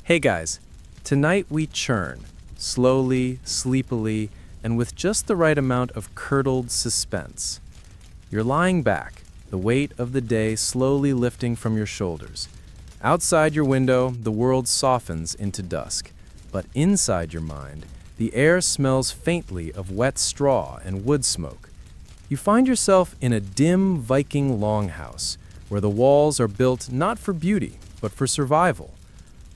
Hey guys, tonight we churn, slowly, sleepily, and with just the right amount of curdled suspense. You're lying back, the weight of the day slowly lifting from your shoulders. Outside your window, the world softens into dusk, but inside your mind, the air smells faintly of wet straw and wood smoke. You find yourself in a dim Viking longhouse, where the walls are built not for beauty, but for survival.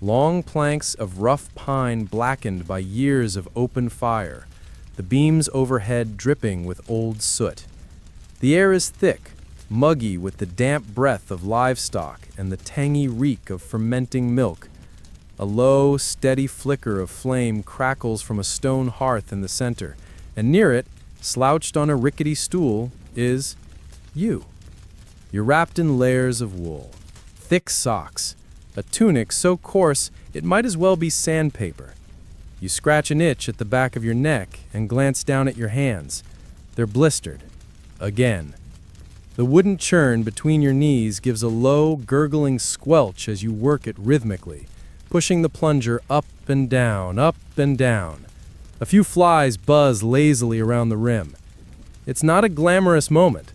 Long planks of rough pine blackened by years of open fire, the beams overhead dripping with old soot. The air is thick, muggy with the damp breath of livestock and the tangy reek of fermenting milk. A low, steady flicker of flame crackles from a stone hearth in the center, and near it, slouched on a rickety stool, is you. You're wrapped in layers of wool, thick socks, a tunic so coarse it might as well be sandpaper. You scratch an itch at the back of your neck and glance down at your hands. They're blistered. Again. The wooden churn between your knees gives a low, gurgling squelch as you work it rhythmically, pushing the plunger up and down, up and down. A few flies buzz lazily around the rim. It's not a glamorous moment,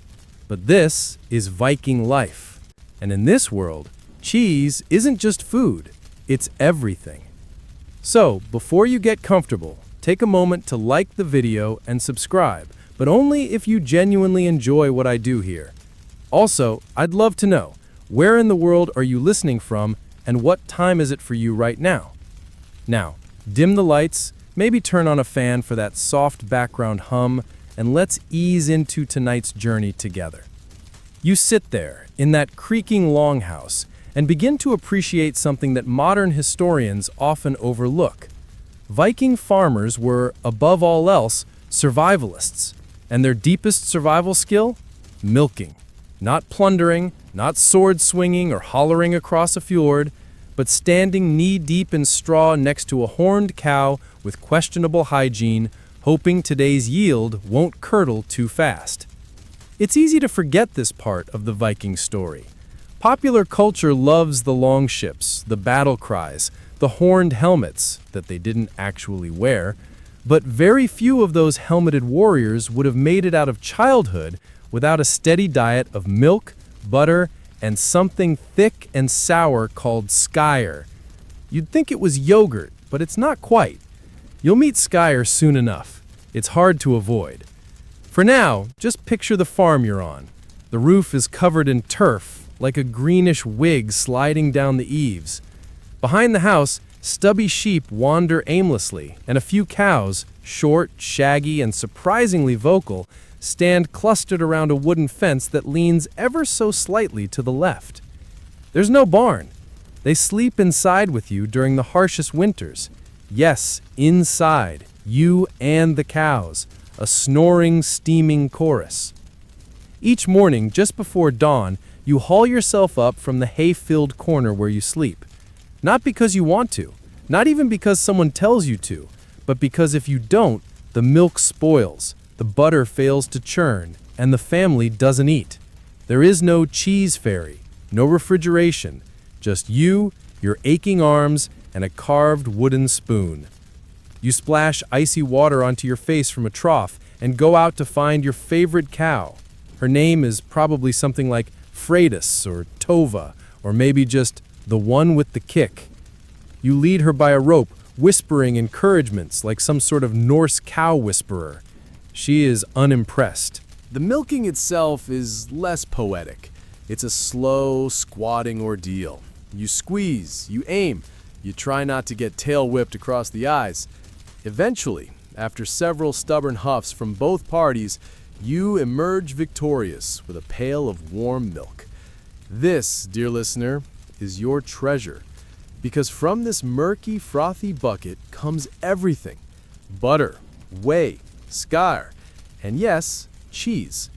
but this is Viking life. And in this world, cheese isn't just food, it's everything. So, before you get comfortable, take a moment to like the video and subscribe, but only if you genuinely enjoy what I do here. Also, I'd love to know, where in the world are you listening from and what time is it for you right now? Now, dim the lights, maybe turn on a fan for that soft background hum, and let's ease into tonight's journey together. You sit there, in that creaking longhouse, and begin to appreciate something that modern historians often overlook. Viking farmers were, above all else, survivalists, and their deepest survival skill? Milking. Not plundering, not sword-swinging or hollering across a fjord, but standing knee-deep in straw next to a horned cow with questionable hygiene, hoping today's yield won't curdle too fast. It's easy to forget this part of the Viking story. Popular culture loves the longships, the battle cries, the horned helmets that they didn't actually wear, but very few of those helmeted warriors would have made it out of childhood without a steady diet of milk, butter, and something thick and sour called skyr. You'd think it was yogurt, but it's not quite. You'll meet skyr soon enough. It's hard to avoid. For now, just picture the farm you're on. The roof is covered in turf, like a greenish wig sliding down the eaves. Behind the house, stubby sheep wander aimlessly, and a few cows, short, shaggy, and surprisingly vocal, stand clustered around a wooden fence that leans ever so slightly to the left. There's no barn. They sleep inside with you during the harshest winters. Yes, inside, you and the cows, a snoring, steaming chorus. Each morning, just before dawn, you haul yourself up from the hay-filled corner where you sleep. Not because you want to, not even because someone tells you to, but because if you don't, the milk spoils, the butter fails to churn, and the family doesn't eat. There is no cheese fairy, no refrigeration, just you, your aching arms, and a carved wooden spoon. You splash icy water onto your face from a trough and go out to find your favorite cow. Her name is probably something like Freydis or Tova, or maybe just the one with the kick. You lead her by a rope, whispering encouragements like some sort of Norse cow whisperer. She is unimpressed. The milking itself is less poetic. It's a slow, squatting ordeal. You squeeze, you aim, you try not to get tail whipped across the eyes. Eventually, after several stubborn huffs from both parties, you emerge victorious with a pail of warm milk. This, dear listener, is your treasure, because from this murky, frothy bucket comes everything: butter, whey, skyr, and yes, cheese.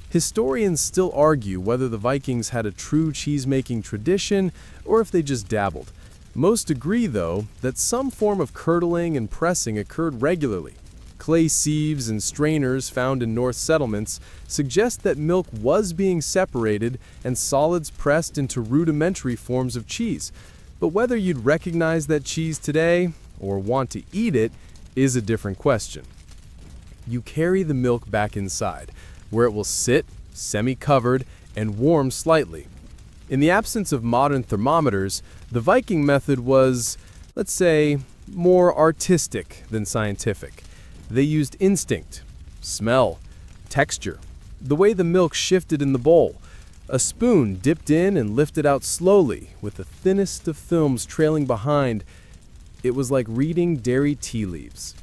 Historians still argue whether the Vikings had a true cheese-making tradition or if they just dabbled. Most agree, though, that some form of curdling and pressing occurred regularly. Clay sieves and strainers found in Norse settlements suggest that milk was being separated and solids pressed into rudimentary forms of cheese. But whether you'd recognize that cheese today or want to eat it is a different question. You carry the milk back inside, where it will sit, semi-covered, and warm slightly. In the absence of modern thermometers, the Viking method was, let's say, more artistic than scientific. They used instinct, smell, texture, the way the milk shifted in the bowl. A spoon dipped in and lifted out slowly, with the thinnest of films trailing behind. It was like reading dairy tea leaves.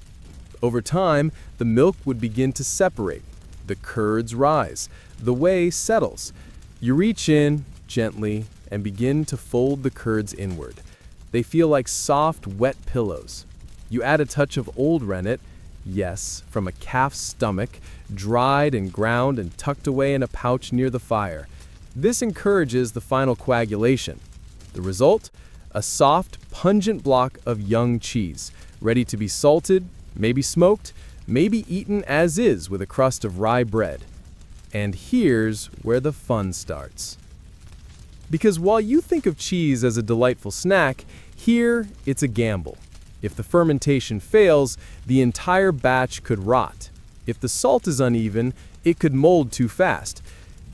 Over time, the milk would begin to separate. The curds rise. The whey settles. You reach in, gently, and begin to fold the curds inward. They feel like soft, wet pillows. You add a touch of old rennet, yes, from a calf's stomach, dried and ground and tucked away in a pouch near the fire. This encourages the final coagulation. The result? A soft, pungent block of young cheese, ready to be salted, maybe smoked, maybe eaten as is with a crust of rye bread. And here's where the fun starts. Because while you think of cheese as a delightful snack, here it's a gamble. If the fermentation fails, the entire batch could rot. If the salt is uneven, it could mold too fast.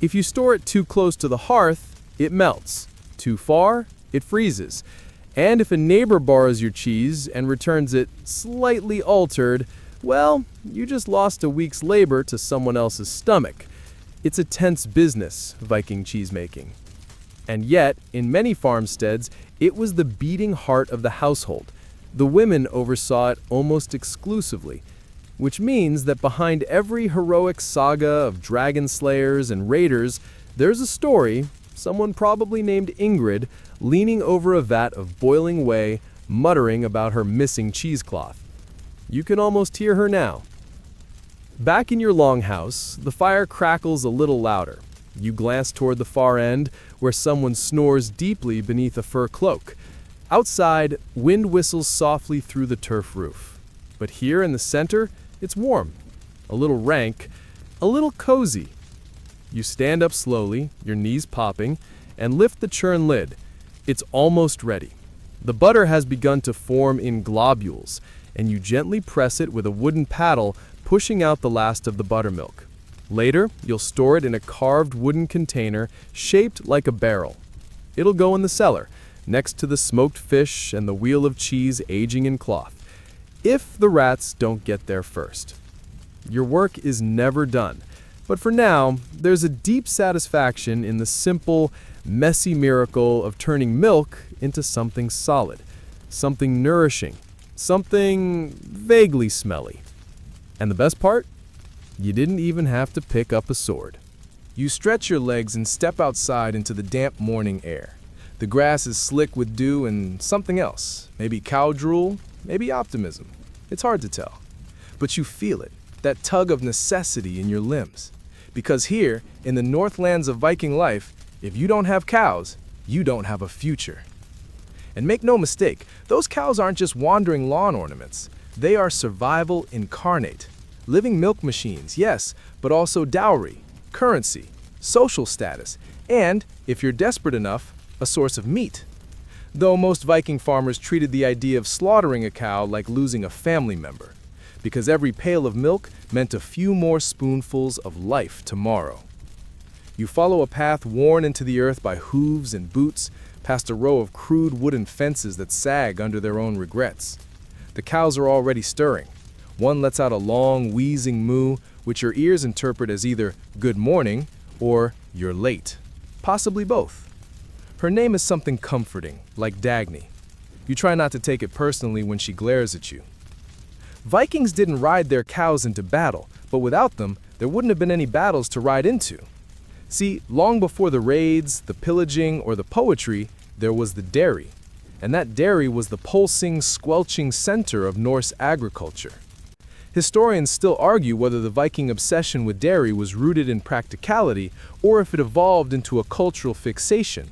If you store it too close to the hearth, it melts. Too far, it freezes. And if a neighbor borrows your cheese and returns it slightly altered, well, you just lost a week's labor to someone else's stomach. It's a tense business, Viking cheesemaking. And yet, in many farmsteads, it was the beating heart of the household. The women oversaw it almost exclusively, which means that behind every heroic saga of dragon slayers and raiders, there's a story, someone probably named Ingrid, leaning over a vat of boiling whey, muttering about her missing cheesecloth. You can almost hear her now. Back in your longhouse, the fire crackles a little louder. You glance toward the far end, where someone snores deeply beneath a fur cloak. Outside, wind whistles softly through the turf roof. But here in the center, it's warm, a little rank, a little cozy. You stand up slowly, your knees popping, and lift the churn lid. It's almost ready. The butter has begun to form in globules, and you gently press it with a wooden paddle, pushing out the last of the buttermilk. Later, you'll store it in a carved wooden container shaped like a barrel. It'll go in the cellar, next to the smoked fish and the wheel of cheese aging in cloth, if the rats don't get there first. Your work is never done, but for now, there's a deep satisfaction in the simple, messy miracle of turning milk into something solid, something nourishing, something vaguely smelly. And the best part? You didn't even have to pick up a sword. You stretch your legs and step outside into the damp morning air. The grass is slick with dew and something else, maybe cow drool, maybe optimism. It's hard to tell. But you feel it, that tug of necessity in your limbs. Because here, in the Northlands of Viking life, if you don't have cows, you don't have a future. And make no mistake, those cows aren't just wandering lawn ornaments. They are survival incarnate. Living milk machines, yes, but also dowry, currency, social status, and, if you're desperate enough, a source of meat. Though most Viking farmers treated the idea of slaughtering a cow like losing a family member, because every pail of milk meant a few more spoonfuls of life tomorrow. You follow a path worn into the earth by hooves and boots, past a row of crude wooden fences that sag under their own regrets. The cows are already stirring. One lets out a long, wheezing moo, which your ears interpret as either good morning or you're late, possibly both. Her name is something comforting, like Dagny. You try not to take it personally when she glares at you. Vikings didn't ride their cows into battle, but without them, there wouldn't have been any battles to ride into. See, long before the raids, the pillaging, or the poetry, there was the dairy. And that dairy was the pulsing, squelching center of Norse agriculture. Historians still argue whether the Viking obsession with dairy was rooted in practicality or if it evolved into a cultural fixation.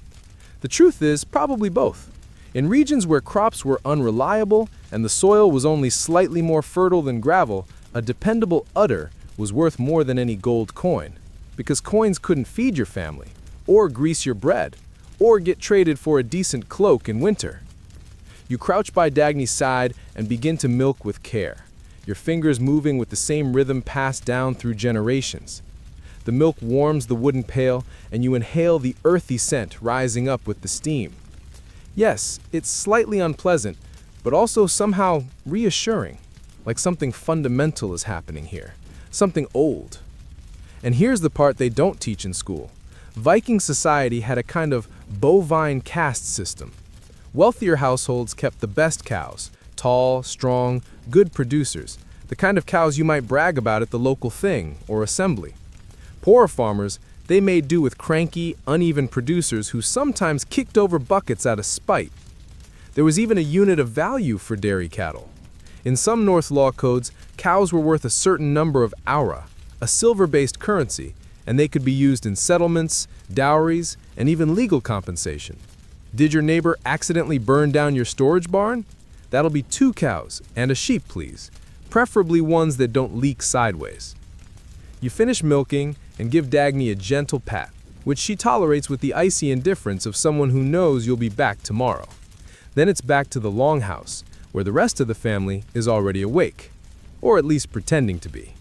The truth is, probably both. In regions where crops were unreliable and the soil was only slightly more fertile than gravel, a dependable udder was worth more than any gold coin, because coins couldn't feed your family, or grease your bread, or get traded for a decent cloak in winter. You crouch by Dagny's side and begin to milk with care, your fingers moving with the same rhythm passed down through generations. The milk warms the wooden pail, and you inhale the earthy scent rising up with the steam. Yes, it's slightly unpleasant, but also somehow reassuring, like something fundamental is happening here, something old. And here's the part they don't teach in school. Viking society had a kind of bovine caste system. Wealthier households kept the best cows, tall, strong, good producers, the kind of cows you might brag about at the local thing or assembly. Poorer farmers, they made do with cranky, uneven producers who sometimes kicked over buckets out of spite. There was even a unit of value for dairy cattle. In some North law codes, cows were worth a certain number of aura, a silver-based currency, and they could be used in settlements, dowries, and even legal compensation. Did your neighbor accidentally burn down your storage barn? That'll be 2 cows and a sheep, please, preferably ones that don't leak sideways. You finish milking and give Dagny a gentle pat, which she tolerates with the icy indifference of someone who knows you'll be back tomorrow. Then it's back to the longhouse, where the rest of the family is already awake, or at least pretending to be.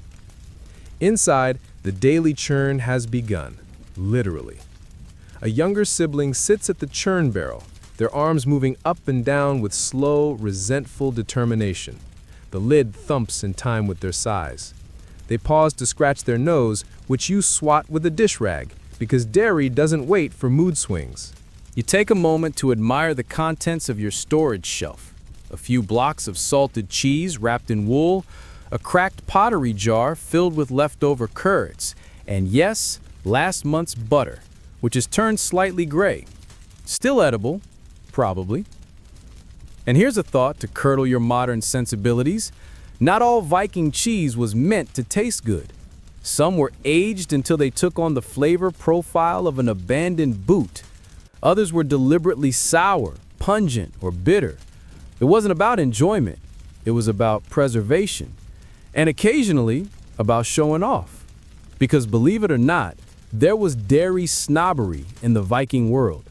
Inside, the daily churn has begun, literally. A younger sibling sits at the churn barrel, their arms moving up and down with slow, resentful determination. The lid thumps in time with their sighs. They pause to scratch their nose, which you swat with a dish rag, because dairy doesn't wait for mood swings. You take a moment to admire the contents of your storage shelf. A few blocks of salted cheese wrapped in wool, a cracked pottery jar filled with leftover curds, and yes, last month's butter, which has turned slightly gray. Still edible, probably. And here's a thought to curdle your modern sensibilities. Not all Viking cheese was meant to taste good. Some were aged until they took on the flavor profile of an abandoned boot. Others were deliberately sour, pungent, or bitter. It wasn't about enjoyment. It was about preservation. And occasionally, about showing off. Because believe it or not, there was dairy snobbery in the Viking world.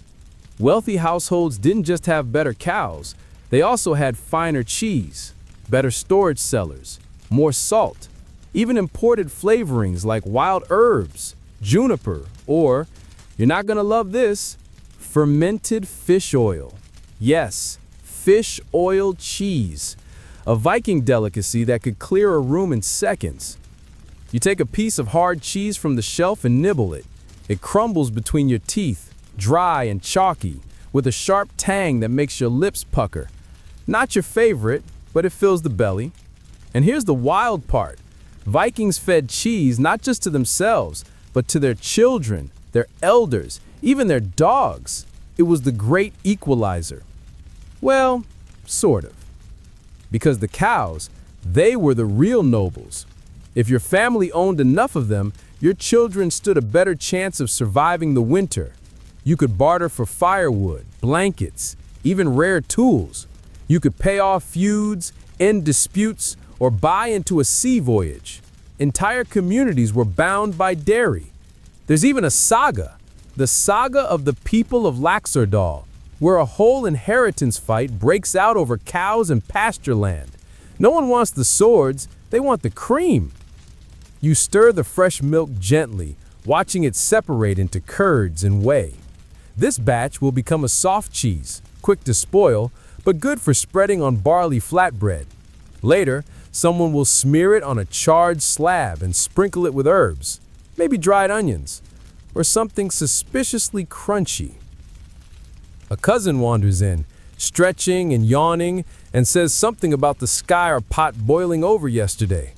Wealthy households didn't just have better cows, they also had finer cheese, better storage cellars, more salt, even imported flavorings like wild herbs, juniper, or, you're not gonna love this, fermented fish oil. Yes, fish oil cheese, a Viking delicacy that could clear a room in seconds. You take a piece of hard cheese from the shelf and nibble it. It crumbles between your teeth, dry and chalky, with a sharp tang that makes your lips pucker. Not your favorite, but it fills the belly. And here's the wild part. Vikings fed cheese not just to themselves, but to their children, their elders, even their dogs. It was the great equalizer. Well, sort of. Because the cows, they were the real nobles. If your family owned enough of them, your children stood a better chance of surviving the winter. You could barter for firewood, blankets, even rare tools. You could pay off feuds, end disputes, or buy into a sea voyage. Entire communities were bound by dairy. There's even a saga, the saga of the people of Laxardal, where a whole inheritance fight breaks out over cows and pasture land. No one wants the swords, they want the cream. You stir the fresh milk gently, watching it separate into curds and whey. This batch will become a soft cheese, quick to spoil, but good for spreading on barley flatbread. Later, someone will smear it on a charred slab and sprinkle it with herbs, maybe dried onions, or something suspiciously crunchy. A cousin wanders in, stretching and yawning, and says something about the sky or pot boiling over yesterday.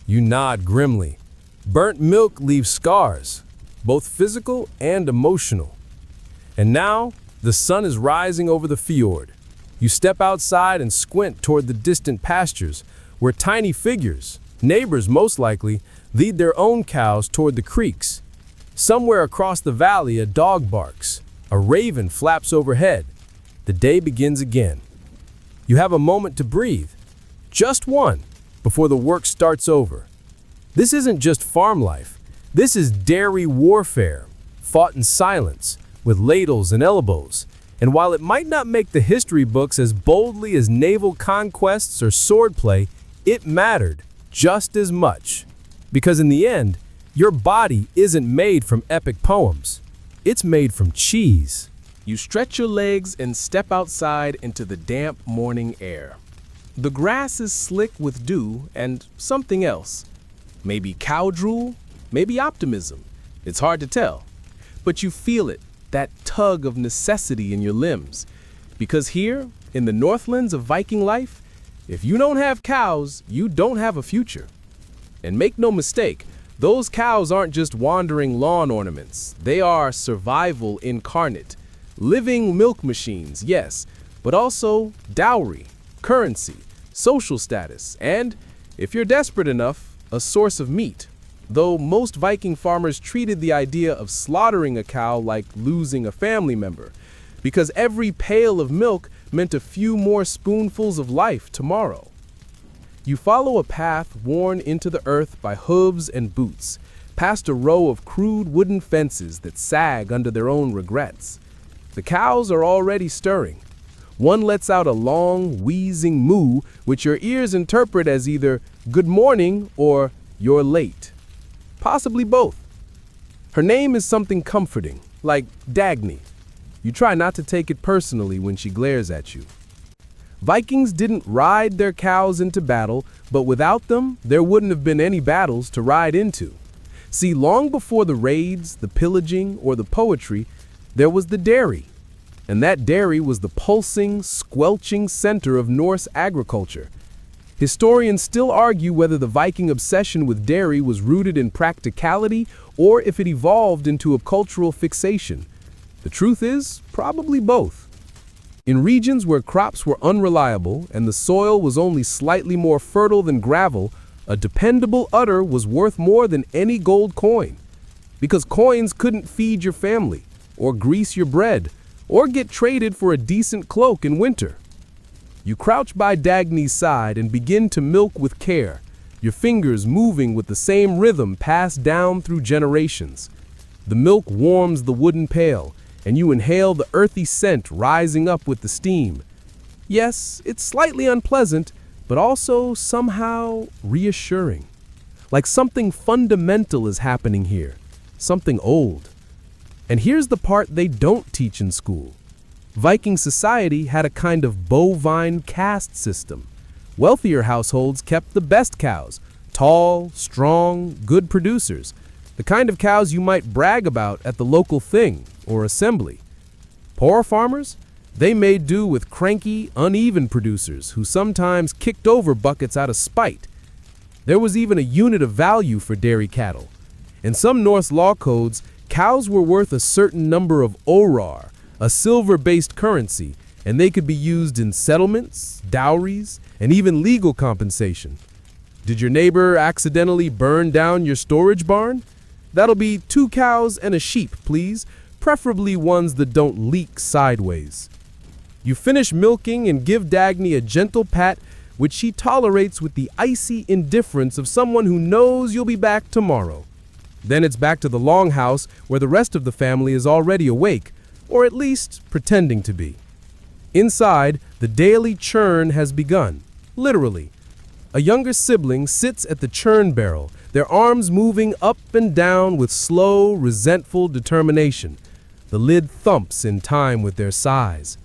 You nod grimly. Burnt milk leaves scars, both physical and emotional. And now, the sun is rising over the fjord. You step outside and squint toward the distant pastures, where tiny figures, neighbors most likely, lead their own cows toward the creeks. Somewhere across the valley, a dog barks. A raven flaps overhead. The day begins again. You have a moment to breathe. Just one, before the work starts over. This isn't just farm life. This is dairy warfare, fought in silence, with ladles and elbows. And while it might not make the history books as boldly as naval conquests or swordplay, it mattered just as much. Because in the end, your body isn't made from epic poems. It's made from cheese. You stretch your legs and step outside into the damp morning air. The grass is slick with dew and something else. Maybe cow drool, maybe optimism. It's hard to tell. But you feel it, that tug of necessity in your limbs. Because here, in the Northlands of Viking life, if you don't have cows, you don't have a future. And make no mistake, those cows aren't just wandering lawn ornaments. They are survival incarnate. Living milk machines, yes, but also dowry, currency, social status, and, if you're desperate enough, a source of meat. Though most Viking farmers treated the idea of slaughtering a cow like losing a family member, because every pail of milk meant a few more spoonfuls of life tomorrow. You follow a path worn into the earth by hooves and boots, past a row of crude wooden fences that sag under their own regrets. The cows are already stirring. One lets out a long, wheezing moo, which your ears interpret as either good morning or you're late. Possibly both. Her name is something comforting, like Dagny. You try not to take it personally when she glares at you. Vikings didn't ride their cows into battle, but without them, there wouldn't have been any battles to ride into. See, long before the raids, the pillaging, or the poetry, there was the dairy. And that dairy was the pulsing, squelching center of Norse agriculture. Historians still argue whether the Viking obsession with dairy was rooted in practicality or if it evolved into a cultural fixation. The truth is, probably both. In regions where crops were unreliable and the soil was only slightly more fertile than gravel, a dependable udder was worth more than any gold coin. Because coins couldn't feed your family, or grease your bread, or get traded for a decent cloak in winter. You crouch by Dagny's side and begin to milk with care, your fingers moving with the same rhythm passed down through generations. The milk warms the wooden pail, and you inhale the earthy scent rising up with the steam. Yes, it's slightly unpleasant, but also somehow reassuring. Like something fundamental is happening here, something old. And here's the part they don't teach in school. Viking society had a kind of bovine caste system. Wealthier households kept the best cows, tall, strong, good producers, the kind of cows you might brag about at the local thing or assembly. Poor farmers? They made do with cranky, uneven producers who sometimes kicked over buckets out of spite. There was even a unit of value for dairy cattle. In some Norse law codes, cows were worth a certain number of orar, a silver-based currency, and they could be used in settlements, dowries, and even legal compensation. Did your neighbor accidentally burn down your storage barn? That'll be 2 cows and a sheep, please, preferably ones that don't leak sideways. You finish milking and give Dagny a gentle pat, which she tolerates with the icy indifference of someone who knows you'll be back tomorrow. Then it's back to the longhouse where the rest of the family is already awake, or at least pretending to be. Inside, the daily churn has begun, literally. A younger sibling sits at the churn barrel, their arms moving up and down with slow, resentful determination. The lid thumps in time with their sighs.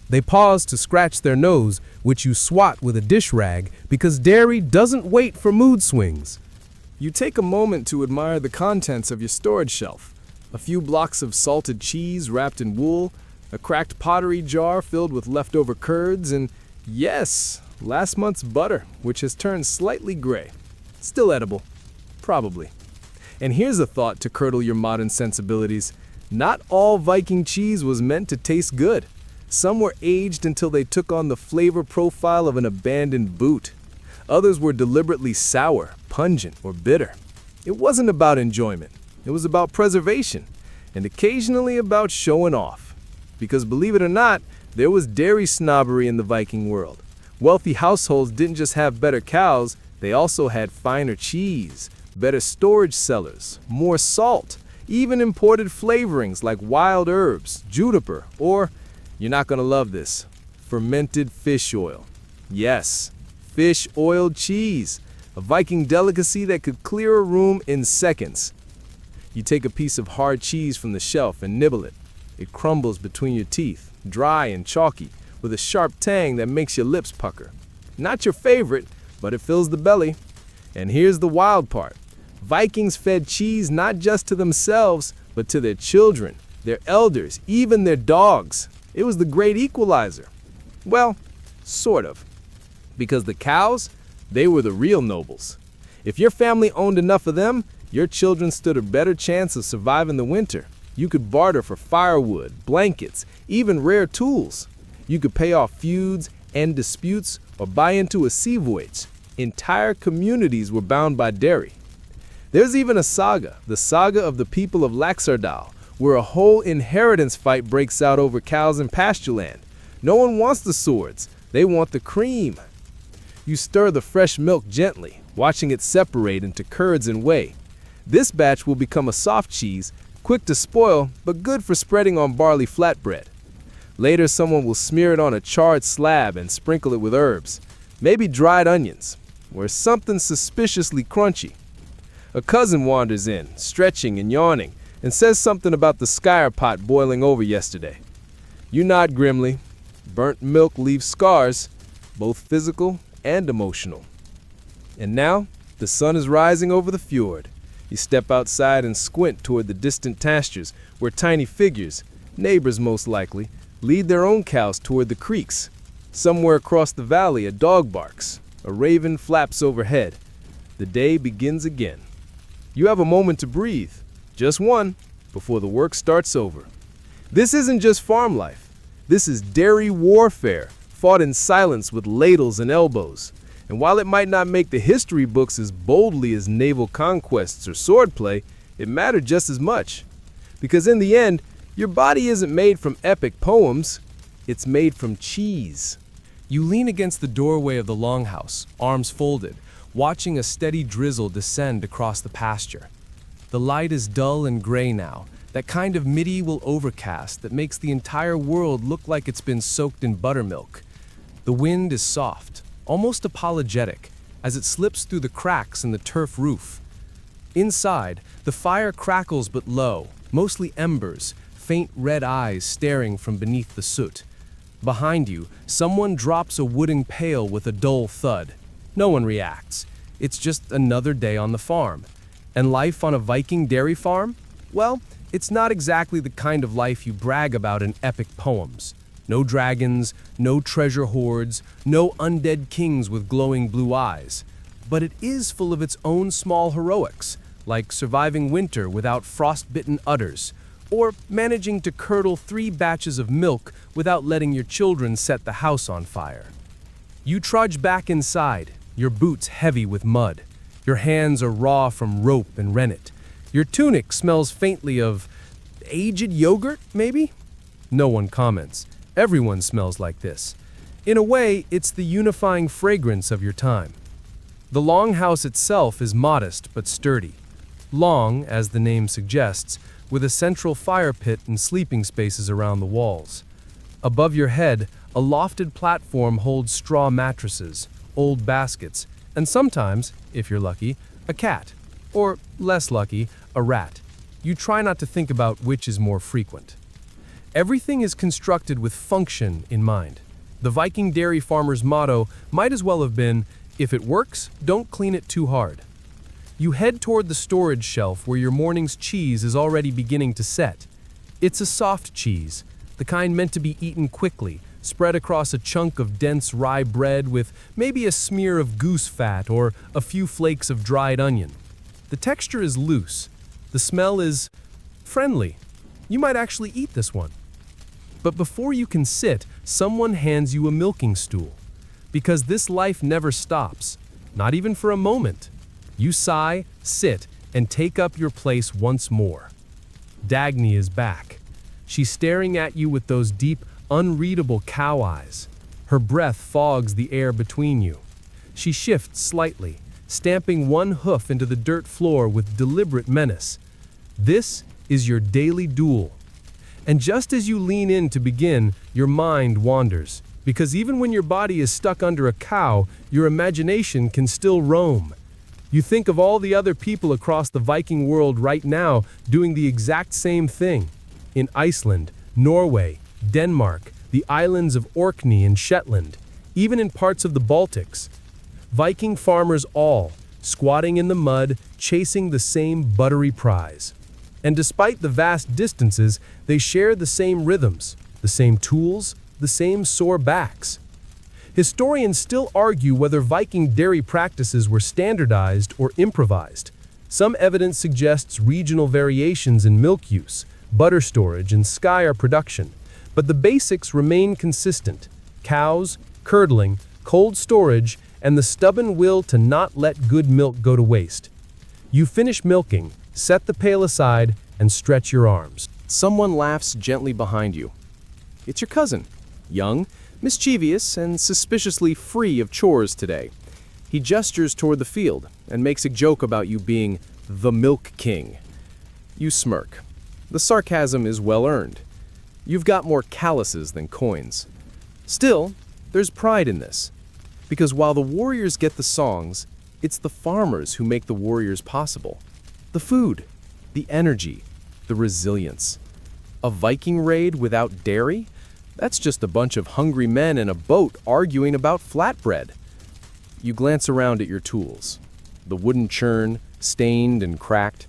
They pause to scratch their nose, which you swat with a dish rag, because dairy doesn't wait for mood swings. You take a moment to admire the contents of your storage shelf. A few blocks of salted cheese wrapped in wool, a cracked pottery jar filled with leftover curds, and yes, last month's butter, which has turned slightly gray. Still edible. Probably. And here's a thought to curdle your modern sensibilities. Not all Viking cheese was meant to taste good. Some were aged until they took on the flavor profile of an abandoned boot. Others were deliberately sour, pungent, or bitter. It wasn't about enjoyment. It was about preservation, and occasionally about showing off. Because believe it or not, there was dairy snobbery in the Viking world. Wealthy households didn't just have better cows, they also had finer cheese, better storage cellars, more salt, even imported flavorings like wild herbs, juniper, or, You're not gonna love this. Fermented fish oil. Yes, fish oil cheese, a Viking delicacy that could clear a room in seconds. You take a piece of hard cheese from the shelf and nibble it. It crumbles between your teeth, dry and chalky, with a sharp tang that makes your lips pucker. Not your favorite, but it fills the belly. And here's the wild part. Vikings fed cheese not just to themselves, but to their children, their elders, even their dogs. It was the great equalizer. Well, sort of. Because the cows, they were the real nobles. If your family owned enough of them, your children stood a better chance of surviving the winter. You could barter for firewood, blankets, even rare tools. You could pay off feuds, end disputes, or buy into a sea voyage. Entire communities were bound by dairy. There's even a saga, the saga of the people of Laxardal, where a whole inheritance fight breaks out over cows in pasture land. No one wants the swords, they want the cream. You stir the fresh milk gently, watching it separate into curds and whey. This batch will become a soft cheese, quick to spoil, but good for spreading on barley flatbread. Later, someone will smear it on a charred slab and sprinkle it with herbs, maybe dried onions, or something suspiciously crunchy. A cousin wanders in, stretching and yawning, and says something about the skyer pot boiling over yesterday. You nod grimly. Burnt milk leaves scars, both physical and emotional. And now, the sun is rising over the fjord. You step outside and squint toward the distant pastures where tiny figures, neighbors most likely, lead their own cows toward the creeks. Somewhere across the valley, a dog barks. A raven flaps overhead. The day begins again. You have a moment to breathe, just one, before the work starts over. This isn't just farm life. This is dairy warfare, fought in silence with ladles and elbows. And while it might not make the history books as boldly as naval conquests or swordplay, it mattered just as much. Because in the end, your body isn't made from epic poems, it's made from cheese. You lean against the doorway of the longhouse, arms folded, watching a steady drizzle descend across the pasture. The light is dull and gray now, that kind of medieval overcast that makes the entire world look like it's been soaked in buttermilk. The wind is soft, almost apologetic, as it slips through the cracks in the turf roof. Inside, the fire crackles but low, mostly embers, faint red eyes staring from beneath the soot. Behind you, someone drops a wooden pail with a dull thud. No one reacts. It's just another day on the farm. And life on a Viking dairy farm? Well, it's not exactly the kind of life you brag about in epic poems. No dragons, no treasure hoards, no undead kings with glowing blue eyes. But it is full of its own small heroics, like surviving winter without frost-bitten udders, or managing to curdle 3 batches of milk without letting your children set the house on fire. You trudge back inside, your boots heavy with mud. Your hands are raw from rope and rennet. Your tunic smells faintly of aged yogurt, maybe? No one comments. Everyone smells like this. In a way, it's the unifying fragrance of your time. The longhouse itself is modest but sturdy. Long, as the name suggests, with a central fire pit and sleeping spaces around the walls. Above your head, a lofted platform holds straw mattresses, old baskets, and sometimes, if you're lucky, a cat. Or, less lucky, a rat. You try not to think about which is more frequent. Everything is constructed with function in mind. The Viking dairy farmer's motto might as well have been, if it works, don't clean it too hard. You head toward the storage shelf where your morning's cheese is already beginning to set. It's a soft cheese, the kind meant to be eaten quickly, spread across a chunk of dense rye bread with maybe a smear of goose fat or a few flakes of dried onion. The texture is loose. The smell is friendly. You might actually eat this one. But before you can sit, someone hands you a milking stool. Because this life never stops, not even for a moment. You sigh, sit, and take up your place once more. Dagny is back. She's staring at you with those deep, unreadable cow eyes. Her breath fogs the air between you. She shifts slightly, stamping one hoof into the dirt floor with deliberate menace. This is your daily duel. And just as you lean in to begin, your mind wanders. Because even when your body is stuck under a cow, your imagination can still roam. You think of all the other people across the Viking world right now doing the exact same thing. In Iceland, Norway, Denmark, the islands of Orkney and Shetland, even in parts of the Baltics. Viking farmers all, squatting in the mud, chasing the same buttery prize. And despite the vast distances, they share the same rhythms, the same tools, the same sore backs. Historians still argue whether Viking dairy practices were standardized or improvised. Some evidence suggests regional variations in milk use, butter storage, and skyr production, but the basics remain consistent: cows, curdling, cold storage, and the stubborn will to not let good milk go to waste. You finish milking, set the pail aside, and stretch your arms. Someone laughs gently behind you. It's your cousin, young, mischievous, and suspiciously free of chores today. He gestures toward the field and makes a joke about you being the Milk King. You smirk. The sarcasm is well earned. You've got more calluses than coins. Still, there's pride in this. Because while the warriors get the songs, it's the farmers who make the warriors possible. The food, the energy, the resilience. A Viking raid without dairy? That's just a bunch of hungry men in a boat arguing about flatbread. You glance around at your tools. The wooden churn, stained and cracked.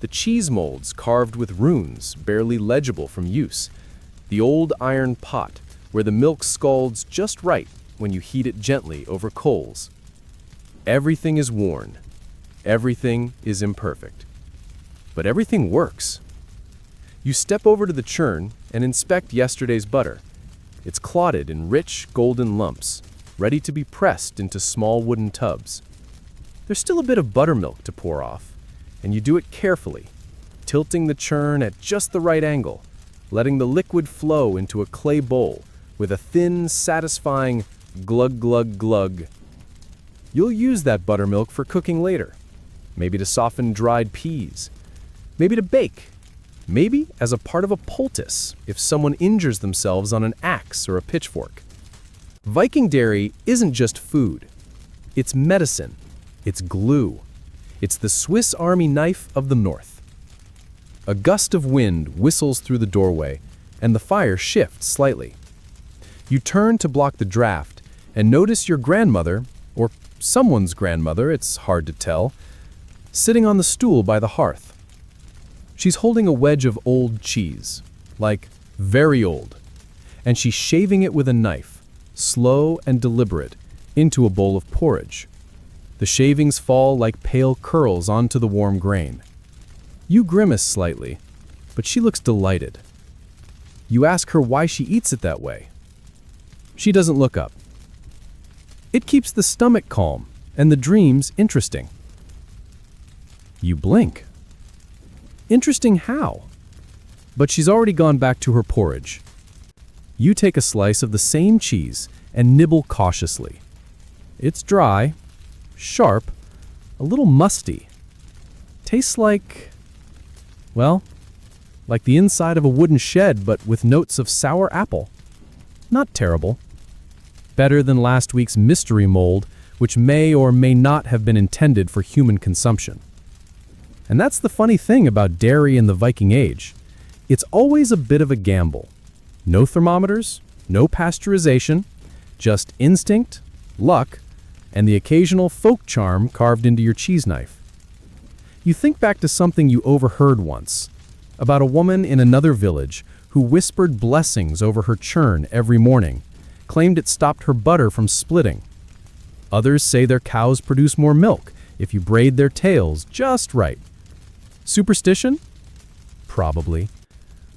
The cheese molds carved with runes, barely legible from use. The old iron pot, where the milk scalds just right when you heat it gently over coals. Everything is worn. Everything is imperfect. But everything works. You step over to the churn and inspect yesterday's butter. It's clotted in rich, golden lumps, ready to be pressed into small wooden tubs. There's still a bit of buttermilk to pour off, and you do it carefully, tilting the churn at just the right angle, letting the liquid flow into a clay bowl with a thin, satisfying glug glug glug. You'll use that buttermilk for cooking later, maybe to soften dried peas, maybe to bake, maybe as a part of a poultice if someone injures themselves on an axe or a pitchfork. Viking dairy isn't just food. It's medicine. It's glue. It's the Swiss Army knife of the North. A gust of wind whistles through the doorway, and the fire shifts slightly. You turn to block the draft and notice your grandmother, or someone's grandmother, it's hard to tell, sitting on the stool by the hearth. She's holding a wedge of old cheese, like very old, and she's shaving it with a knife, slow and deliberate, into a bowl of porridge. The shavings fall like pale curls onto the warm grain. You grimace slightly, but she looks delighted. You ask her why she eats it that way. She doesn't look up. It keeps the stomach calm and the dreams interesting. You blink. Interesting how? But she's already gone back to her porridge. You take a slice of the same cheese and nibble cautiously. It's dry, sharp, a little musty. Tastes like, well, like the inside of a wooden shed, but with notes of sour apple. Not terrible. Better than last week's mystery mold, which may or may not have been intended for human consumption. And that's the funny thing about dairy in the Viking Age. It's always a bit of a gamble. No thermometers, no pasteurization, just instinct, luck, and the occasional folk charm carved into your cheese knife. You think back to something you overheard once, about a woman in another village who whispered blessings over her churn every morning, claimed it stopped her butter from splitting. Others say their cows produce more milk if you braid their tails just right. Superstition? Probably.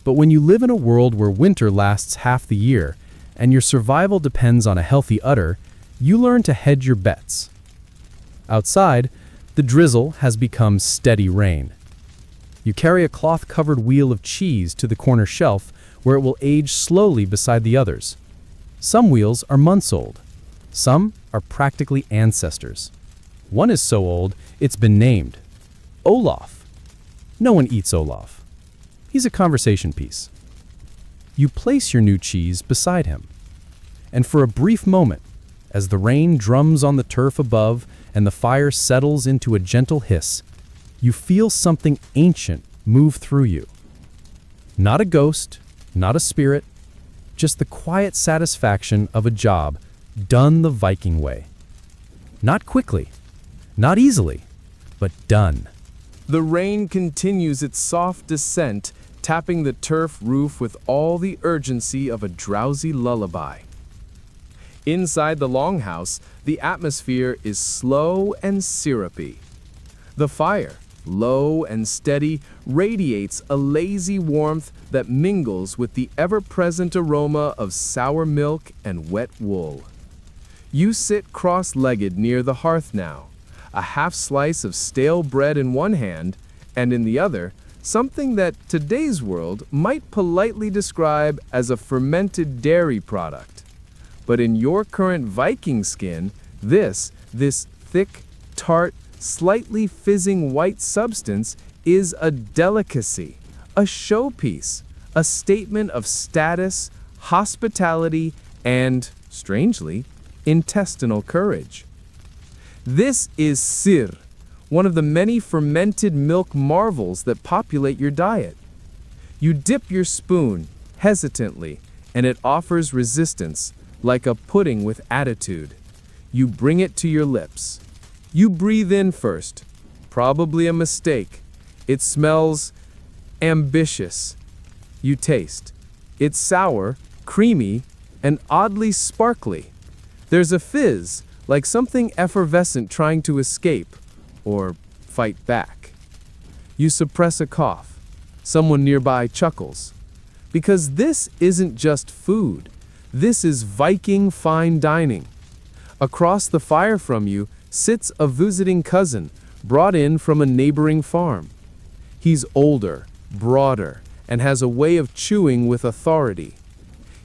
But when you live in a world where winter lasts half the year and your survival depends on a healthy udder, you learn to hedge your bets. Outside, the drizzle has become steady rain. You carry a cloth-covered wheel of cheese to the corner shelf where it will age slowly beside the others. Some wheels are months old. Some are practically ancestors. One is so old, it's been named Olaf. No one eats Olaf. He's a conversation piece. You place your new cheese beside him. And for a brief moment, as the rain drums on the turf above and the fire settles into a gentle hiss, you feel something ancient move through you. Not a ghost, not a spirit, just the quiet satisfaction of a job done the Viking way. Not quickly, not easily, but done. The rain continues its soft descent, tapping the turf roof with all the urgency of a drowsy lullaby. Inside the longhouse, the atmosphere is slow and syrupy. The fire, low and steady, radiates a lazy warmth that mingles with the ever-present aroma of sour milk and wet wool. You sit cross-legged near the hearth now, a half slice of stale bread in one hand, and in the other, something that today's world might politely describe as a fermented dairy product. But in your current Viking skin, this thick, tart, slightly fizzing white substance is a delicacy, a showpiece, a statement of status, hospitality, and, strangely, intestinal courage. This is sir, one of the many fermented milk marvels that populate your diet. You dip your spoon, hesitantly, and it offers resistance, like a pudding with attitude. You bring it to your lips. You breathe in first. Probably a mistake. It smells ambitious. You taste. It's sour, creamy, and oddly sparkly. There's a fizz, like something effervescent trying to escape, or fight back. You suppress a cough. Someone nearby chuckles. Because this isn't just food. This is Viking fine dining. Across the fire from you sits a visiting cousin, brought in from a neighboring farm. He's older, broader, and has a way of chewing with authority.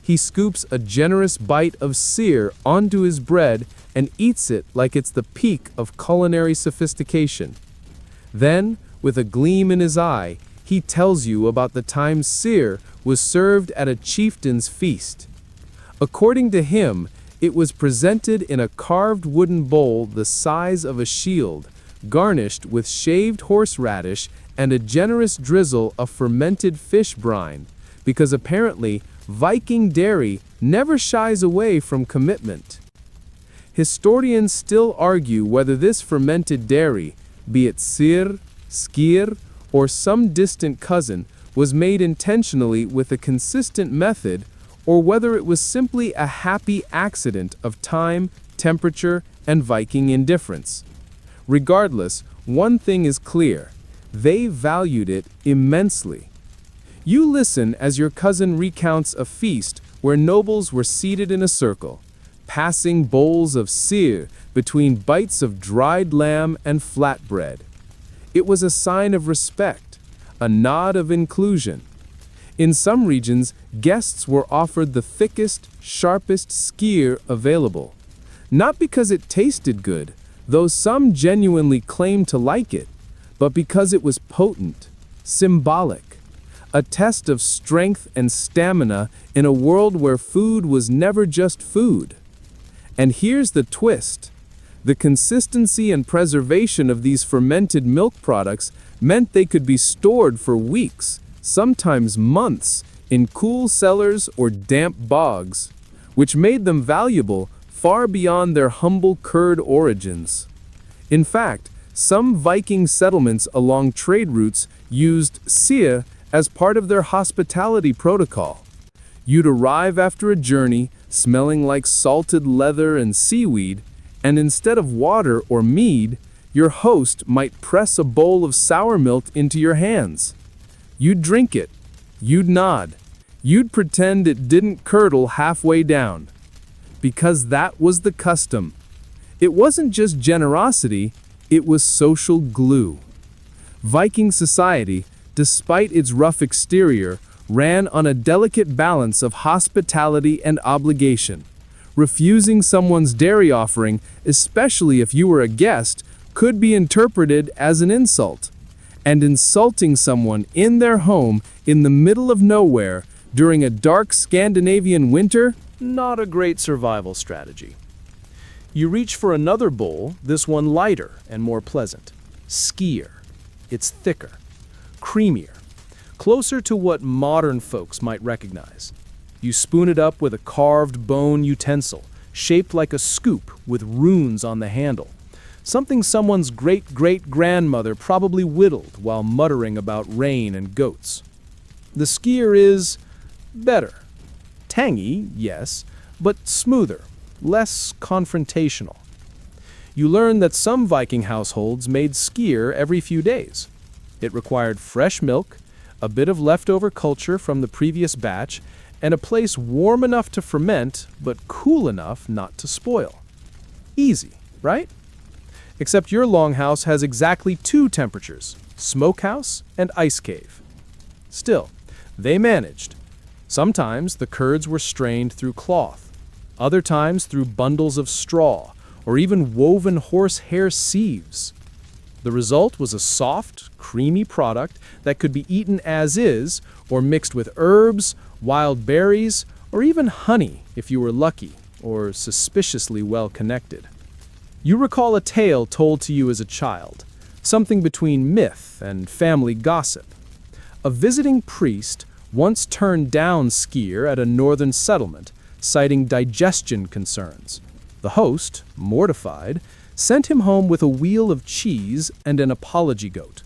He scoops a generous bite of sear onto his bread and eats it like it's the peak of culinary sophistication. Then, with a gleam in his eye, he tells you about the time sear was served at a chieftain's feast. According to him, it was presented in a carved wooden bowl the size of a shield, garnished with shaved horseradish and a generous drizzle of fermented fish brine, because apparently Viking dairy never shies away from commitment. Historians still argue whether this fermented dairy, be it sir, skyr, or some distant cousin, was made intentionally with a consistent method, or whether it was simply a happy accident of time, temperature, and Viking indifference. Regardless, one thing is clear: they valued it immensely. You listen as your cousin recounts a feast where nobles were seated in a circle, passing bowls of sear between bites of dried lamb and flatbread. It was a sign of respect, a nod of inclusion. In some regions, guests were offered the thickest, sharpest skyr available. Not because it tasted good, though some genuinely claimed to like it, but because it was potent, symbolic, a test of strength and stamina in a world where food was never just food. And here's the twist. The consistency and preservation of these fermented milk products meant they could be stored for weeks, sometimes months, in cool cellars or damp bogs, which made them valuable far beyond their humble curd origins. In fact, some Viking settlements along trade routes used sear as part of their hospitality protocol. You'd arrive after a journey, smelling like salted leather and seaweed, and instead of water or mead, your host might press a bowl of sour milk into your hands. You'd drink it. You'd nod. You'd pretend it didn't curdle halfway down. Because that was the custom. It wasn't just generosity, it was social glue. Viking society, despite its rough exterior, ran on a delicate balance of hospitality and obligation. Refusing someone's dairy offering, especially if you were a guest, could be interpreted as an insult. And insulting someone in their home in the middle of nowhere During a dark Scandinavian winter, Not a great survival strategy. You reach for another bowl, this one lighter and more pleasant. Skier. It's thicker, creamier, closer to what modern folks might recognize. You spoon it up with a carved bone utensil, shaped like a scoop with runes on the handle. Something someone's great-great-grandmother probably whittled while muttering about rain and goats. The skier is better. Tangy, yes, but smoother, less confrontational. You learn that some Viking households made skier every few days. It required fresh milk, a bit of leftover culture from the previous batch, and a place warm enough to ferment, but cool enough not to spoil. Easy, right? Except your longhouse has exactly two temperatures, smokehouse and ice cave. Still, they managed. Sometimes the curds were strained through cloth, other times through bundles of straw, or even woven horsehair sieves. The result was a soft, creamy product that could be eaten as is, or mixed with herbs, wild berries, or even honey if you were lucky or suspiciously well connected. You recall a tale told to you as a child, something between myth and family gossip. A visiting priest once turned down skier at a northern settlement, citing digestion concerns. The host, mortified, sent him home with a wheel of cheese and an apology goat.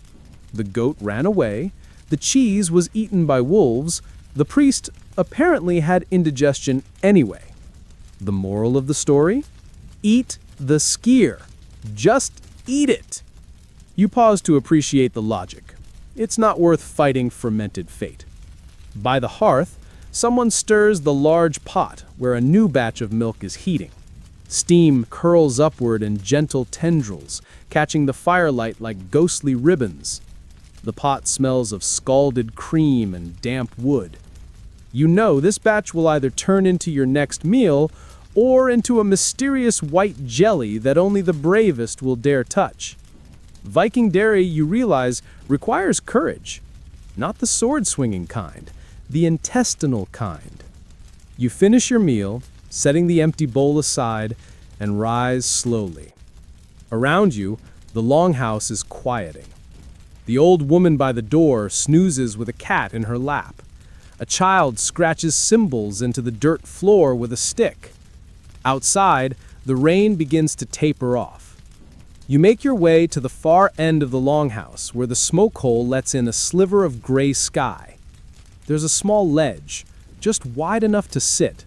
The goat ran away, the cheese was eaten by wolves, the priest apparently had indigestion anyway. The moral of the story? Eat the skier. Just eat it. You pause to appreciate the logic. It's not worth fighting fermented fate. By the hearth, someone stirs the large pot where a new batch of milk is heating. Steam curls upward in gentle tendrils, catching the firelight like ghostly ribbons. The pot smells of scalded cream and damp wood. You know this batch will either turn into your next meal or into a mysterious white jelly that only the bravest will dare touch. Viking dairy, you realize, requires courage. Not the sword-swinging kind, the intestinal kind. You finish your meal, setting the empty bowl aside, and rise slowly. Around you, the longhouse is quieting. The old woman by the door snoozes with a cat in her lap. A child scratches cymbals into the dirt floor with a stick. Outside, the rain begins to taper off. You make your way to the far end of the longhouse, where the smoke hole lets in a sliver of gray sky. There's a small ledge, just wide enough to sit.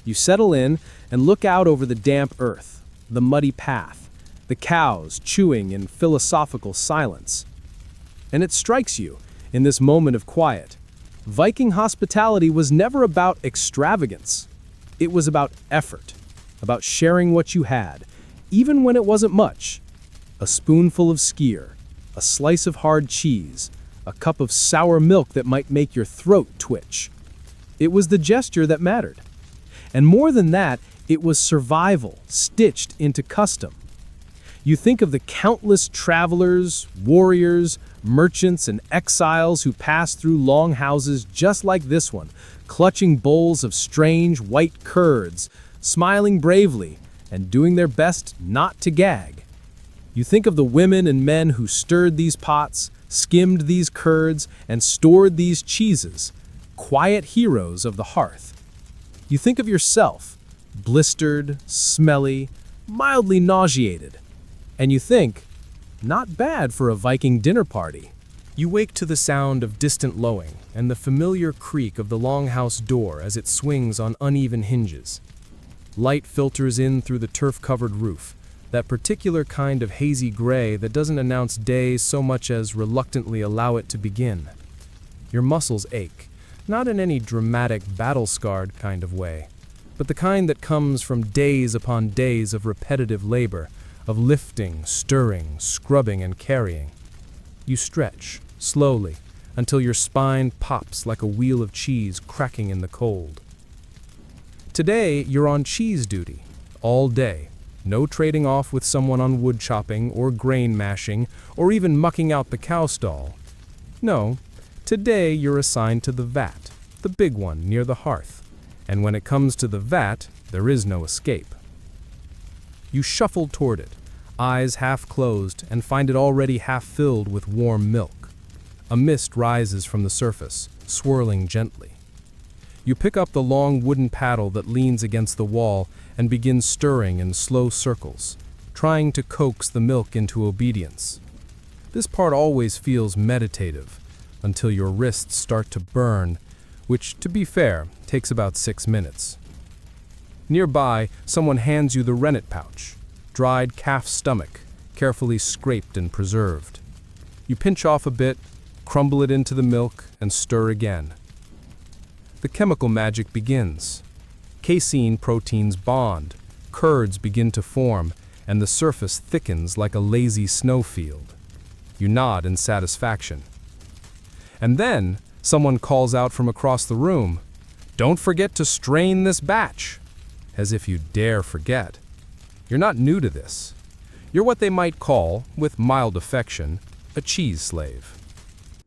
You settle in and look out over the damp earth, the muddy path, the cows chewing in philosophical silence. And it strikes you, in this moment of quiet, Viking hospitality was never about extravagance. It was about effort, about sharing what you had, even when it wasn't much. A spoonful of skier, a slice of hard cheese, a cup of sour milk that might make your throat twitch. It was the gesture that mattered. And more than that, it was survival stitched into custom. You think of the countless travelers, warriors, merchants, and exiles who passed through longhouses just like this one, clutching bowls of strange white curds, smiling bravely, and doing their best not to gag. You think of the women and men who stirred these pots, skimmed these curds, and stored these cheeses, quiet heroes of the hearth. You think of yourself, blistered, smelly, mildly nauseated, and you think, not bad for a Viking dinner party. You wake to the sound of distant lowing and the familiar creak of the longhouse door as it swings on uneven hinges. Light filters in through the turf-covered roof, that particular kind of hazy gray that doesn't announce day so much as reluctantly allow it to begin. Your muscles ache, not in any dramatic, battle-scarred kind of way, but the kind that comes from days upon days of repetitive labor, of lifting, stirring, scrubbing, and carrying. You stretch, slowly, until your spine pops like a wheel of cheese cracking in the cold. Today, you're on cheese duty, all day. No trading off with someone on wood chopping or grain mashing or even mucking out the cow stall. No, today you're assigned to the vat, the big one near the hearth, and when it comes to the vat, there is no escape. You shuffle toward it, eyes half closed, and find it already half filled with warm milk. A mist rises from the surface, swirling gently. You pick up the long wooden paddle that leans against the wall and begin stirring in slow circles, trying to coax the milk into obedience. This part always feels meditative, until your wrists start to burn, which, to be fair, takes about 6 minutes. Nearby, someone hands you the rennet pouch, dried calf stomach, carefully scraped and preserved. You pinch off a bit, crumble it into the milk, and stir again. The chemical magic begins. Casein proteins bond, curds begin to form, and the surface thickens like a lazy snowfield. You nod in satisfaction. And then, someone calls out from across the room, "Don't forget to strain this batch," as if you dare forget. You're not new to this. You're what they might call, with mild affection, a cheese slave.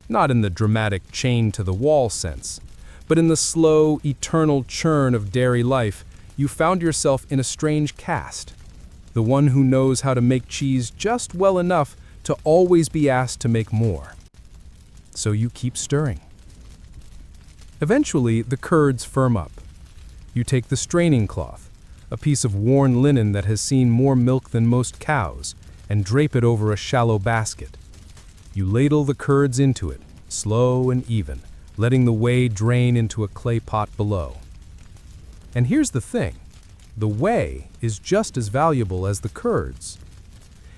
Not in the dramatic chain-to-the-wall sense, but in the slow, eternal churn of dairy life, you found yourself in a strange caste. The one who knows how to make cheese just well enough to always be asked to make more. So you keep stirring. Eventually, the curds firm up. You take the straining cloth, a piece of worn linen that has seen more milk than most cows, and drape it over a shallow basket. You ladle the curds into it, slow and even, letting the whey drain into a clay pot below. And here's the thing, the whey is just as valuable as the curds.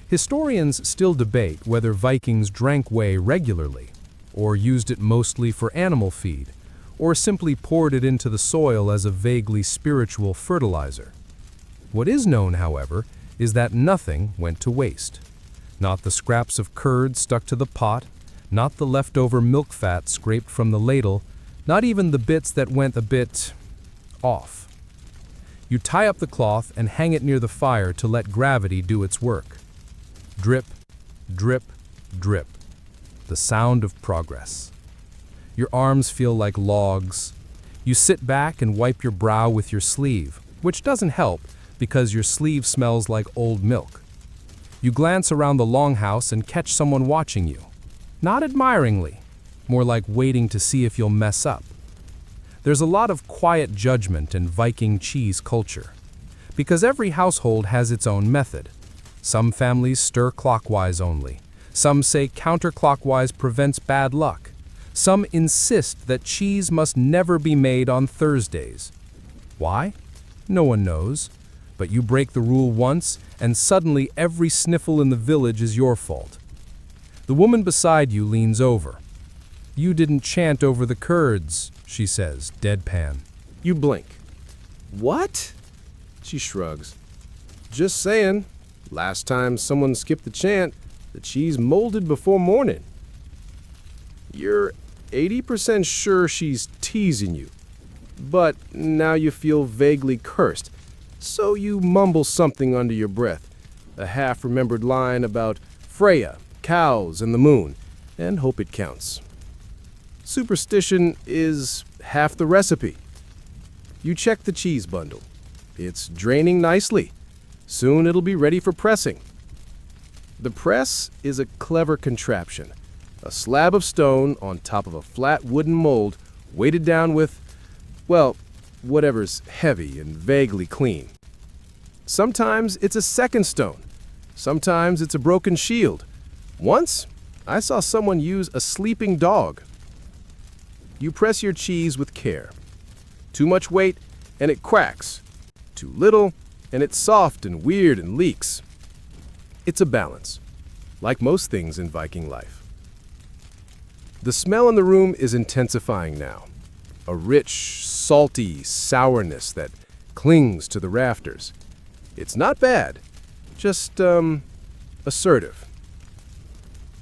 Historians still debate whether Vikings drank whey regularly, or used it mostly for animal feed, or simply poured it into the soil as a vaguely spiritual fertilizer. What is known, however, is that nothing went to waste. Not the scraps of curd stuck to the pot, not the leftover milk fat scraped from the ladle, not even the bits that went a bit off. You tie up the cloth and hang it near the fire to let gravity do its work. Drip, drip, drip. The sound of progress. Your arms feel like logs. You sit back and wipe your brow with your sleeve, which doesn't help because your sleeve smells like old milk. You glance around the longhouse and catch someone watching you. Not admiringly, more like waiting to see if you'll mess up. There's a lot of quiet judgment in Viking cheese culture, because every household has its own method. Some families stir clockwise only. Some say counterclockwise prevents bad luck. Some insist that cheese must never be made on Thursdays. Why? No one knows. But you break the rule once, and suddenly every sniffle in the village is your fault. The woman beside you leans over. "You didn't chant over the curds," she says, deadpan. You blink. "What?" She shrugs. "Just saying. Last time someone skipped the chant, the cheese molded before morning." You're 80% sure she's teasing you, but now you feel vaguely cursed, so you mumble something under your breath, a half-remembered line about Freya, cows, and the moon, and hope it counts. Superstition is half the recipe. You check the cheese bundle. It's draining nicely. Soon it'll be ready for pressing. The press is a clever contraption. A slab of stone on top of a flat wooden mold weighted down with, well, whatever's heavy and vaguely clean. Sometimes it's a second stone. Sometimes it's a broken shield. Once, I saw someone use a sleeping dog. You press your cheese with care. Too much weight, and it cracks. Too little, and it's soft and weird and leaks. It's a balance, like most things in Viking life. The smell in the room is intensifying now. A rich, salty sourness that clings to the rafters. It's not bad, just, assertive.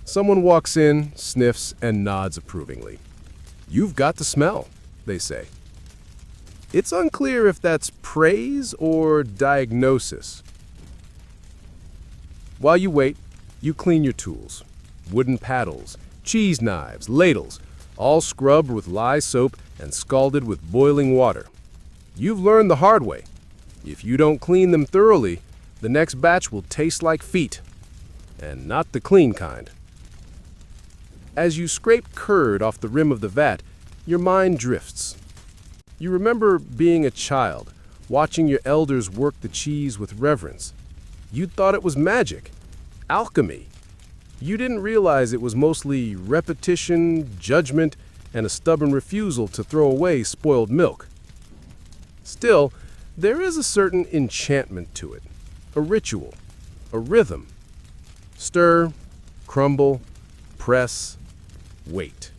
Someone walks in, sniffs, and nods approvingly. "You've got the smell," they say. It's unclear if that's praise or diagnosis. While you wait, you clean your tools. Wooden paddles, cheese knives, ladles, all scrubbed with lye soap and scalded with boiling water. You've learned the hard way. If you don't clean them thoroughly, the next batch will taste like feet, and not the clean kind. As you scrape curd off the rim of the vat, your mind drifts. You remember being a child, watching your elders work the cheese with reverence. You thought it was magic, alchemy. You didn't realize it was mostly repetition, judgment, and a stubborn refusal to throw away spoiled milk. Still, there is a certain enchantment to it, a ritual, a rhythm. Stir, crumble, press, wait.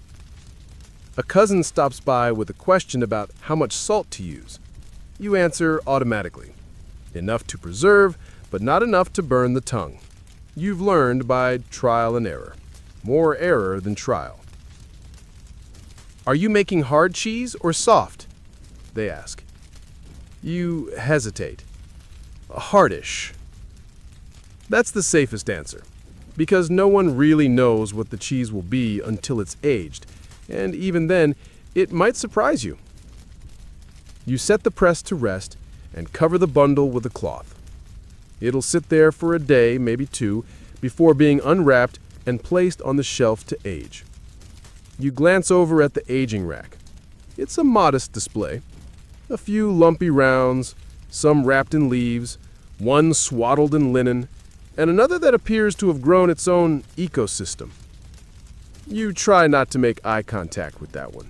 A cousin stops by with a question about how much salt to use. You answer automatically. Enough to preserve, but not enough to burn the tongue. You've learned by trial and error. More error than trial. Are you making hard cheese or soft? They ask. You hesitate. Hardish. That's the safest answer, because no one really knows what the cheese will be until it's aged, and even then, it might surprise you. You set the press to rest and cover the bundle with a cloth. It'll sit there for a day, maybe two, before being unwrapped and placed on the shelf to age. You glance over at the aging rack. It's a modest display. A few lumpy rounds, some wrapped in leaves, one swaddled in linen, and another that appears to have grown its own ecosystem. You try not to make eye contact with that one.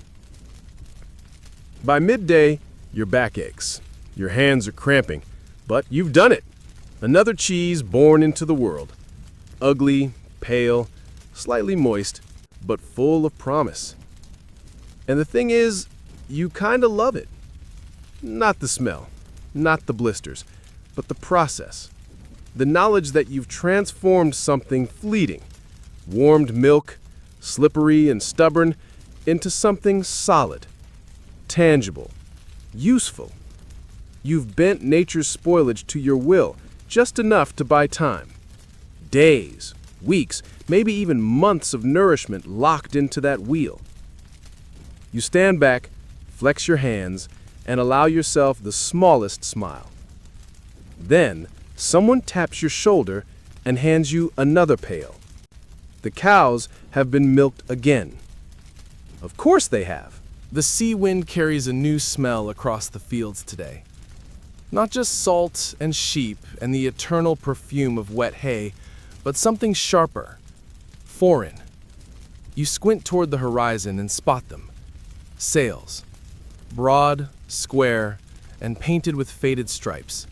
By midday, your back aches. Your hands are cramping, but you've done it. Another cheese born into the world. Ugly, pale, slightly moist, but full of promise. And the thing is, you kinda love it. Not the smell, not the blisters, but the process. The knowledge that you've transformed something fleeting, warmed milk, slippery and stubborn, into something solid, tangible, useful. You've bent nature's spoilage to your will, just enough to buy time. Days, weeks, maybe even months of nourishment locked into that wheel. You stand back, flex your hands, and allow yourself the smallest smile. Then, someone taps your shoulder and hands you another pail. The cows have been milked again. Of course they have. The sea wind carries a new smell across the fields today. Not just salt and sheep and the eternal perfume of wet hay, but something sharper, foreign. You squint toward the horizon and spot them. Sails. Broad, square, and painted with faded stripes.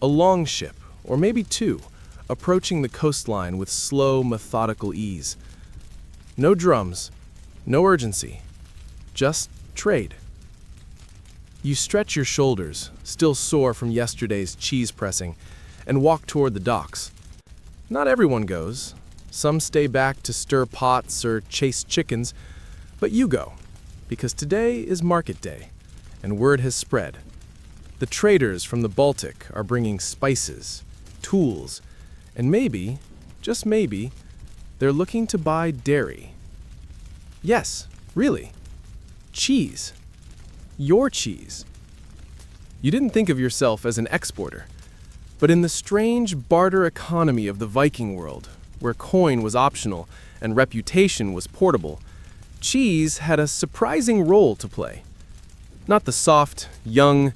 A long ship, or maybe two, approaching the coastline with slow, methodical ease. No drums, no urgency, just trade. You stretch your shoulders, still sore from yesterday's cheese pressing, and walk toward the docks. Not everyone goes. Some stay back to stir pots or chase chickens, but you go, because today is market day, and word has spread. The traders from the Baltic are bringing spices, tools, and maybe, just maybe, they're looking to buy dairy. Yes, really. Cheese. Your cheese. You didn't think of yourself as an exporter, but in the strange barter economy of the Viking world, where coin was optional and reputation was portable, cheese had a surprising role to play. Not the soft, young,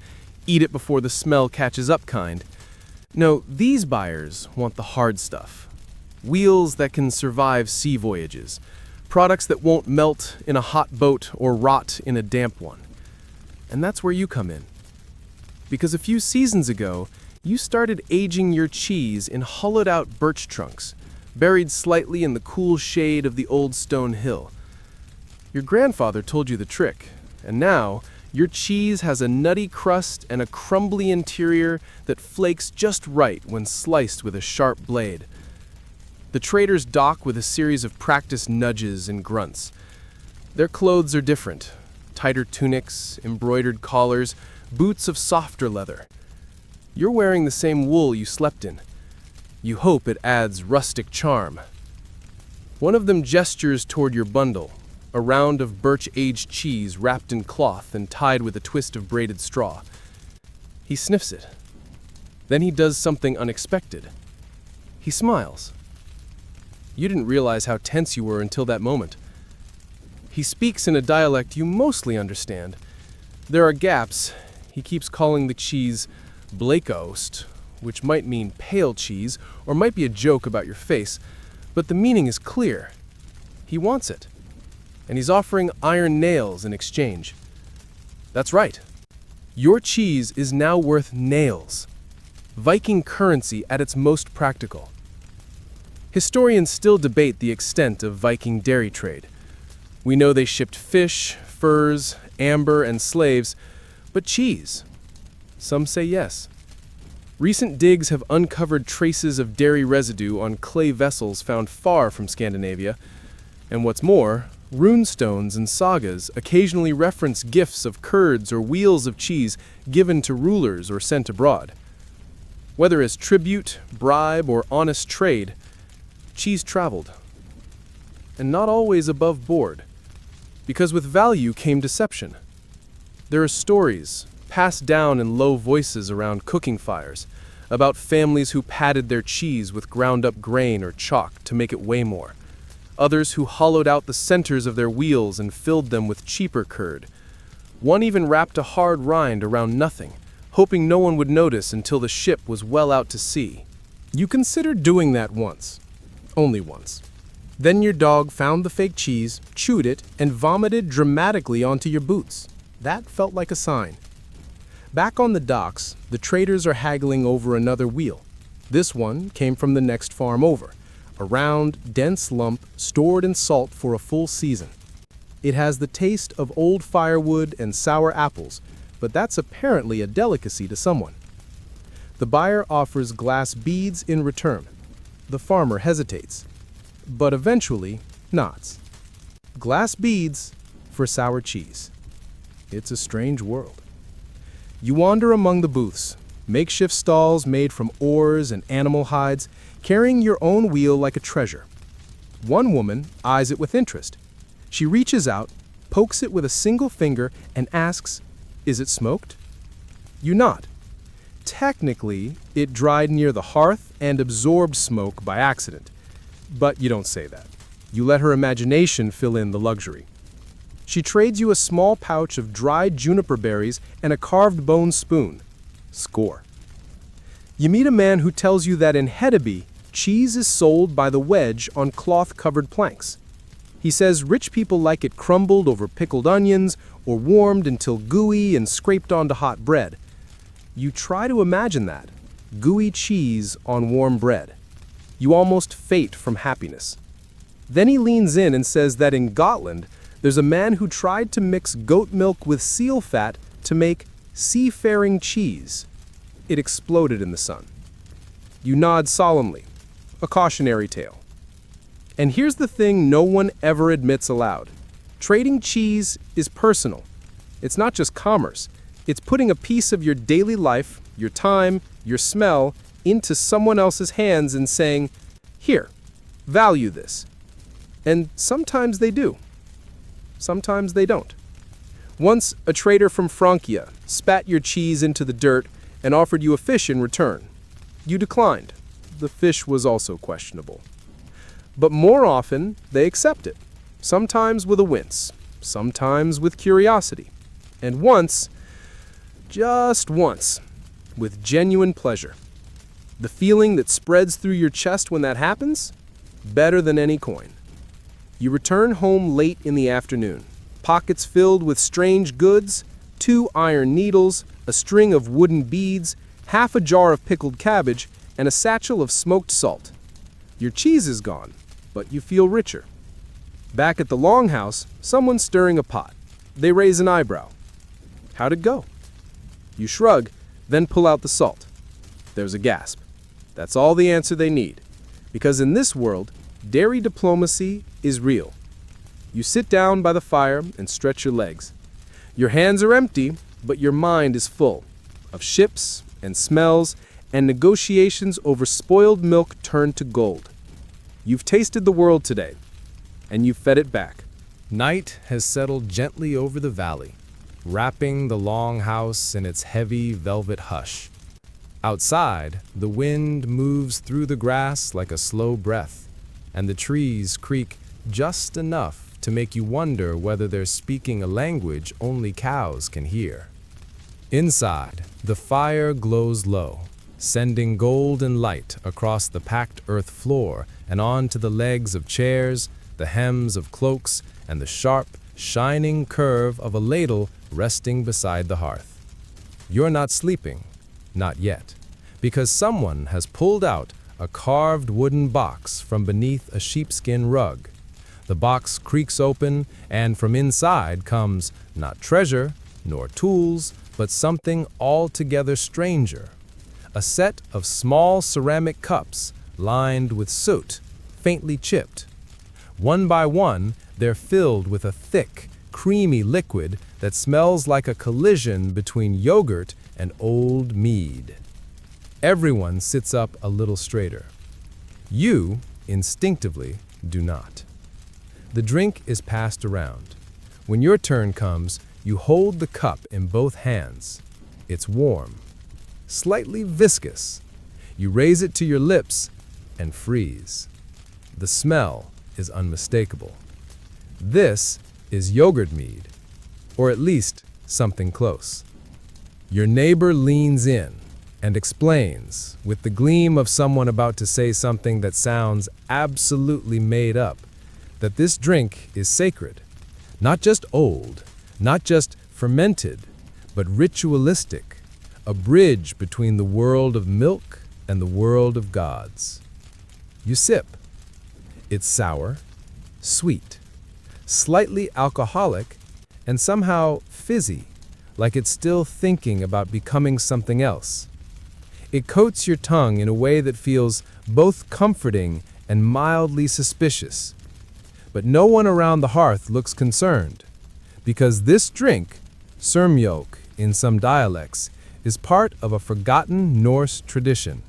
eat it before the smell catches up kind. No, these buyers want the hard stuff. Wheels that can survive sea voyages, products that won't melt in a hot boat or rot in a damp one. And that's where you come in. Because a few seasons ago, you started aging your cheese in hollowed-out birch trunks, buried slightly in the cool shade of the old stone hill. Your grandfather told you the trick, and now your cheese has a nutty crust and a crumbly interior that flakes just right when sliced with a sharp blade. The traders dock with a series of practiced nudges and grunts. Their clothes are different. Tighter tunics, embroidered collars, boots of softer leather. You're wearing the same wool you slept in. You hope it adds rustic charm. One of them gestures toward your bundle, a round of birch-aged cheese wrapped in cloth and tied with a twist of braided straw. He sniffs it. Then he does something unexpected. He smiles. You didn't realize how tense you were until that moment. He speaks in a dialect you mostly understand. There are gaps. He keeps calling the cheese Blakeost, which might mean pale cheese or might be a joke about your face, but the meaning is clear. He wants it, and he's offering iron nails in exchange. That's right. Your cheese is now worth nails. Viking currency at its most practical. Historians still debate the extent of Viking dairy trade. We know they shipped fish, furs, amber, and slaves, but cheese? Some say yes. Recent digs have uncovered traces of dairy residue on clay vessels found far from Scandinavia, and what's more, runestones and sagas occasionally reference gifts of curds or wheels of cheese given to rulers or sent abroad. Whether as tribute, bribe, or honest trade, cheese traveled. And not always above board, because with value came deception. There are stories, passed down in low voices around cooking fires, about families who padded their cheese with ground-up grain or chalk to make it weigh more. Others who hollowed out the centers of their wheels and filled them with cheaper curd. One even wrapped a hard rind around nothing, hoping no one would notice until the ship was well out to sea. You considered doing that once. Only once. Then your dog found the fake cheese, chewed it, and vomited dramatically onto your boots. That felt like a sign. Back on the docks, the traders are haggling over another wheel. This one came from the next farm over, a round, dense lump stored in salt for a full season. It has the taste of old firewood and sour apples, but that's apparently a delicacy to someone. The buyer offers glass beads in return. The farmer hesitates, but eventually nods. Glass beads for sour cheese. It's a strange world. You wander among the booths, makeshift stalls made from oars and animal hides, carrying your own wheel like a treasure. One woman eyes it with interest. She reaches out, pokes it with a single finger, and asks, "Is it smoked?" You nod. Technically, it dried near the hearth and absorbed smoke by accident. But you don't say that. You let her imagination fill in the luxury. She trades you a small pouch of dried juniper berries and a carved bone spoon. Score. You meet a man who tells you that in Hedeby, cheese is sold by the wedge on cloth-covered planks. He says rich people like it crumbled over pickled onions or warmed until gooey and scraped onto hot bread. You try to imagine that. Gooey cheese on warm bread. You almost faint from happiness. Then he leans in and says that in Gotland, there's a man who tried to mix goat milk with seal fat to make seafaring cheese. It exploded in the sun. You nod solemnly, a cautionary tale. And here's the thing no one ever admits aloud. Trading cheese is personal. It's not just commerce. It's putting a piece of your daily life, your time, your smell, into someone else's hands and saying, "Here, value this." And sometimes they do. Sometimes they don't. Once, a trader from Francia spat your cheese into the dirt and offered you a fish in return. You declined. The fish was also questionable. But more often, they accept it. Sometimes with a wince, sometimes with curiosity, and once, just once, with genuine pleasure. The feeling that spreads through your chest when that happens? Better than any coin. You return home late in the afternoon, pockets filled with strange goods, 2 iron needles, a string of wooden beads, half a jar of pickled cabbage, and a satchel of smoked salt. Your cheese is gone, but you feel richer. Back at the longhouse, someone's stirring a pot. They raise an eyebrow. How'd it go? You shrug, then pull out the salt. There's a gasp. That's all the answer they need. Because in this world, dairy diplomacy is real. You sit down by the fire and stretch your legs. Your hands are empty, but your mind is full of ships and smells and negotiations over spoiled milk turned to gold. You've tasted the world today, and you've fed it back. Night has settled gently over the valley, wrapping the long house in its heavy velvet hush. Outside, the wind moves through the grass like a slow breath, and the trees creak just enough to make you wonder whether they're speaking a language only cows can hear. Inside, the fire glows low, sending golden light across the packed earth floor and onto the legs of chairs, the hems of cloaks, and the sharp, shining curve of a ladle resting beside the hearth. You're not sleeping, not yet, because someone has pulled out a carved wooden box from beneath a sheepskin rug. The box creaks open, and from inside comes not treasure, nor tools, but something altogether stranger. A set of small ceramic cups lined with soot, faintly chipped. One by one, they're filled with a thick, creamy liquid that smells like a collision between yogurt and old mead. Everyone sits up a little straighter. You, instinctively, do not. The drink is passed around. When your turn comes, you hold the cup in both hands. It's warm, slightly viscous. You raise it to your lips and freeze. The smell is unmistakable. This is yogurt mead, or at least something close. Your neighbor leans in and explains, with the gleam of someone about to say something that sounds absolutely made up, that this drink is sacred, not just old, not just fermented, but ritualistic, a bridge between the world of milk and the world of gods. You sip. It's sour, sweet, slightly alcoholic, and somehow fizzy, like it's still thinking about becoming something else. It coats your tongue in a way that feels both comforting and mildly suspicious. But no one around the hearth looks concerned, because this drink, surmjölk in some dialects, is part of a forgotten Norse tradition,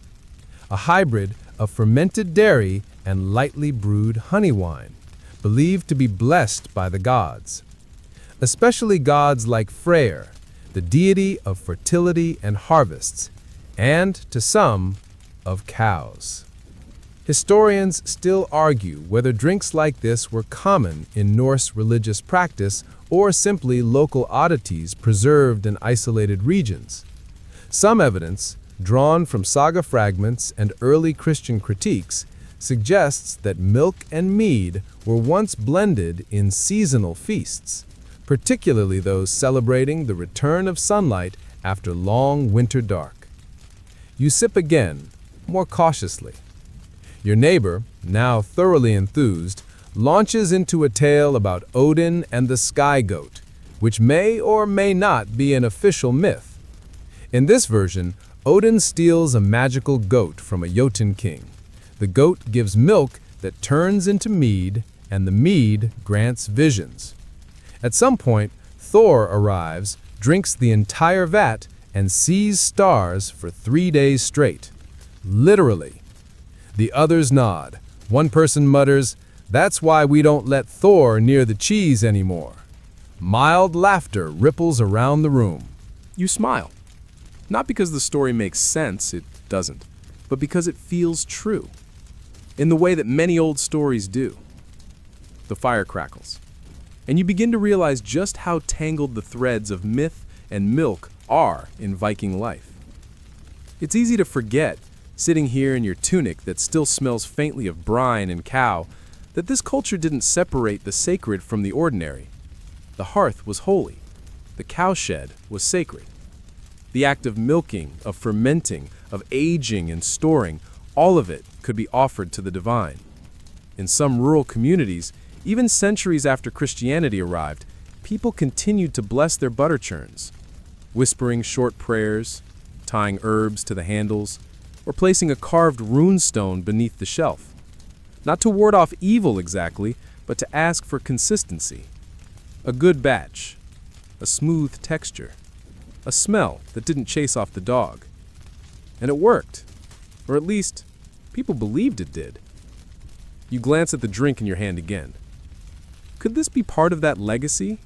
a hybrid of fermented dairy and lightly brewed honey wine, believed to be blessed by the gods, especially gods like Freyr, the deity of fertility and harvests, and, to some, of cows. Historians still argue whether drinks like this were common in Norse religious practice or simply local oddities preserved in isolated regions. Some evidence, drawn from saga fragments and early Christian critiques, suggests that milk and mead were once blended in seasonal feasts, particularly those celebrating the return of sunlight after long winter dark. You sip again, more cautiously. Your neighbor, now thoroughly enthused, launches into a tale about Odin and the sky goat, which may or may not be an official myth. In this version, Odin steals a magical goat from a Jotun king. The goat gives milk that turns into mead, and the mead grants visions. At some point, Thor arrives, drinks the entire vat, and sees stars for 3 days straight. Literally. The others nod. One person mutters, "That's why we don't let Thor near the cheese anymore." Mild laughter ripples around the room. You smile. Not because the story makes sense, it doesn't, but because it feels true. In the way that many old stories do. The fire crackles, and you begin to realize just how tangled the threads of myth and milk are in Viking life. It's easy to forget, sitting here in your tunic that still smells faintly of brine and cow, that this culture didn't separate the sacred from the ordinary. The hearth was holy. The cowshed was sacred. The act of milking, of fermenting, of aging and storing, all of it could be offered to the divine. In some rural communities, even centuries after Christianity arrived, people continued to bless their butter churns, whispering short prayers, tying herbs to the handles, or placing a carved rune stone beneath the shelf. Not to ward off evil exactly, but to ask for consistency. A good batch, a smooth texture, a smell that didn't chase off the dog. And it worked, or at least, people believed it did. You glance at the drink in your hand again. Could this be part of that legacy?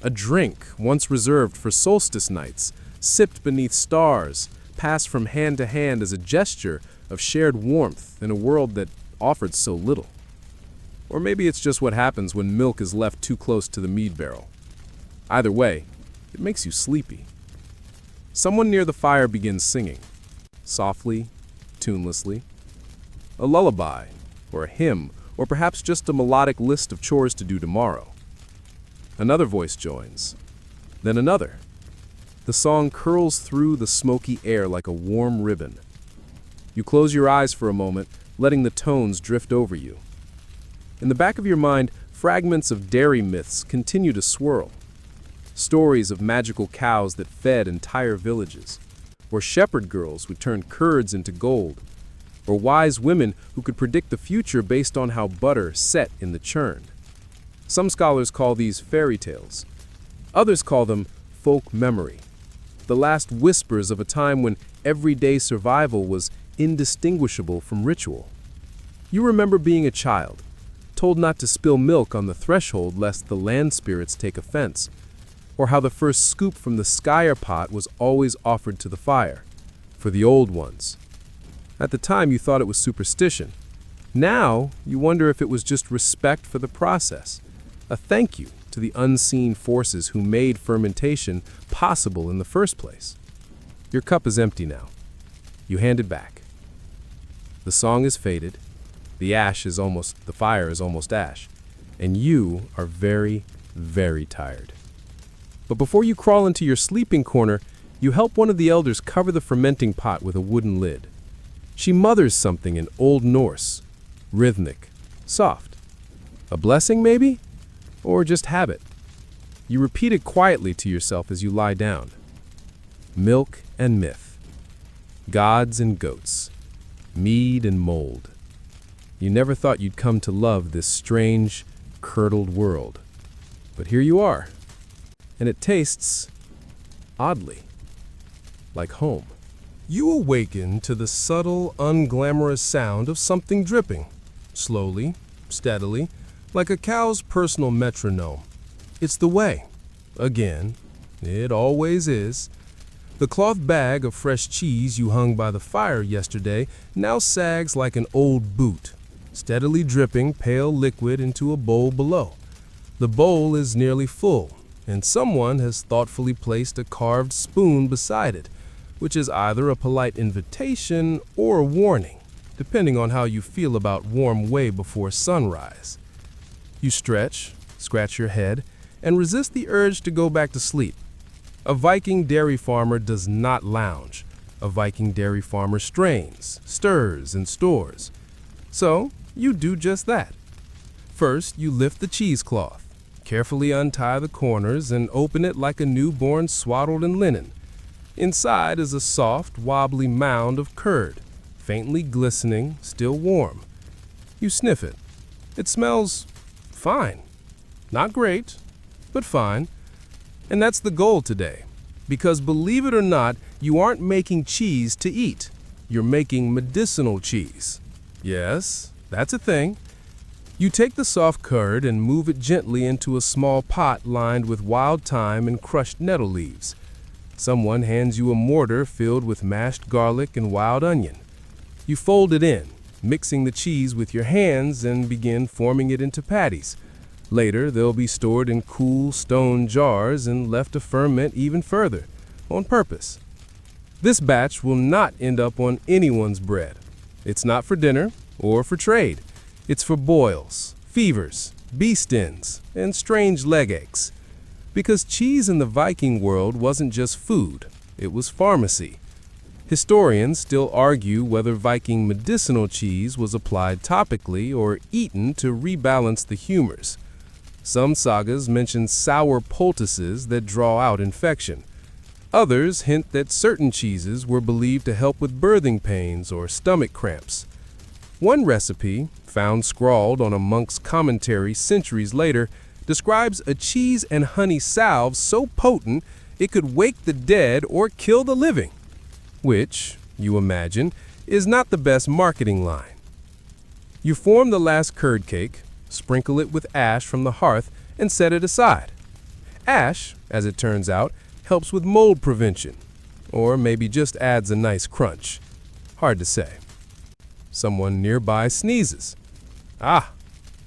A drink once reserved for solstice nights, sipped beneath stars, passed from hand to hand as a gesture of shared warmth in a world that offered so little. Or maybe it's just what happens when milk is left too close to the mead barrel. Either way, it makes you sleepy. Someone near the fire begins singing, softly, tunelessly. A lullaby, or a hymn, or perhaps just a melodic list of chores to do tomorrow. Another voice joins, then another. The song curls through the smoky air like a warm ribbon. You close your eyes for a moment, letting the tones drift over you. In the back of your mind, fragments of dairy myths continue to swirl. Stories of magical cows that fed entire villages, or shepherd girls who turned curds into gold, or wise women who could predict the future based on how butter set in the churn. Some scholars call these fairy tales. Others call them folk memory, the last whispers of a time when everyday survival was indistinguishable from ritual. You remember being a child, told not to spill milk on the threshold lest the land spirits take offense, or how the first scoop from the skyer pot was always offered to the fire, for the old ones. At the time, you thought it was superstition. Now, you wonder if it was just respect for the process, a thank you to the unseen forces who made fermentation possible in the first place. Your cup is empty now. You hand it back. The song is faded, the fire is almost ash, and you are very, very tired. But before you crawl into your sleeping corner, you help one of the elders cover the fermenting pot with a wooden lid. She mutters something in Old Norse, rhythmic, soft. A blessing, maybe? Or just habit? You repeat it quietly to yourself as you lie down. Milk and myth. Gods and goats. Mead and mold. You never thought you'd come to love this strange, curdled world. But here you are. And it tastes, oddly, like home. You awaken to the subtle, unglamorous sound of something dripping, slowly, steadily, like a cow's personal metronome. It's the whey. Again, it always is. The cloth bag of fresh cheese you hung by the fire yesterday now sags like an old boot, steadily dripping pale liquid into a bowl below. The bowl is nearly full, and someone has thoughtfully placed a carved spoon beside it, which is either a polite invitation or a warning, depending on how you feel about warm whey before sunrise. You stretch, scratch your head, and resist the urge to go back to sleep. A Viking dairy farmer does not lounge. A Viking dairy farmer strains, stirs, and stores. So, you do just that. First, you lift the cheesecloth, carefully untie the corners, and open it like a newborn swaddled in linen. Inside is a soft, wobbly mound of curd, faintly glistening, still warm. You sniff it. It smells fine. Not great, but fine. And that's the goal today. Because believe it or not, you aren't making cheese to eat. You're making medicinal cheese. Yes, that's a thing. You take the soft curd and move it gently into a small pot lined with wild thyme and crushed nettle leaves. Someone hands you a mortar filled with mashed garlic and wild onion. You fold it in, mixing the cheese with your hands, and begin forming it into patties. Later, they'll be stored in cool stone jars and left to ferment even further, on purpose. This batch will not end up on anyone's bread. It's not for dinner or for trade. It's for boils, fevers, bee stings, and strange leg aches. Because cheese in the Viking world wasn't just food, it was pharmacy. Historians still argue whether Viking medicinal cheese was applied topically or eaten to rebalance the humors. Some sagas mention sour poultices that draw out infection. Others hint that certain cheeses were believed to help with birthing pains or stomach cramps. One recipe, found scrawled on a monk's commentary centuries later, describes a cheese and honey salve so potent it could wake the dead or kill the living, which, you imagine, is not the best marketing line. You form the last curd cake, sprinkle it with ash from the hearth, and set it aside. Ash, as it turns out, helps with mold prevention, or maybe just adds a nice crunch. Hard to say. Someone nearby sneezes. Ah,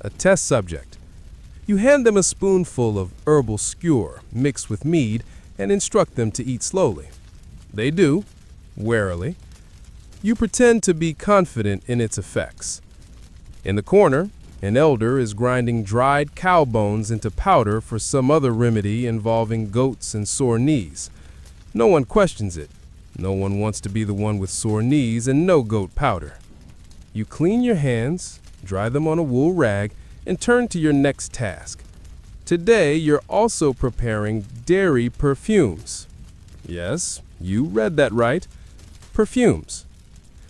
a test subject. You hand them a spoonful of herbal skewer mixed with mead and instruct them to eat slowly. They do, warily. You pretend to be confident in its effects. In the corner, an elder is grinding dried cow bones into powder for some other remedy involving goats and sore knees. No one questions it. No one wants to be the one with sore knees and no goat powder. You clean your hands, dry them on a wool rag, and turn to your next task. Today, you're also preparing dairy perfumes. Yes, you read that right. Perfumes.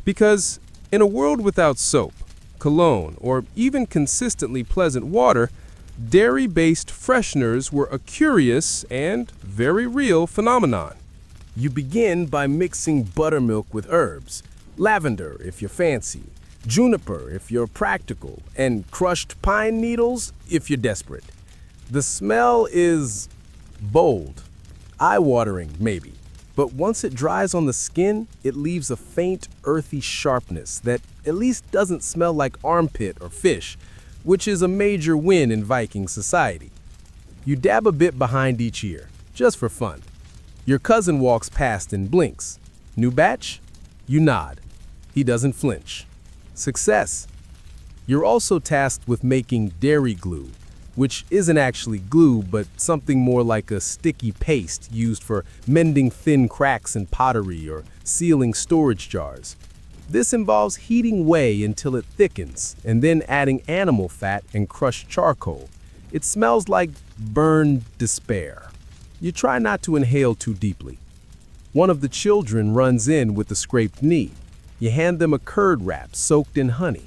Because in a world without soap, cologne, or even consistently pleasant water, dairy-based fresheners were a curious and very real phenomenon. You begin by mixing buttermilk with herbs, lavender if you're fancy, juniper if you're practical, and crushed pine needles if you're desperate. The smell is bold, eye-watering maybe, but once it dries on the skin, it leaves a faint, earthy sharpness that at least doesn't smell like armpit or fish, which is a major win in Viking society. You dab a bit behind each ear, just for fun. Your cousin walks past and blinks. New batch? You nod. He doesn't flinch. Success. You're also tasked with making dairy glue, which isn't actually glue, but something more like a sticky paste used for mending thin cracks in pottery or sealing storage jars. This involves heating whey until it thickens, and then adding animal fat and crushed charcoal. It smells like burned despair. You try not to inhale too deeply. One of the children runs in with a scraped knee. You hand them a curd wrap soaked in honey.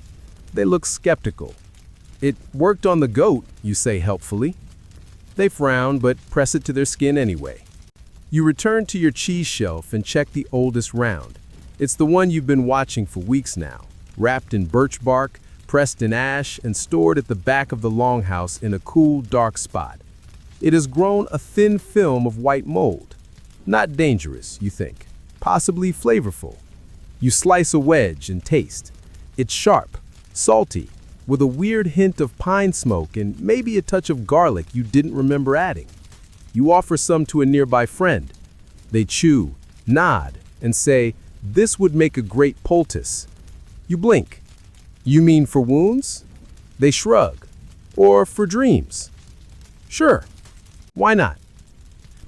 They look skeptical. It worked on the goat, you say helpfully. They frown, but press it to their skin anyway. You return to your cheese shelf and check the oldest round. It's the one you've been watching for weeks now, wrapped in birch bark, pressed in ash, and stored at the back of the longhouse in a cool, dark spot. It has grown a thin film of white mold. Not dangerous, you think. Possibly flavorful. You slice a wedge and taste. It's sharp, salty, with a weird hint of pine smoke and maybe a touch of garlic you didn't remember adding. You offer some to a nearby friend. They chew, nod, and say, "This would make a great poultice." You blink. "You mean for wounds?" They shrug. "Or for dreams?" "Sure. Why not?"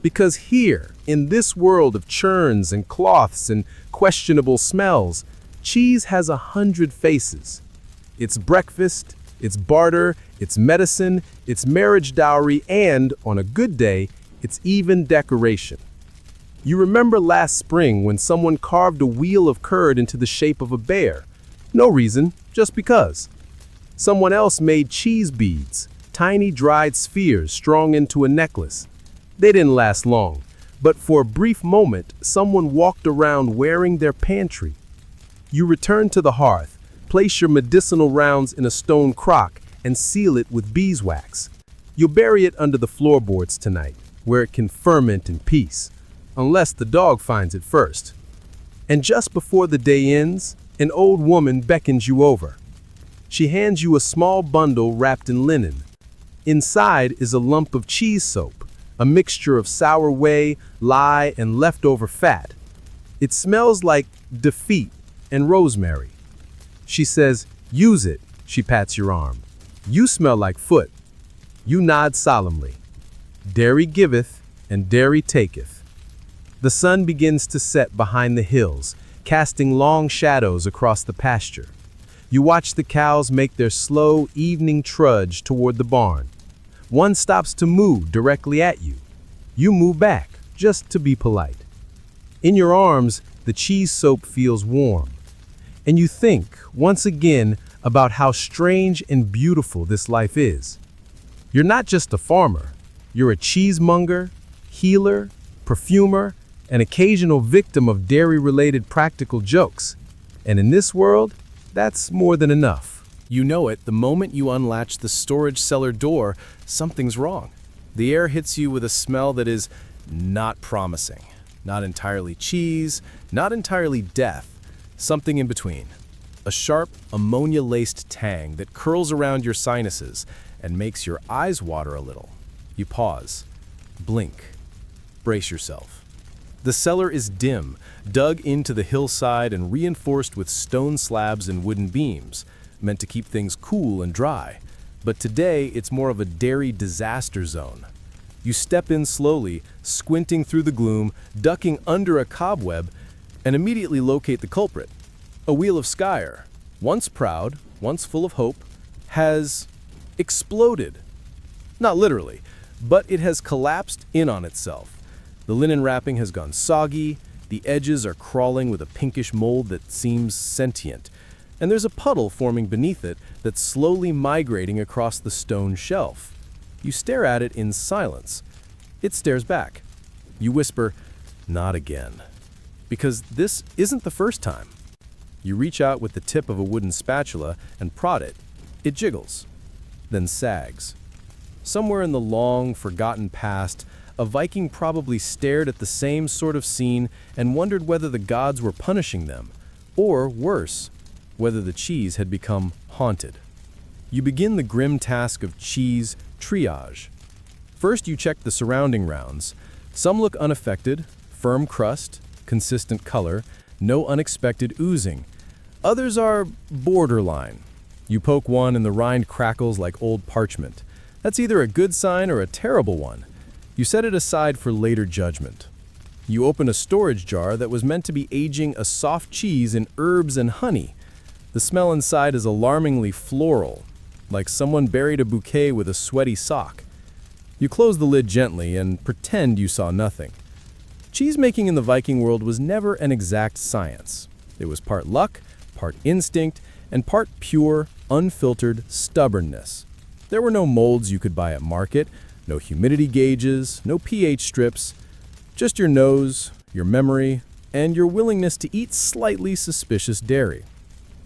Because here, in this world of churns and cloths and questionable smells, cheese has 100 faces. It's breakfast, it's barter, it's medicine, it's marriage dowry, and, on a good day, it's even decoration. You remember last spring when someone carved a wheel of curd into the shape of a bear. No reason, just because. Someone else made cheese beads, tiny dried spheres strung into a necklace. They didn't last long, but for a brief moment, someone walked around wearing their pantry. You return to the hearth, place your medicinal rounds in a stone crock, and seal it with beeswax. You'll bury it under the floorboards tonight, where it can ferment in peace, unless the dog finds it first. And just before the day ends, an old woman beckons you over. She hands you a small bundle wrapped in linen. Inside is a lump of cheese soap, a mixture of sour whey, lye, and leftover fat. It smells like defeat and rosemary. She says, "Use it," she pats your arm. "You smell like foot." You nod solemnly. Dairy giveth, and dairy taketh. The sun begins to set behind the hills, casting long shadows across the pasture. You watch the cows make their slow evening trudge toward the barn. One stops to moo directly at you. You moo back, just to be polite. In your arms, the cheese soap feels warm. And you think, once again, about how strange and beautiful this life is. You're not just a farmer. You're a cheesemonger, healer, perfumer, an occasional victim of dairy-related practical jokes. And in this world, that's more than enough. You know it the moment you unlatch the storage cellar door, something's wrong. The air hits you with a smell that is not promising. Not entirely cheese, not entirely death, something in between. A sharp, ammonia-laced tang that curls around your sinuses and makes your eyes water a little. You pause, blink, brace yourself. The cellar is dim, dug into the hillside and reinforced with stone slabs and wooden beams, meant to keep things cool and dry. But today, it's more of a dairy disaster zone. You step in slowly, squinting through the gloom, ducking under a cobweb, and immediately locate the culprit. A wheel of Skyer, once proud, once full of hope, has exploded. Not literally, but it has collapsed in on itself. The linen wrapping has gone soggy, the edges are crawling with a pinkish mold that seems sentient, and there's a puddle forming beneath it that's slowly migrating across the stone shelf. You stare at it in silence. It stares back. You whisper, "Not again." Because this isn't the first time. You reach out with the tip of a wooden spatula and prod it. It jiggles, then sags. Somewhere in the long, forgotten past, a Viking probably stared at the same sort of scene and wondered whether the gods were punishing them, or worse, whether the cheese had become haunted. You begin the grim task of cheese triage. First, you check the surrounding rounds. Some look unaffected, firm crust, consistent color, no unexpected oozing. Others are borderline. You poke one and the rind crackles like old parchment. That's either a good sign or a terrible one. You set it aside for later judgment. You open a storage jar that was meant to be aging a soft cheese in herbs and honey. The smell inside is alarmingly floral, like someone buried a bouquet with a sweaty sock. You close the lid gently and pretend you saw nothing. Cheesemaking in the Viking world was never an exact science. It was part luck, part instinct, and part pure, unfiltered stubbornness. There were no molds you could buy at market, no humidity gauges, no pH strips, just your nose, your memory, and your willingness to eat slightly suspicious dairy.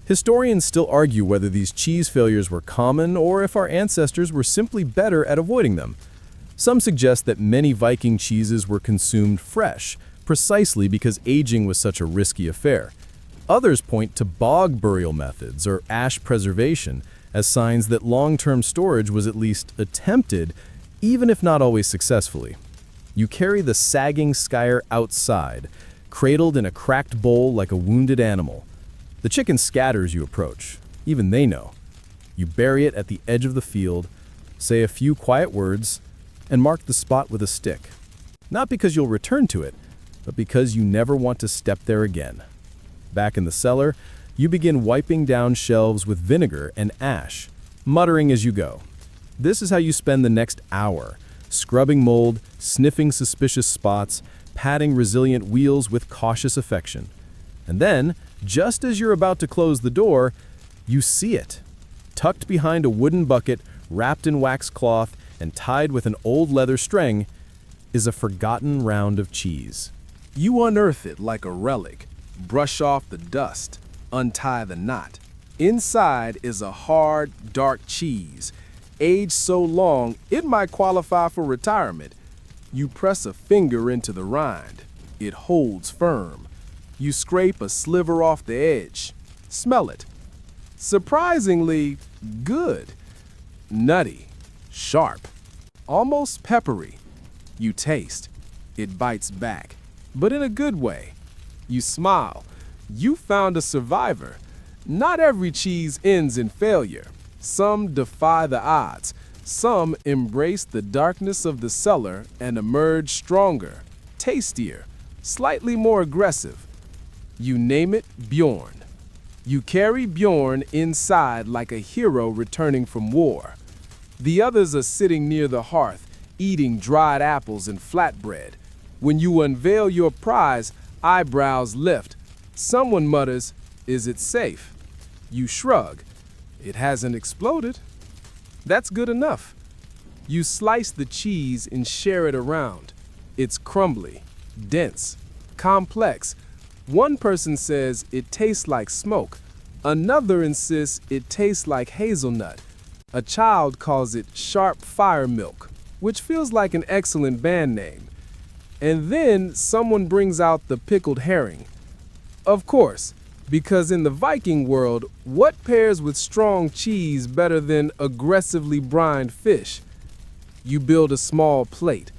Historians still argue whether these cheese failures were common or if our ancestors were simply better at avoiding them. Some suggest that many Viking cheeses were consumed fresh, precisely because aging was such a risky affair. Others point to bog burial methods or ash preservation as signs that long-term storage was at least attempted, even if not always successfully. You carry the sagging Skyer outside, cradled in a cracked bowl like a wounded animal. The chicken scatters you approach. Even they know. You bury it at the edge of the field, say a few quiet words, and mark the spot with a stick. Not because you'll return to it, but because you never want to step there again. Back in the cellar, you begin wiping down shelves with vinegar and ash, muttering as you go. This is how you spend the next hour, scrubbing mold, sniffing suspicious spots, patting resilient wheels with cautious affection. And then, just as you're about to close the door, you see it. Tucked behind a wooden bucket, wrapped in wax cloth, and tied with an old leather string, is a forgotten round of cheese. You unearth it like a relic, brush off the dust, untie the knot. Inside is a hard, dark cheese, aged so long it might qualify for retirement. You press a finger into the rind. It holds firm. You scrape a sliver off the edge. Smell it. Surprisingly good. Nutty. Sharp. Almost peppery. You taste. It bites back, but in a good way. You smile. You found a survivor. Not every cheese ends in failure. Some defy the odds. Some embrace the darkness of the cellar and emerge stronger, tastier, slightly more aggressive. You name it Bjorn. You carry Bjorn inside like a hero returning from war. The others are sitting near the hearth, eating dried apples and flatbread. When you unveil your prize, eyebrows lift. Someone mutters, "Is it safe?" You shrug. It hasn't exploded. That's good enough. You slice the cheese and share it around. It's crumbly, dense, complex. One person says it tastes like smoke. Another insists it tastes like hazelnut. A child calls it sharp fire milk, which feels like an excellent band name. And then someone brings out the pickled herring. Of course, because in the Viking world, what pairs with strong cheese better than aggressively brined fish? You build a small plate,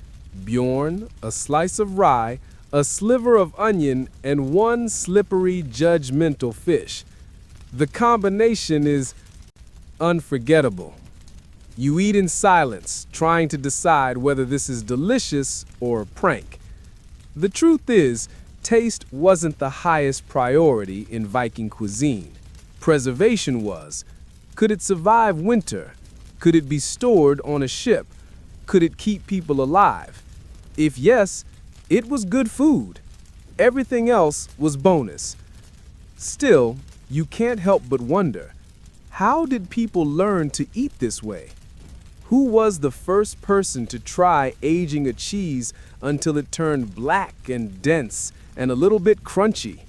Bjorn, a slice of rye, a sliver of onion, and one slippery, judgmental fish. The combination is unforgettable. You eat in silence, trying to decide whether this is delicious or a prank. The truth is, taste wasn't the highest priority in Viking cuisine. Preservation was. Could it survive winter? Could it be stored on a ship? Could it keep people alive? If yes, it was good food. Everything else was bonus. Still, you can't help but wonder, how did people learn to eat this way? Who was the first person to try aging a cheese until it turned black and dense and a little bit crunchy?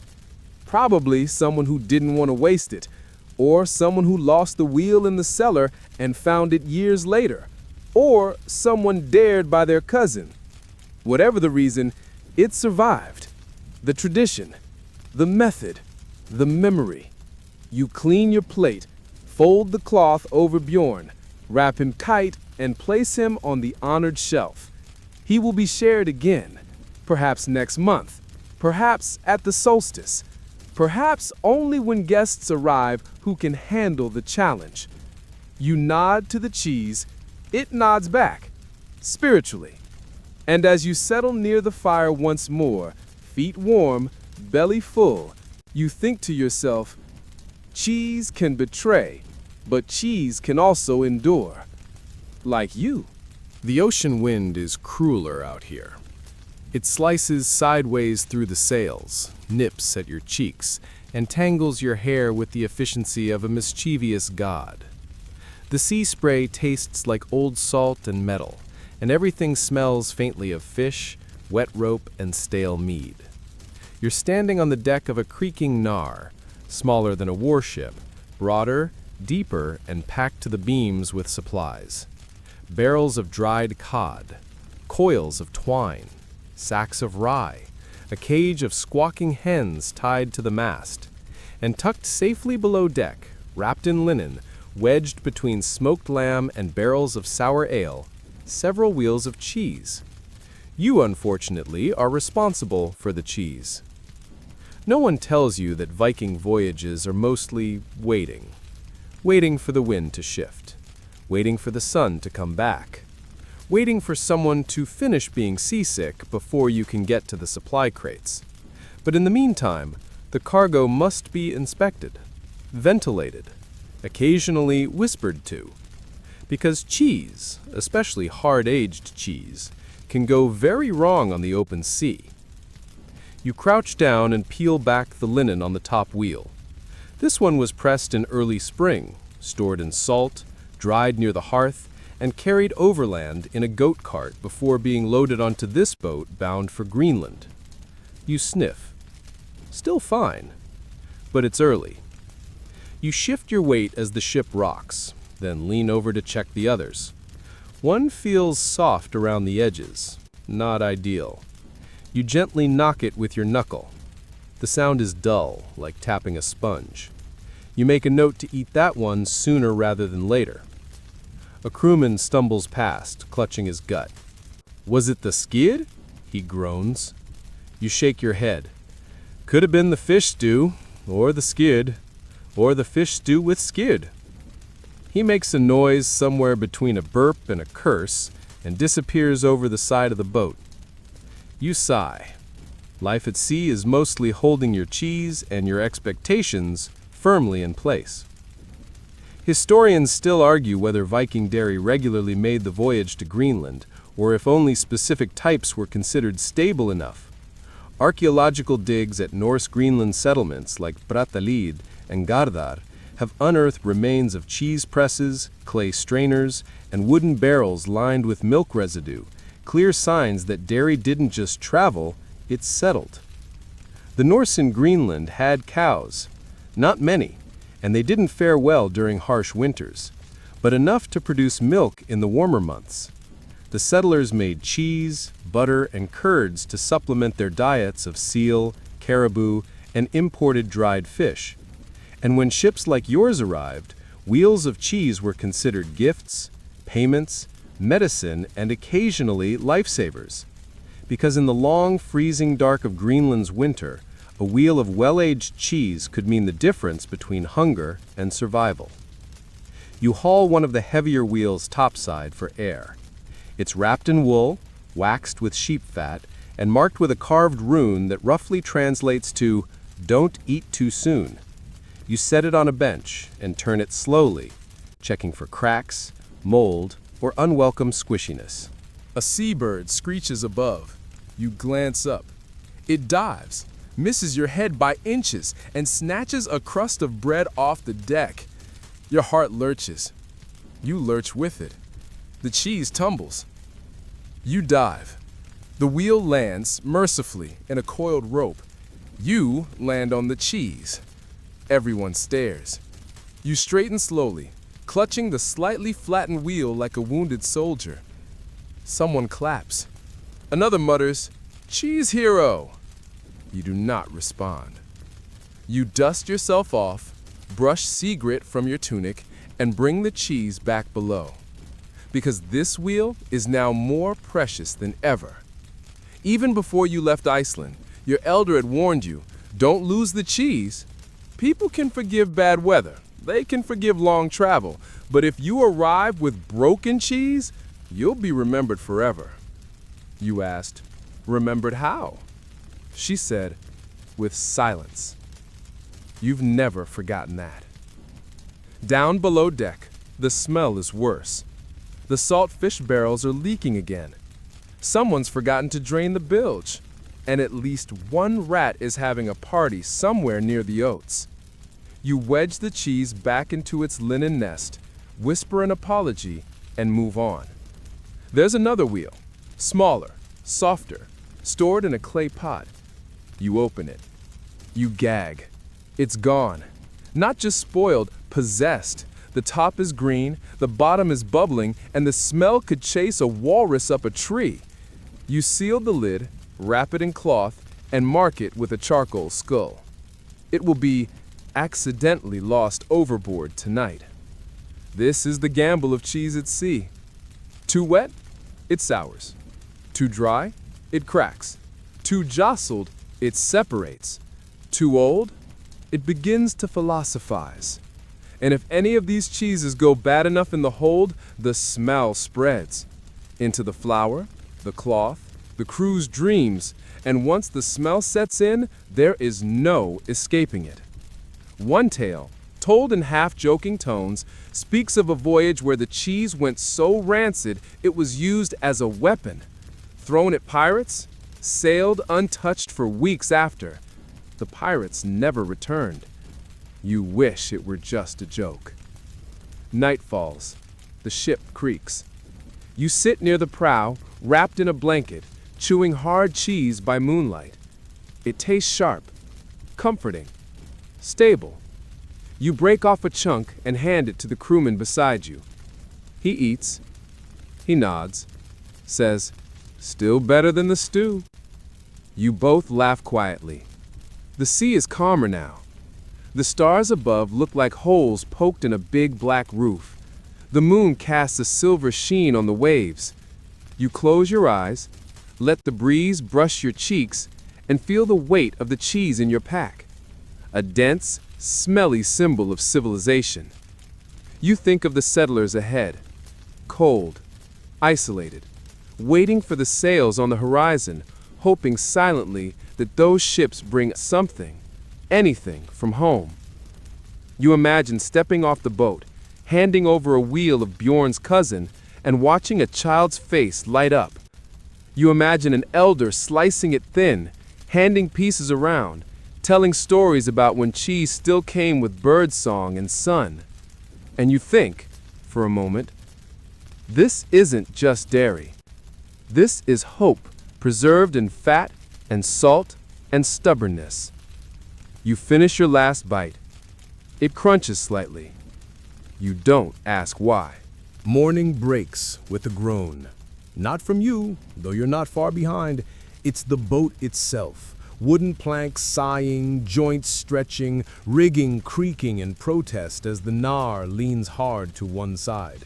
Probably someone who didn't want to waste it, or someone who lost the wheel in the cellar and found it years later, or someone dared by their cousin. Whatever the reason, it survived. The tradition, the method, the memory. You clean your plate, fold the cloth over Bjorn, wrap him tight, and place him on the honored shelf. He will be shared again, perhaps next month, perhaps at the solstice, perhaps only when guests arrive who can handle the challenge. You nod to the cheese, it nods back, spiritually. And as you settle near the fire once more, feet warm, belly full, you think to yourself, cheese can betray, but cheese can also endure. Like you. The ocean wind is crueler out here. It slices sideways through the sails, nips at your cheeks, and tangles your hair with the efficiency of a mischievous god. The sea spray tastes like old salt and metal, and everything smells faintly of fish, wet rope, and stale mead. You're standing on the deck of a creaking nar, smaller than a warship, broader, deeper, and packed to the beams with supplies. Barrels of dried cod, coils of twine, sacks of rye, a cage of squawking hens tied to the mast, and tucked safely below deck, wrapped in linen, wedged between smoked lamb and barrels of sour ale, several wheels of cheese. You, unfortunately, are responsible for the cheese. No one tells you that Viking voyages are mostly waiting. Waiting for the wind to shift. Waiting for the sun to come back. Waiting for someone to finish being seasick before you can get to the supply crates. But in the meantime, the cargo must be inspected, ventilated, occasionally whispered to. Because cheese, especially hard-aged cheese, can go very wrong on the open sea. You crouch down and peel back the linen on the top wheel. This one was pressed in early spring, stored in salt, dried near the hearth, and carried overland in a goat cart before being loaded onto this boat bound for Greenland. You sniff. Still fine, but it's early. You shift your weight as the ship rocks, then lean over to check the others. One feels soft around the edges, not ideal. You gently knock it with your knuckle. The sound is dull, like tapping a sponge. You make a note to eat that one sooner rather than later. A crewman stumbles past, clutching his gut. "Was it the skid?" he groans. You shake your head. "Could have been the fish stew, or the skid, or the fish stew with skid." He makes a noise somewhere between a burp and a curse and disappears over the side of the boat. You sigh. Life at sea is mostly holding your cheese and your expectations firmly in place. Historians still argue whether Viking dairy regularly made the voyage to Greenland, or if only specific types were considered stable enough. Archaeological digs at Norse Greenland settlements like Brattahlid and Gardar have unearthed remains of cheese presses, clay strainers, and wooden barrels lined with milk residue, clear signs that dairy didn't just travel, it settled. The Norse in Greenland had cows. Not many, and they didn't fare well during harsh winters, but enough to produce milk in the warmer months. The settlers made cheese, butter, and curds to supplement their diets of seal, caribou, and imported dried fish. And when ships like yours arrived, wheels of cheese were considered gifts, payments, medicine, and occasionally lifesavers. Because in the long, freezing dark of Greenland's winter, a wheel of well-aged cheese could mean the difference between hunger and survival. You haul one of the heavier wheels topside for air. It's wrapped in wool, waxed with sheep fat, and marked with a carved rune that roughly translates to, "Don't eat too soon." You set it on a bench and turn it slowly, checking for cracks, mold, or unwelcome squishiness. A seabird screeches above. You glance up. It dives, misses your head by inches, and snatches a crust of bread off the deck. Your heart lurches. You lurch with it. The cheese tumbles. You dive. The wheel lands, mercifully, in a coiled rope. You land on the cheese. Everyone stares. You straighten slowly, clutching the slightly flattened wheel like a wounded soldier. Someone claps. Another mutters, "Cheese hero!" You do not respond. You dust yourself off, brush sea grit from your tunic, and bring the cheese back below. Because this wheel is now more precious than ever. Even before you left Iceland, your elder had warned you, don't lose the cheese. People can forgive bad weather. They can forgive long travel. But if you arrive with broken cheese, you'll be remembered forever. You asked, remembered how? She said, with silence. You've never forgotten that. Down below deck, the smell is worse. The salt fish barrels are leaking again. Someone's forgotten to drain the bilge, and at least one rat is having a party somewhere near the oats. You wedge the cheese back into its linen nest, whisper an apology, and move on. There's another wheel, smaller, softer, stored in a clay pot. You open it. You gag. It's gone. Not just spoiled, possessed. The top is green, the bottom is bubbling, and the smell could chase a walrus up a tree. You seal the lid, wrap it in cloth, and mark it with a charcoal skull. It will be accidentally lost overboard tonight. This is the gamble of cheese at sea. Too wet? It sours. Too dry? It cracks. Too jostled? It separates. Too old? It begins to philosophize. And if any of these cheeses go bad enough in the hold, the smell spreads into the flour, the cloth, the crew's dreams, and once the smell sets in, there is no escaping it. One tale, told in half-joking tones, speaks of a voyage where the cheese went so rancid it was used as a weapon. Thrown at pirates, sailed untouched for weeks after. The pirates never returned. You wish it were just a joke. Night falls. The ship creaks. You sit near the prow, wrapped in a blanket, chewing hard cheese by moonlight. It tastes sharp, comforting, stable. You break off a chunk and hand it to the crewman beside you. He eats. He nods, says, "Still better than the stew." You both laugh quietly. The sea is calmer now. The stars above look like holes poked in a big black roof. The moon casts a silver sheen on the waves. You close your eyes, let the breeze brush your cheeks, and feel the weight of the cheese in your pack. A dense, smelly symbol of civilization. You think of the settlers ahead, cold, isolated, waiting for the sails on the horizon, hoping silently that those ships bring something, anything from home. You imagine stepping off the boat, handing over a wheel of Bjorn's cousin, and watching a child's face light up. You imagine an elder slicing it thin, handing pieces around, telling stories about when cheese still came with birdsong and sun. And you think, for a moment, this isn't just dairy. This is hope, preserved in fat and salt and stubbornness. You finish your last bite. It crunches slightly. You don't ask why. Morning breaks with a groan. Not from you, though you're not far behind. It's the boat itself. Wooden planks sighing, joints stretching, rigging creaking in protest as the Nar leans hard to one side.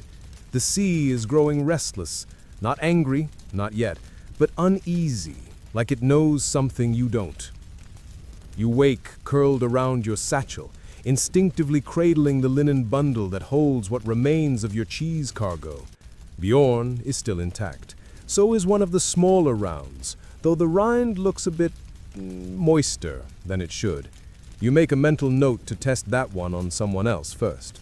The sea is growing restless, not angry, not yet, but uneasy, like it knows something you don't. You wake curled around your satchel, instinctively cradling the linen bundle that holds what remains of your cheese cargo. Bjorn is still intact. So is one of the smaller rounds, though the rind looks a bit moister than it should. You make a mental note to test that one on someone else first.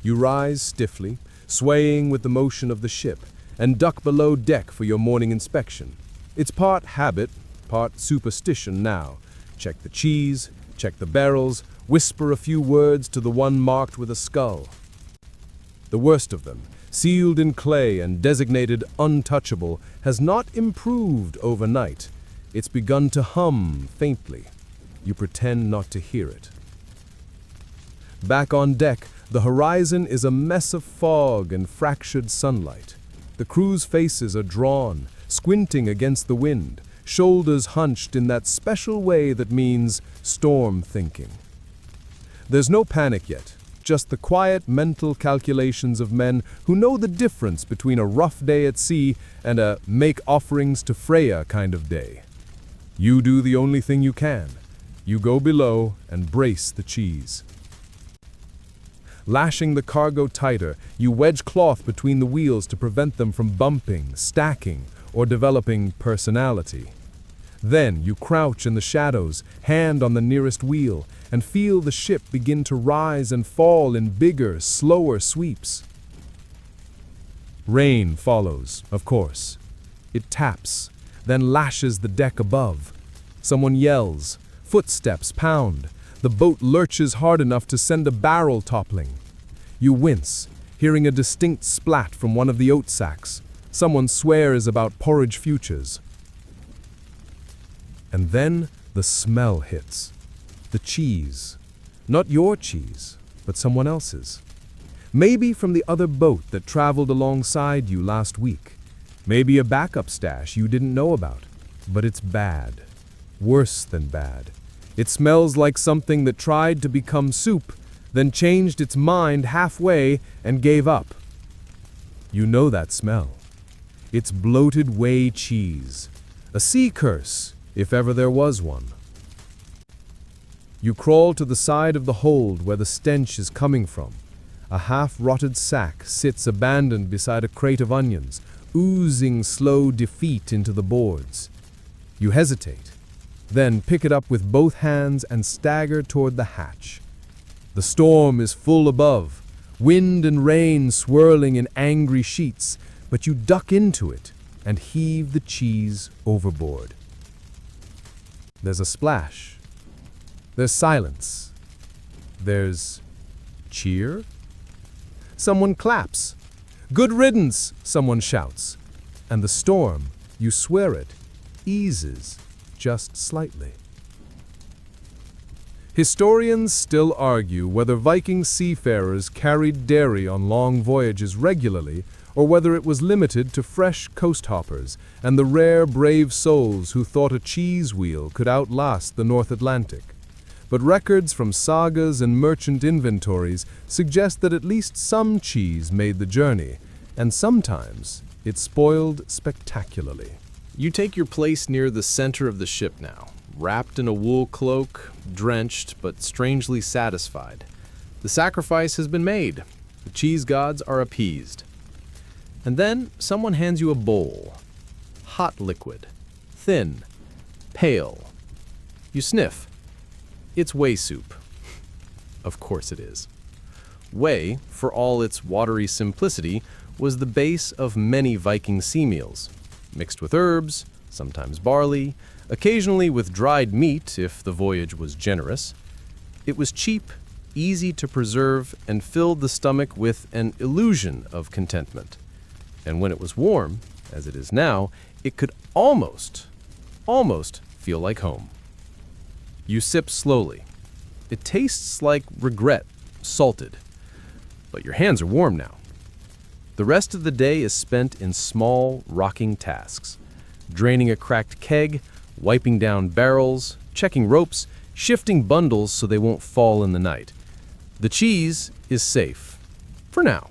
You rise stiffly, swaying with the motion of the ship, and duck below deck for your morning inspection. It's part habit, part superstition now. Check the cheese, check the barrels, whisper a few words to the one marked with a skull. The worst of them, sealed in clay and designated untouchable, has not improved overnight. It's begun to hum faintly. You pretend not to hear it. Back on deck, the horizon is a mess of fog and fractured sunlight. The crew's faces are drawn, squinting against the wind, shoulders hunched in that special way that means storm thinking. There's no panic yet, just the quiet mental calculations of men who know the difference between a rough day at sea and a make offerings to Freya kind of day. You do the only thing you can. You go below and brace the cheese. Lashing the cargo tighter, you wedge cloth between the wheels to prevent them from bumping, stacking, or developing personality. Then you crouch in the shadows, hand on the nearest wheel, and feel the ship begin to rise and fall in bigger, slower sweeps. Rain follows, of course. It taps, then lashes the deck above. Someone yells, footsteps pound. The boat lurches hard enough to send a barrel toppling. You wince, hearing a distinct splat from one of the oat sacks. Someone swears about porridge futures. And then the smell hits. The cheese. Not your cheese, but someone else's. Maybe from the other boat that traveled alongside you last week. Maybe a backup stash you didn't know about. But it's bad. Worse than bad. It smells like something that tried to become soup, then changed its mind halfway and gave up. You know that smell. It's bloated whey cheese. A sea curse, if ever there was one. You crawl to the side of the hold where the stench is coming from. A half-rotted sack sits abandoned beside a crate of onions, oozing slow defeat into the boards. You hesitate, then pick it up with both hands and stagger toward the hatch. The storm is full above, wind and rain swirling in angry sheets, but you duck into it and heave the cheese overboard. There's a splash. There's silence. There's cheer. Someone claps. Good riddance, someone shouts. And the storm, you swear it, eases just slightly. Historians still argue whether Viking seafarers carried dairy on long voyages regularly or whether it was limited to fresh coast hoppers and the rare brave souls who thought a cheese wheel could outlast the North Atlantic. But records from sagas and merchant inventories suggest that at least some cheese made the journey, and sometimes it spoiled spectacularly. You take your place near the center of the ship now, wrapped in a wool cloak, drenched but strangely satisfied. The sacrifice has been made. The cheese gods are appeased. And then someone hands you a bowl. Hot liquid. Thin. Pale. You sniff. It's whey soup. Of course it is. Whey, for all its watery simplicity, was the base of many Viking sea meals, mixed with herbs, sometimes barley, occasionally with dried meat if the voyage was generous. It was cheap, easy to preserve, and filled the stomach with an illusion of contentment. And when it was warm, as it is now, it could almost feel like home. You sip slowly. It tastes like regret, salted. But your hands are warm now. The rest of the day is spent in small, rocking tasks. Draining a cracked keg, wiping down barrels, checking ropes, shifting bundles so they won't fall in the night. The cheese is safe. For now.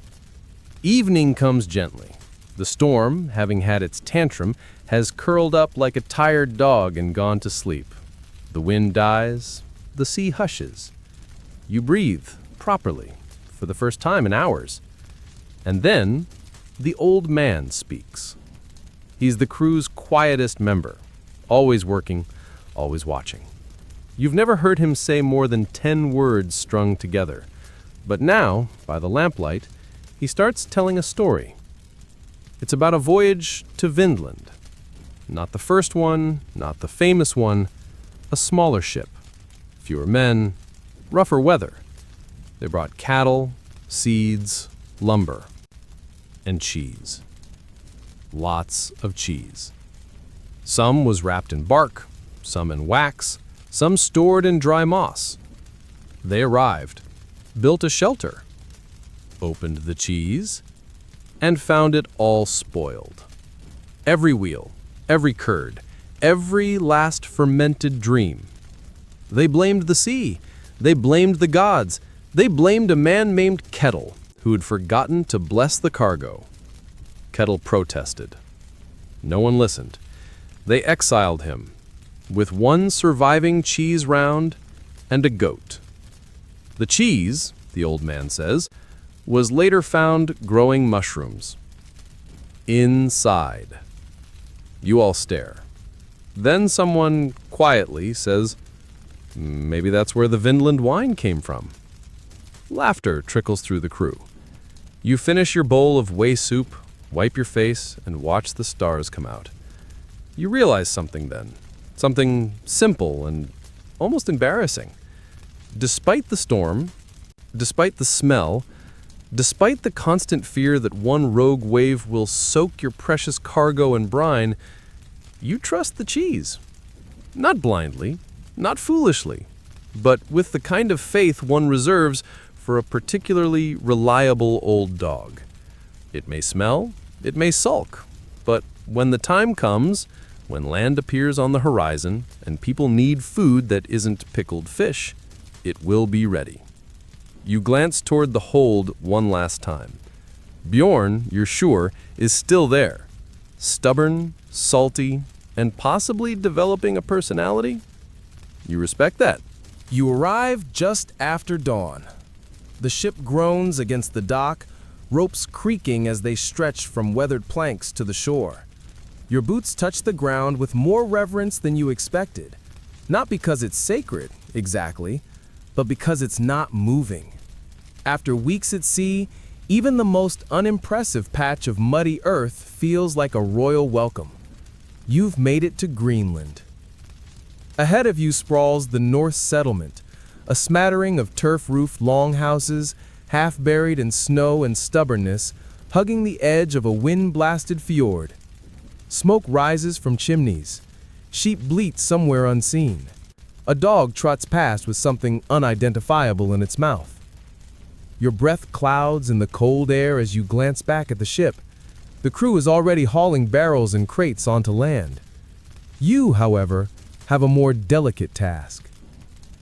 Evening comes gently. The storm, having had its tantrum, has curled up like a tired dog and gone to sleep. The wind dies, the sea hushes. You breathe properly for the first time in hours. And then the old man speaks. He's the crew's quietest member, always working, always watching. You've never heard him say more than 10 words strung together. But now, by the lamplight, he starts telling a story. It's about a voyage to Vinland. Not the first one, not the famous one, a smaller ship. Fewer men, rougher weather. They brought cattle, seeds, lumber, and cheese. Lots of cheese. Some was wrapped in bark, some in wax, some stored in dry moss. They arrived, built a shelter, opened the cheese, and found it all spoiled. Every wheel, every curd, every last fermented dream. They blamed the sea, they blamed the gods, they blamed a man named Kettle, who had forgotten to bless the cargo. Kettle protested. No one listened. They exiled him, with one surviving cheese round and a goat. The cheese, the old man says, was later found growing mushrooms. Inside. You all stare. Then someone quietly says, maybe that's where the Vinland wine came from. Laughter trickles through the crew. You finish your bowl of whey soup, wipe your face, and watch the stars come out. You realize something then. Something simple and almost embarrassing. Despite the storm, despite the smell, despite the constant fear that one rogue wave will soak your precious cargo in brine, you trust the cheese. Not blindly, not foolishly, but with the kind of faith one reserves for a particularly reliable old dog. It may smell, it may sulk, but when the time comes, when land appears on the horizon and people need food that isn't pickled fish, it will be ready. You glance toward the hold one last time. Bjorn, you're sure, is still there. Stubborn, salty, and possibly developing a personality? You respect that. You arrive just after dawn. The ship groans against the dock, ropes creaking as they stretch from weathered planks to the shore. Your boots touch the ground with more reverence than you expected. Not because it's sacred, exactly, but because it's not moving. After weeks at sea, even the most unimpressive patch of muddy earth feels like a royal welcome. You've made it to Greenland. Ahead of you sprawls the Norse settlement, a smattering of turf-roofed longhouses, half buried in snow and stubbornness, hugging the edge of a wind-blasted fjord. Smoke rises from chimneys. Sheep bleat somewhere unseen. A dog trots past with something unidentifiable in its mouth. Your breath clouds in the cold air as you glance back at the ship. The crew is already hauling barrels and crates onto land. You, however, have a more delicate task.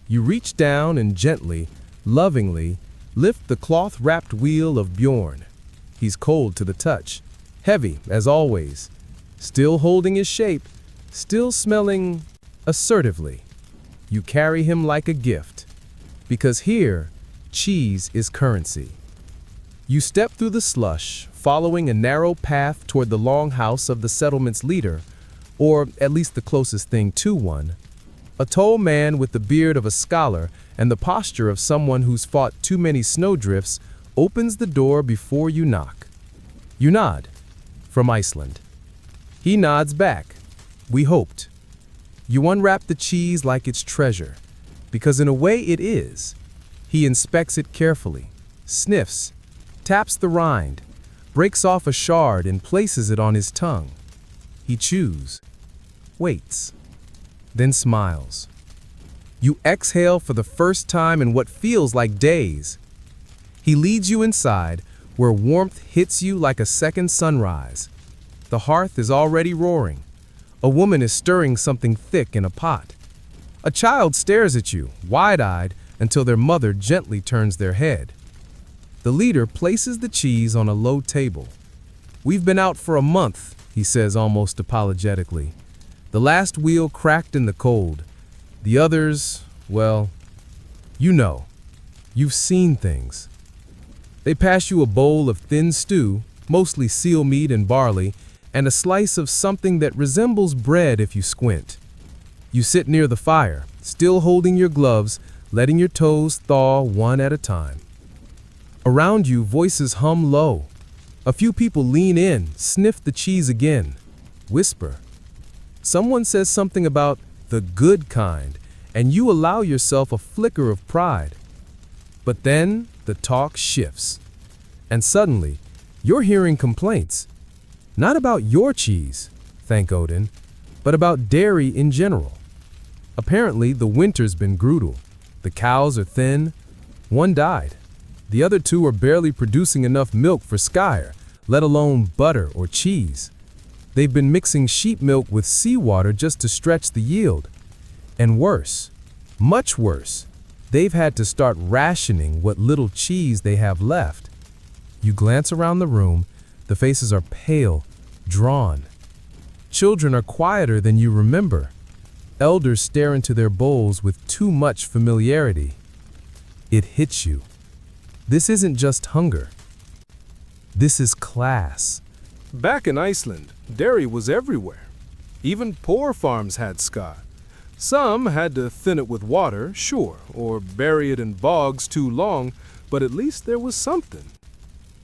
You reach down and gently, lovingly, lift the cloth-wrapped wheel of Bjorn. He's cold to the touch, heavy as always, still holding his shape, still smelling assertively. You carry him like a gift, because here, cheese is currency. You step through the slush, following a narrow path toward the longhouse of the settlement's leader, or at least the closest thing to one. A tall man with the beard of a scholar and the posture of someone who's fought too many snowdrifts opens the door before you knock. You nod. From Iceland. He nods back. We hoped. You unwrap the cheese like it's treasure, because in a way it is. He inspects it carefully, sniffs, taps the rind, breaks off a shard and places it on his tongue. He chews, waits, then smiles. You exhale for the first time in what feels like days. He leads you inside, where warmth hits you like a second sunrise. The hearth is already roaring. A woman is stirring something thick in a pot. A child stares at you, wide-eyed, until their mother gently turns their head. The leader places the cheese on a low table. "We've been out for a month," he says almost apologetically. "The last wheel cracked in the cold. The others, well, you know. You've seen things." They pass you a bowl of thin stew, mostly seal meat and barley, and a slice of something that resembles bread if you squint. You sit near the fire, still holding your gloves, letting your toes thaw one at a time. Around you, voices hum low. A few people lean in, sniff the cheese again, whisper. Someone says something about the good kind, and you allow yourself a flicker of pride. But then the talk shifts, and suddenly you're hearing complaints. Not about your cheese, thank Odin, but about dairy in general. Apparently, the winter's been brutal. The cows are thin. One died. The other two are barely producing enough milk for Skyer, let alone butter or cheese. They've been mixing sheep milk with seawater just to stretch the yield. And worse, much worse, they've had to start rationing what little cheese they have left. You glance around the room. The faces are pale, drawn. Children are quieter than you remember. Elders stare into their bowls with too much familiarity. It hits you. This isn't just hunger. This is class. Back in Iceland, dairy was everywhere. Even poor farms had sky. Some had to thin it with water, sure, or bury it in bogs too long, but at least there was something.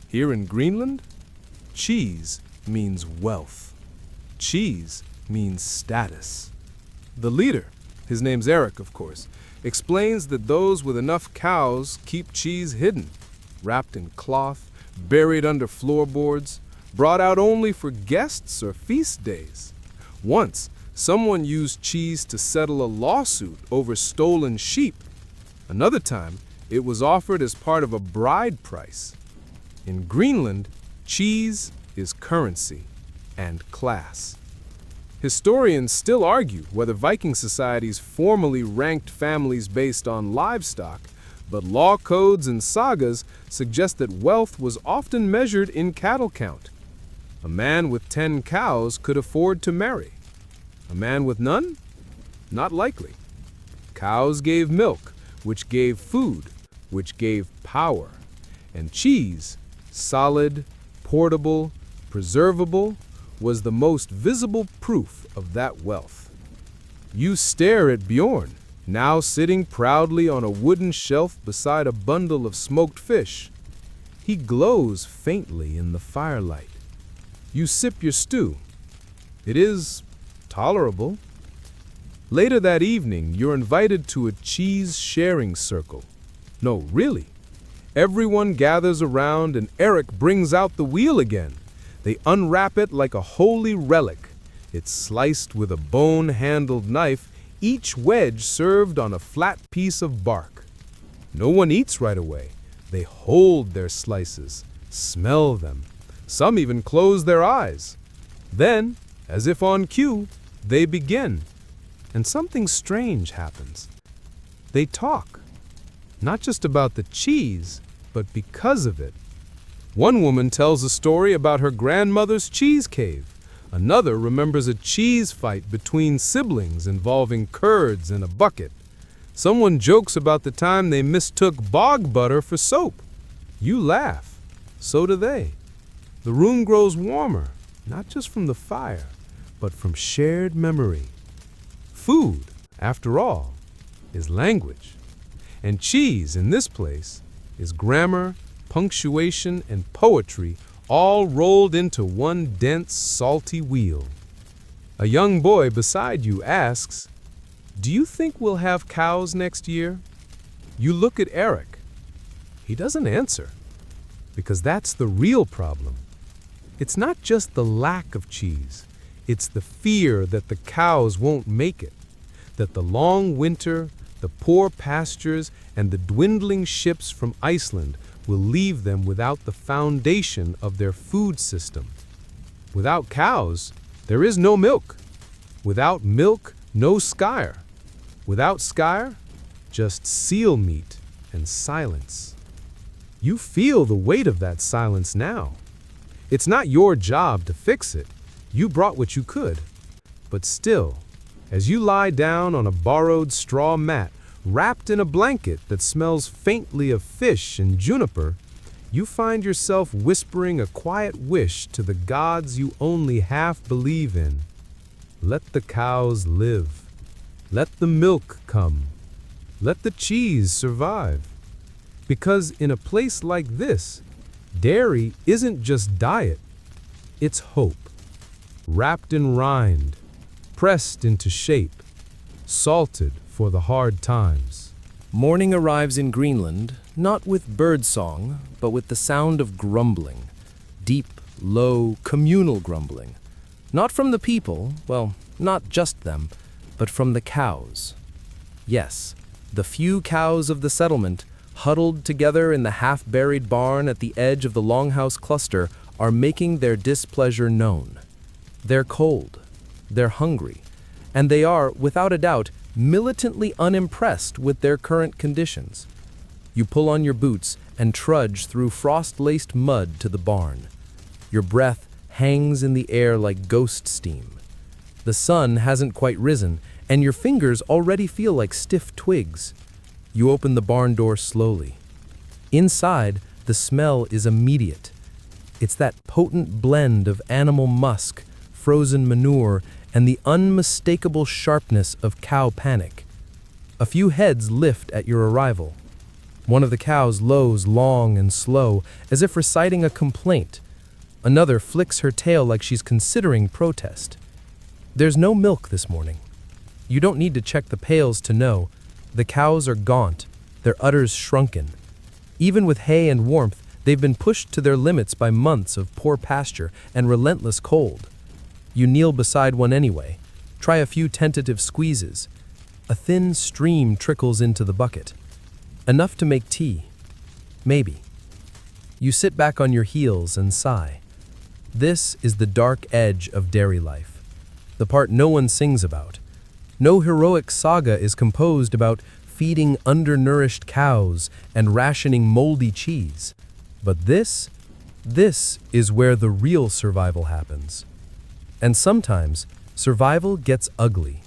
Here in Greenland, cheese means wealth. Cheese means status. The leader, his name's Eric, of course, explains that those with enough cows keep cheese hidden, wrapped in cloth, buried under floorboards, brought out only for guests or feast days. Once, someone used cheese to settle a lawsuit over stolen sheep. Another time, it was offered as part of a bride price. In Greenland, cheese is currency and class. Historians still argue whether Viking societies formally ranked families based on livestock, but law codes and sagas suggest that wealth was often measured in cattle count. A man with 10 cows could afford to marry. A man with none? Not likely. Cows gave milk, which gave food, which gave power. And cheese, solid, portable, preservable, was the most visible proof of that wealth. You stare at Bjorn, now sitting proudly on a wooden shelf beside a bundle of smoked fish. He glows faintly in the firelight. You sip your stew. It is tolerable. Later that evening, you're invited to a cheese sharing circle. No, really. Everyone gathers around and Eric brings out the wheel again. They unwrap it like a holy relic. It's sliced with a bone-handled knife, each wedge served on a flat piece of bark. No one eats right away. They hold their slices, smell them. Some even close their eyes. Then, as if on cue, they begin. And something strange happens. They talk. Not just about the cheese, but because of it. One woman tells a story about her grandmother's cheese cave. Another remembers a cheese fight between siblings involving curds in a bucket. Someone jokes about the time they mistook bog butter for soap. You laugh. So do they. The room grows warmer, not just from the fire, but from shared memory. Food, after all, is language. And cheese, in this place, is grammar, punctuation, and poetry all rolled into one dense, salty wheel. A young boy beside you asks, "Do you think we'll have cows next year?" You look at Eric. He doesn't answer, because that's the real problem. It's not just the lack of cheese. It's the fear that the cows won't make it, that the long winter, The poor pastures and the dwindling ships from Iceland will leave them without the foundation of their food system. Without cows, there is no milk. Without milk, no skyr. Without skyr, just seal meat and silence. You feel the weight of that silence now. It's not your job to fix it. You brought what you could. But still, as you lie down on a borrowed straw mat, wrapped in a blanket that smells faintly of fish and juniper, you find yourself whispering a quiet wish to the gods you only half believe in. Let the cows live. Let the milk come. Let the cheese survive. Because in a place like this, dairy isn't just diet, it's hope. Wrapped in rind, pressed into shape, salted for the hard times. Morning arrives in Greenland, not with birdsong, but with the sound of grumbling. Deep, low, communal grumbling. Not from the people, well, not just them, but from the cows. Yes, the few cows of the settlement, huddled together in the half-buried barn at the edge of the longhouse cluster, are making their displeasure known. They're cold, they're hungry, and they are, without a doubt, militantly unimpressed with their current conditions. You pull on your boots and trudge through frost-laced mud to the barn. Your breath hangs in the air like ghost steam. The sun hasn't quite risen, and your fingers already feel like stiff twigs. You open the barn door slowly. Inside, the smell is immediate. It's that potent blend of animal musk, frozen manure, and the unmistakable sharpness of cow panic. A few heads lift at your arrival. One of the cows lows long and slow, as if reciting a complaint. Another flicks her tail like she's considering protest. There's no milk this morning. You don't need to check the pails to know. The cows are gaunt, their udders shrunken. Even with hay and warmth, they've been pushed to their limits by months of poor pasture and relentless cold. You kneel beside one anyway, try a few tentative squeezes. A thin stream trickles into the bucket. Enough to make tea. Maybe. You sit back on your heels and sigh. This is the dark edge of dairy life, the part no one sings about. No heroic saga is composed about feeding undernourished cows and rationing moldy cheese. But this is where the real survival happens. And sometimes, survival gets ugly.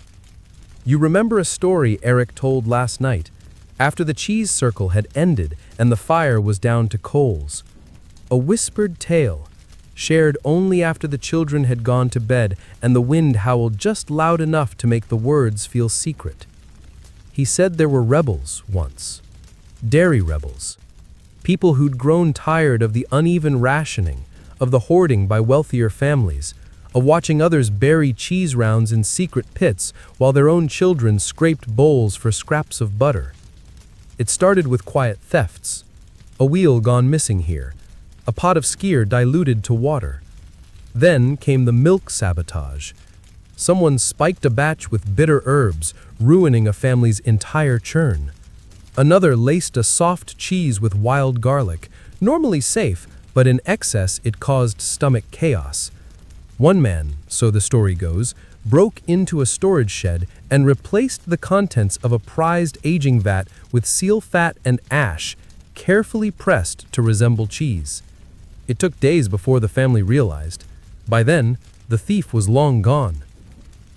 You remember a story Eric told last night, after the cheese circle had ended and the fire was down to coals. A whispered tale, shared only after the children had gone to bed and the wind howled just loud enough to make the words feel secret. He said there were rebels once. Dairy rebels. People who'd grown tired of the uneven rationing, of the hoarding by wealthier families, of watching others bury cheese rounds in secret pits while their own children scraped bowls for scraps of butter. It started with quiet thefts. A wheel gone missing here, a pot of skyr diluted to water. Then came the milk sabotage. Someone spiked a batch with bitter herbs, ruining a family's entire churn. Another laced a soft cheese with wild garlic, normally safe, but in excess it caused stomach chaos. One man, so the story goes, broke into a storage shed and replaced the contents of a prized aging vat with seal fat and ash, carefully pressed to resemble cheese. It took days before the family realized. By then, the thief was long gone.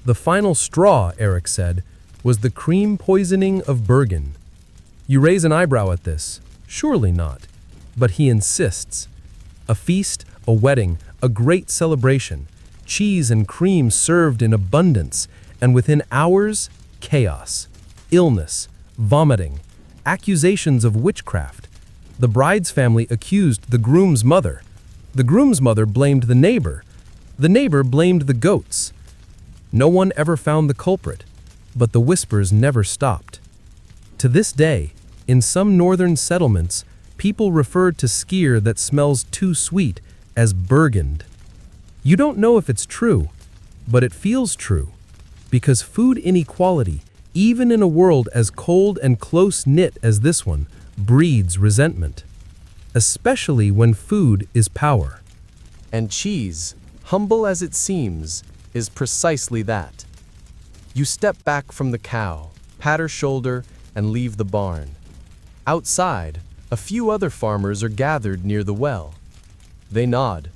The final straw, Eric said, was the cream poisoning of Bergen. You raise an eyebrow at this. Surely not. But he insists. A feast, a wedding, a great celebration. Cheese and cream served in abundance, and within hours, chaos, illness, vomiting, accusations of witchcraft. The bride's family accused the groom's mother. The groom's mother blamed the neighbor. The neighbor blamed the goats. No one ever found the culprit, but the whispers never stopped. To this day, in some northern settlements, people refer to skyr that smells too sweet as burgund. You don't know if it's true, but it feels true, because food inequality even in a world as cold and close-knit as this one, breeds resentment, especially when food is power. And cheese, humble as it seems, is precisely that. You step back from the cow, pat her shoulder, and leave the barn. Outside, a few other farmers are gathered near the well. They nod.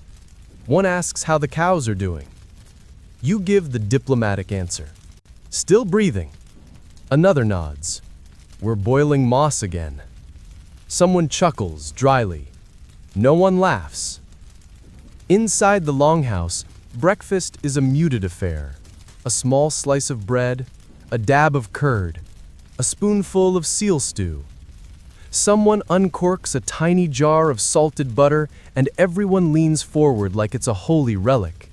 One asks how the cows are doing. You give the diplomatic answer. Still breathing. Another nods. We're boiling moss again. Someone chuckles dryly. No one laughs. Inside the longhouse, breakfast is a muted affair. A small slice of bread, a dab of curd, a spoonful of seal stew. Someone uncorks a tiny jar of salted butter and everyone leans forward like it's a holy relic.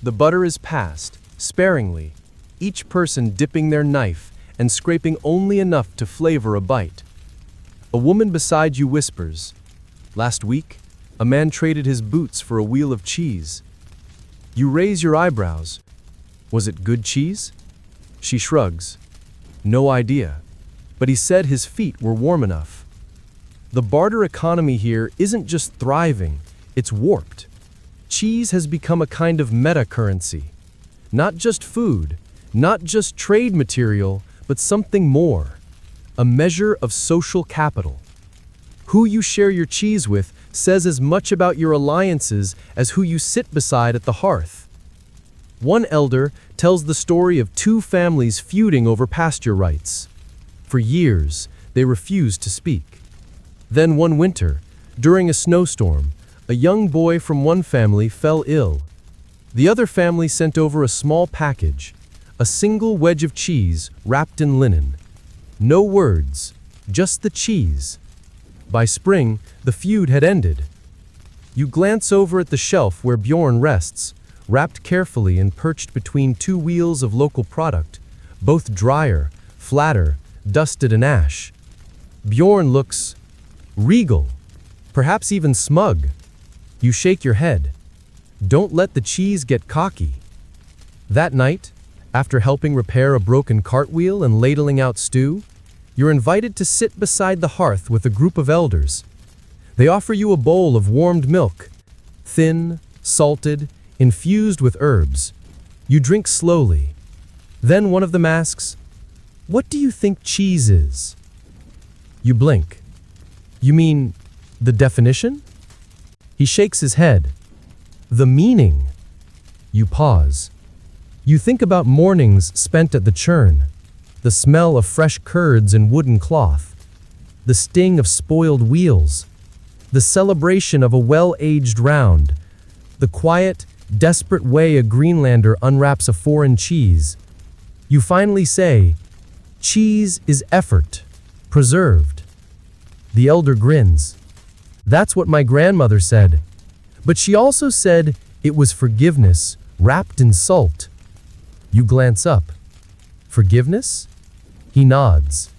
The butter is passed, sparingly, each person dipping their knife and scraping only enough to flavor a bite. A woman beside you whispers, "Last week, a man traded his boots for a wheel of cheese." You raise your eyebrows. Was it good cheese? She shrugs. No idea. But he said his feet were warm enough. The barter economy here isn't just thriving, it's warped. Cheese has become a kind of meta-currency. Not just food, not just trade material, but something more. A measure of social capital. Who you share your cheese with says as much about your alliances as who you sit beside at the hearth. One elder tells the story of two families feuding over pasture rights. For years, they refused to speak. Then one winter, during a snowstorm, a young boy from one family fell ill. The other family sent over a small package, a single wedge of cheese wrapped in linen. No words, just the cheese. By spring, the feud had ended. You glance over at the shelf where Bjorn rests, wrapped carefully and perched between two wheels of local product, both drier, flatter, dusted and ash. Bjorn looks regal, perhaps even smug. You shake your head. Don't let the cheese get cocky. That night, after helping repair a broken cartwheel and ladling out stew, you're invited to sit beside the hearth with a group of elders. They offer you a bowl of warmed milk, thin, salted, infused with herbs. You drink slowly. Then one of them asks, "What do you think cheese is?" You blink. You mean the definition? He shakes his head. The meaning. You pause. You think about mornings spent at the churn, the smell of fresh curds and wooden cloth, the sting of spoiled wheels, the celebration of a well-aged round, the quiet, desperate way a Greenlander unwraps a foreign cheese. You finally say, "Cheese is effort, preserved." The elder grins. "That's what my grandmother said. But she also said it was forgiveness wrapped in salt." You glance up. Forgiveness? He nods.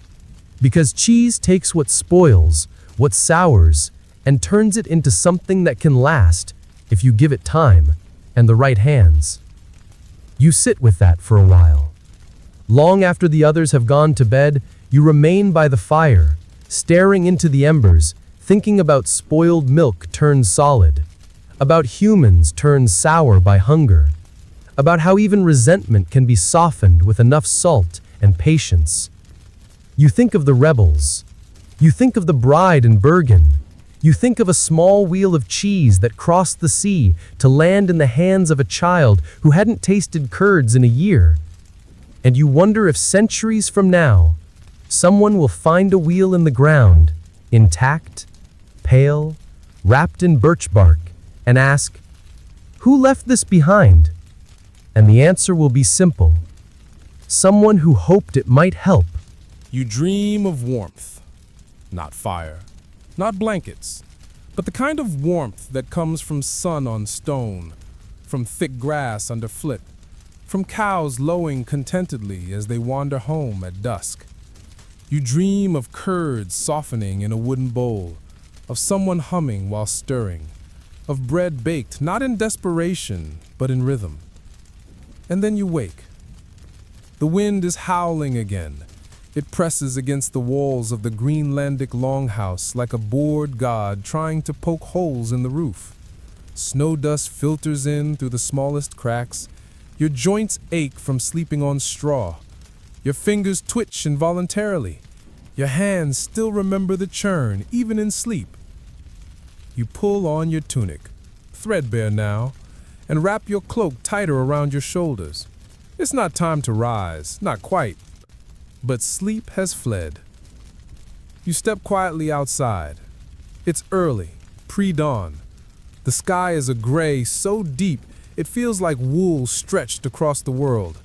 Because cheese takes what spoils, what sours, and turns it into something that can last if you give it time and the right hands. You sit with that for a while. Long after the others have gone to bed, you remain by the fire, staring into the embers, thinking about spoiled milk turned solid, about humans turned sour by hunger, about how even resentment can be softened with enough salt and patience. You think of the rebels. You think of the bride in Bergen. You think of a small wheel of cheese that crossed the sea to land in the hands of a child who hadn't tasted curds in a year. And you wonder if centuries from now, someone will find a wheel in the ground, intact, pale, wrapped in birch bark, and ask, "Who left this behind?" And the answer will be simple. Someone who hoped it might help. You dream of warmth, not fire, not blankets, but the kind of warmth that comes from sun on stone, from thick grass under flit, from cows lowing contentedly as they wander home at dusk. You dream of curds softening in a wooden bowl, of someone humming while stirring, of bread baked not in desperation, but in rhythm. And then you wake. The wind is howling again. It presses against the walls of the Greenlandic longhouse like a bored god trying to poke holes in the roof. Snow dust filters in through the smallest cracks. Your joints ache from sleeping on straw. Your fingers twitch involuntarily. Your hands still remember the churn, even in sleep. You pull on your tunic, threadbare now, and wrap your cloak tighter around your shoulders. It's not time to rise, not quite. But sleep has fled. You step quietly outside. It's early, pre-dawn. The sky is a gray so deep it feels like wool stretched across the world.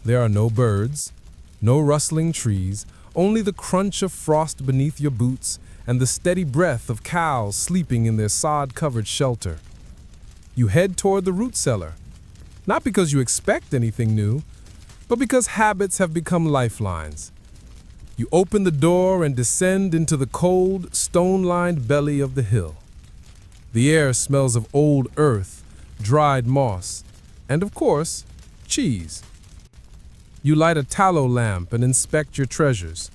There are no birds, no rustling trees, only the crunch of frost beneath your boots and the steady breath of cows sleeping in their sod-covered shelter. You head toward the root cellar, not because you expect anything new, but because habits have become lifelines. You open the door and descend into the cold, stone-lined belly of the hill. The air smells of old earth, dried moss, and of course, cheese. You light a tallow lamp and inspect your treasures.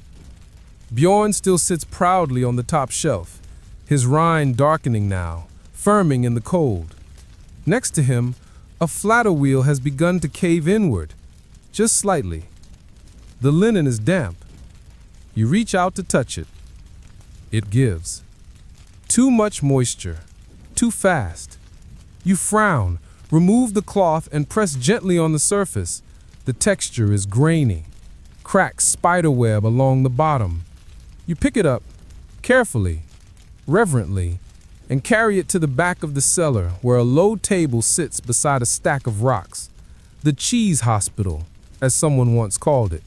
Bjorn still sits proudly on the top shelf, his rind darkening now, firming in the cold. Next to him, a flatter wheel has begun to cave inward, just slightly. The linen is damp. You reach out to touch it. It gives. Too much moisture, too fast. You frown, remove the cloth and press gently on the surface. The texture is grainy, cracks spiderweb along the bottom. You pick it up, carefully, reverently, and carry it to the back of the cellar where a low table sits beside a stack of rocks. The cheese hospital, as someone once called it.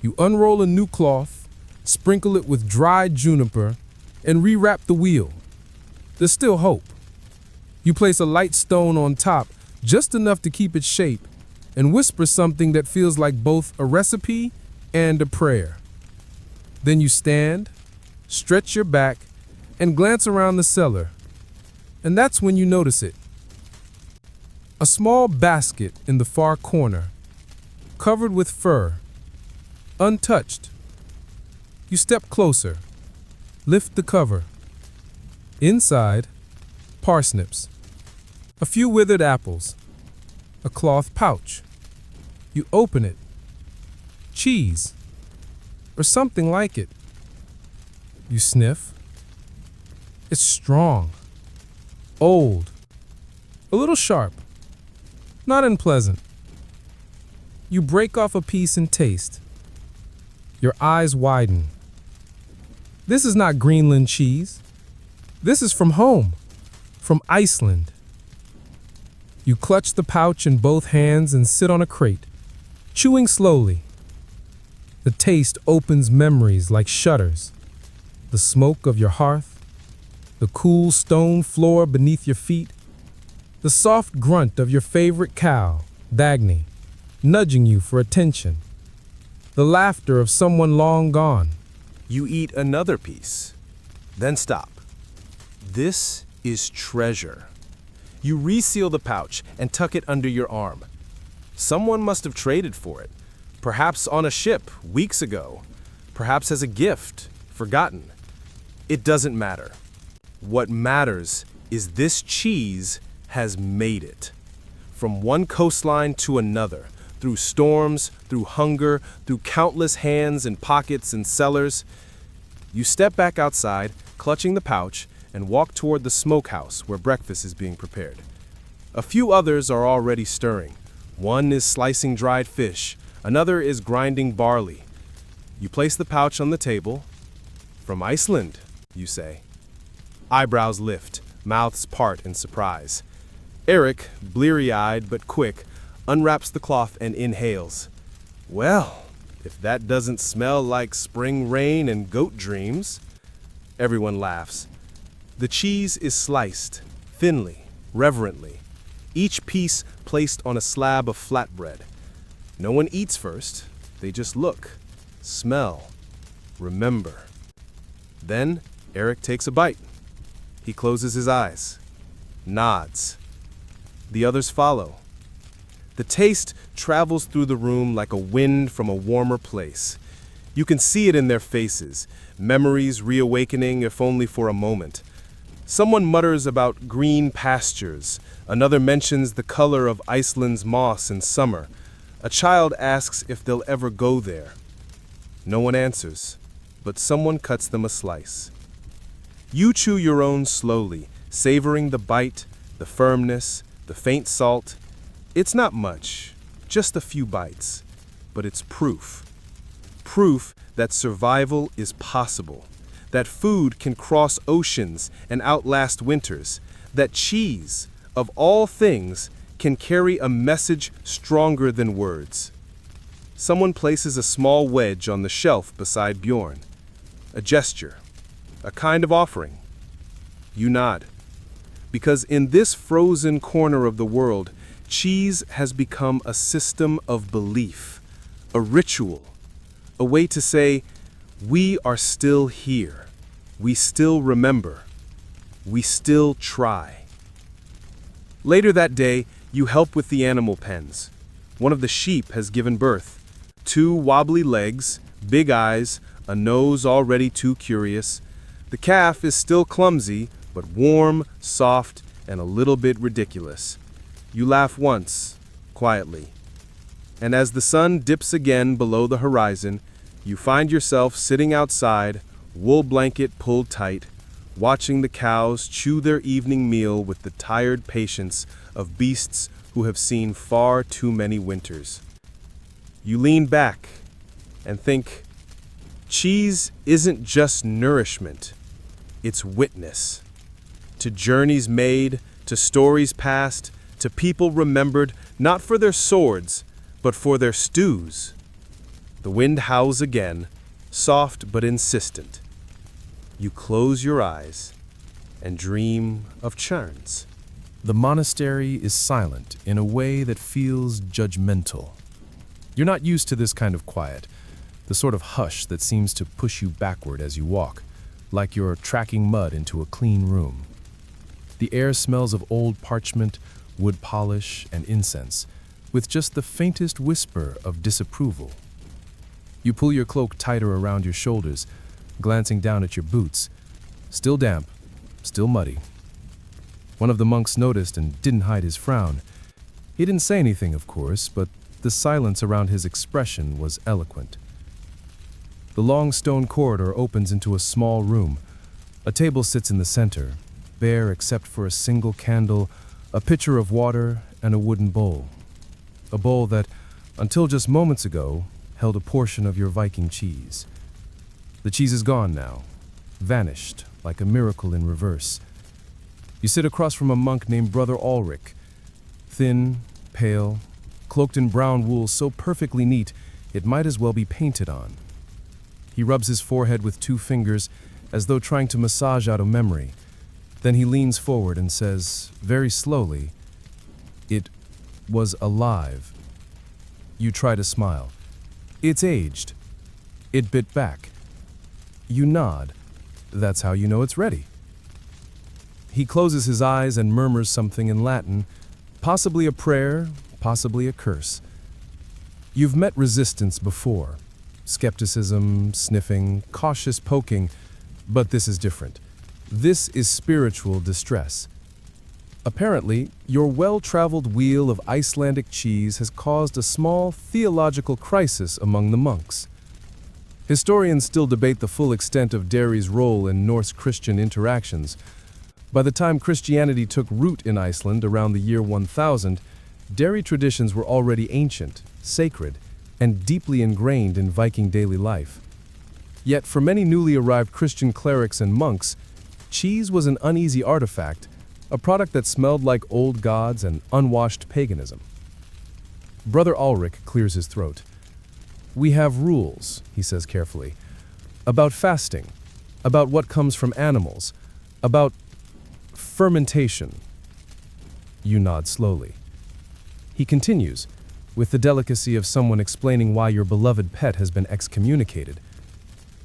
You unroll a new cloth, sprinkle it with dried juniper, and rewrap the wheel. There's still hope. You place a light stone on top, just enough to keep its shape, and whisper something that feels like both a recipe and a prayer. Then you stand, stretch your back, and glance around the cellar. And that's when you notice it. A small basket in the far corner, covered with fur, untouched. You step closer, lift the cover. Inside, parsnips, a few withered apples, a cloth pouch. You open it. Cheese, or something like it. You sniff. It's strong, old, a little sharp, not unpleasant. You break off a piece and taste. Your eyes widen. This is not Greenland cheese. This is from home, from Iceland. You clutch the pouch in both hands and sit on a crate, chewing slowly. The taste opens memories like shutters. The smoke of your hearth, the cool stone floor beneath your feet, the soft grunt of your favorite cow, Dagny, nudging you for attention, the laughter of someone long gone. You eat another piece, then stop. This is treasure. You reseal the pouch and tuck it under your arm. Someone must have traded for it, perhaps on a ship weeks ago, perhaps as a gift, forgotten. It doesn't matter. What matters is this cheese has made it. From one coastline to another, through storms, through hunger, through countless hands and pockets and cellars. You step back outside, clutching the pouch, and walk toward the smokehouse where breakfast is being prepared. A few others are already stirring. One is slicing dried fish, another is grinding barley. You place the pouch on the table. From Iceland, you say. Eyebrows lift, mouths part in surprise. Eric, bleary-eyed but quick, unwraps the cloth and inhales. Well, if that doesn't smell like spring rain and goat dreams. Everyone laughs. The cheese is sliced, thinly, reverently, each piece placed on a slab of flatbread. No one eats first, they just look, smell, remember. Then Eric takes a bite. He closes his eyes, nods. The others follow. The taste travels through the room like a wind from a warmer place. You can see it in their faces, memories reawakening if only for a moment. Someone mutters about green pastures, another mentions the color of Iceland's moss in summer. A child asks if they'll ever go there. No one answers, but someone cuts them a slice. You chew your own slowly, savoring the bite, the firmness, the faint salt. It's not much, just a few bites, but it's proof. Proof that survival is possible, that food can cross oceans and outlast winters, that cheese, of all things, can carry a message stronger than words. Someone places a small wedge on the shelf beside Bjorn. A gesture, a kind of offering. You nod. Because in this frozen corner of the world, cheese has become a system of belief, a ritual, a way to say, we are still here, we still remember, we still try. Later that day, you help with the animal pens. One of the sheep has given birth. 2 wobbly legs, big eyes, a nose already too curious. The calf is still clumsy, but warm, soft, and a little bit ridiculous. You laugh once, quietly. And as the sun dips again below the horizon, you find yourself sitting outside, wool blanket pulled tight, watching the cows chew their evening meal with the tired patience of beasts who have seen far too many winters. You lean back and think, cheese isn't just nourishment, it's witness. To journeys made, to stories passed, to people remembered not for their swords, but for their stews. The wind howls again, soft but insistent. You close your eyes and dream of churns. The monastery is silent in a way that feels judgmental. You're not used to this kind of quiet, the sort of hush that seems to push you backward as you walk, like you're tracking mud into a clean room. The air smells of old parchment, wood polish, and incense, with just the faintest whisper of disapproval. You pull your cloak tighter around your shoulders, glancing down at your boots. Still damp, still muddy. One of the monks noticed and didn't hide his frown. He didn't say anything, of course, but the silence around his expression was eloquent. The long stone corridor opens into a small room. A table sits in the center, bare except for a single candle, a pitcher of water, and a wooden bowl. A bowl that, until just moments ago, held a portion of your Viking cheese. The cheese is gone now, vanished like a miracle in reverse. You sit across from a monk named Brother Ulrich, thin, pale, cloaked in brown wool so perfectly neat it might as well be painted on. He rubs his forehead with 2 fingers as though trying to massage out a memory. Then he leans forward and says, very slowly, "It was alive." You try to smile. "It's aged." It bit back. You nod. That's how you know it's ready. He closes his eyes and murmurs something in Latin, possibly a prayer, possibly a curse. You've met resistance before. Skepticism, sniffing, cautious poking, but this is different. This is spiritual distress. Apparently, your well-traveled wheel of Icelandic cheese has caused a small theological crisis among the monks. Historians still debate the full extent of dairy's role in Norse Christian interactions. By the time Christianity took root in Iceland around the year 1000, dairy traditions were already ancient, sacred, and deeply ingrained in Viking daily life. Yet for many newly arrived Christian clerics and monks, cheese was an uneasy artifact, a product that smelled like old gods and unwashed paganism. Brother Ulrich clears his throat. "We have rules," he says carefully, "about fasting, about what comes from animals, about fermentation." You nod slowly. He continues, with the delicacy of someone explaining why your beloved pet has been excommunicated.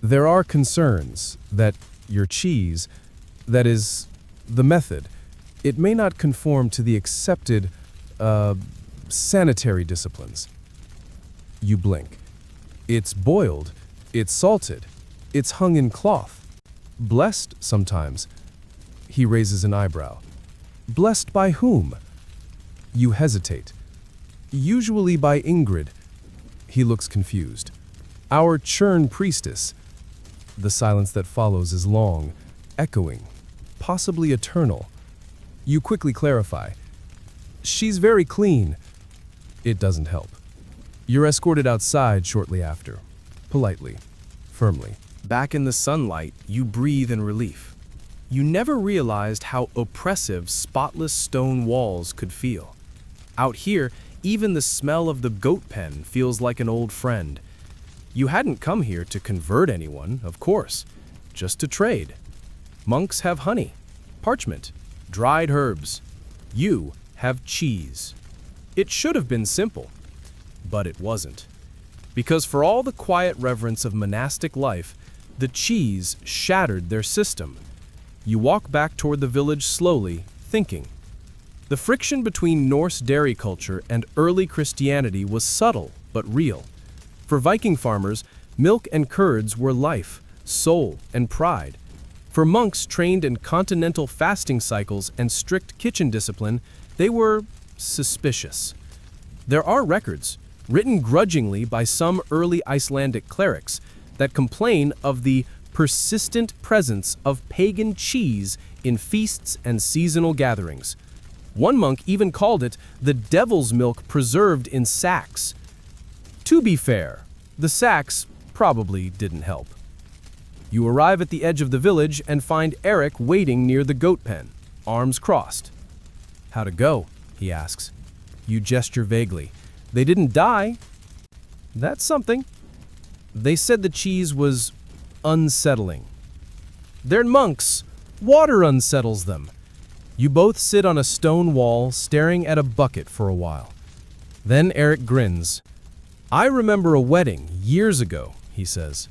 "There are concerns that your cheese, that is, the method, it may not conform to the accepted, sanitary disciplines. You blink. It's boiled, it's salted, it's hung in cloth. Blessed sometimes. He raises an eyebrow. Blessed by whom? You hesitate. Usually by Ingrid. He looks confused. Our churn priestess. The silence that follows is long, echoing, possibly eternal. You quickly clarify. She's very clean. It doesn't help. You're escorted outside shortly after. Politely. Firmly. Back in the sunlight, you breathe in relief. You never realized how oppressive spotless stone walls could feel. Out here, even the smell of the goat pen feels like an old friend. You hadn't come here to convert anyone, of course, just to trade. Monks have honey, parchment, dried herbs. You have cheese. It should have been simple, but it wasn't. Because for all the quiet reverence of monastic life, the cheese shattered their system. You walk back toward the village slowly, thinking. The friction between Norse dairy culture and early Christianity was subtle but real. For Viking farmers, milk and curds were life, soul, and pride. For monks trained in continental fasting cycles and strict kitchen discipline, they were suspicious. There are records, written grudgingly by some early Icelandic clerics, that complain of the persistent presence of pagan cheese in feasts and seasonal gatherings. One monk even called it the devil's milk preserved in sacks. To be fair, the sacks probably didn't help. You arrive at the edge of the village and find Eric waiting near the goat pen, arms crossed. "How'd it go?" he asks. You gesture vaguely. "They didn't die." "That's something." "They said the cheese was unsettling." "They're monks. Water unsettles them." You both sit on a stone wall, staring at a bucket for a while. Then Eric grins. "I remember a wedding years ago," he says.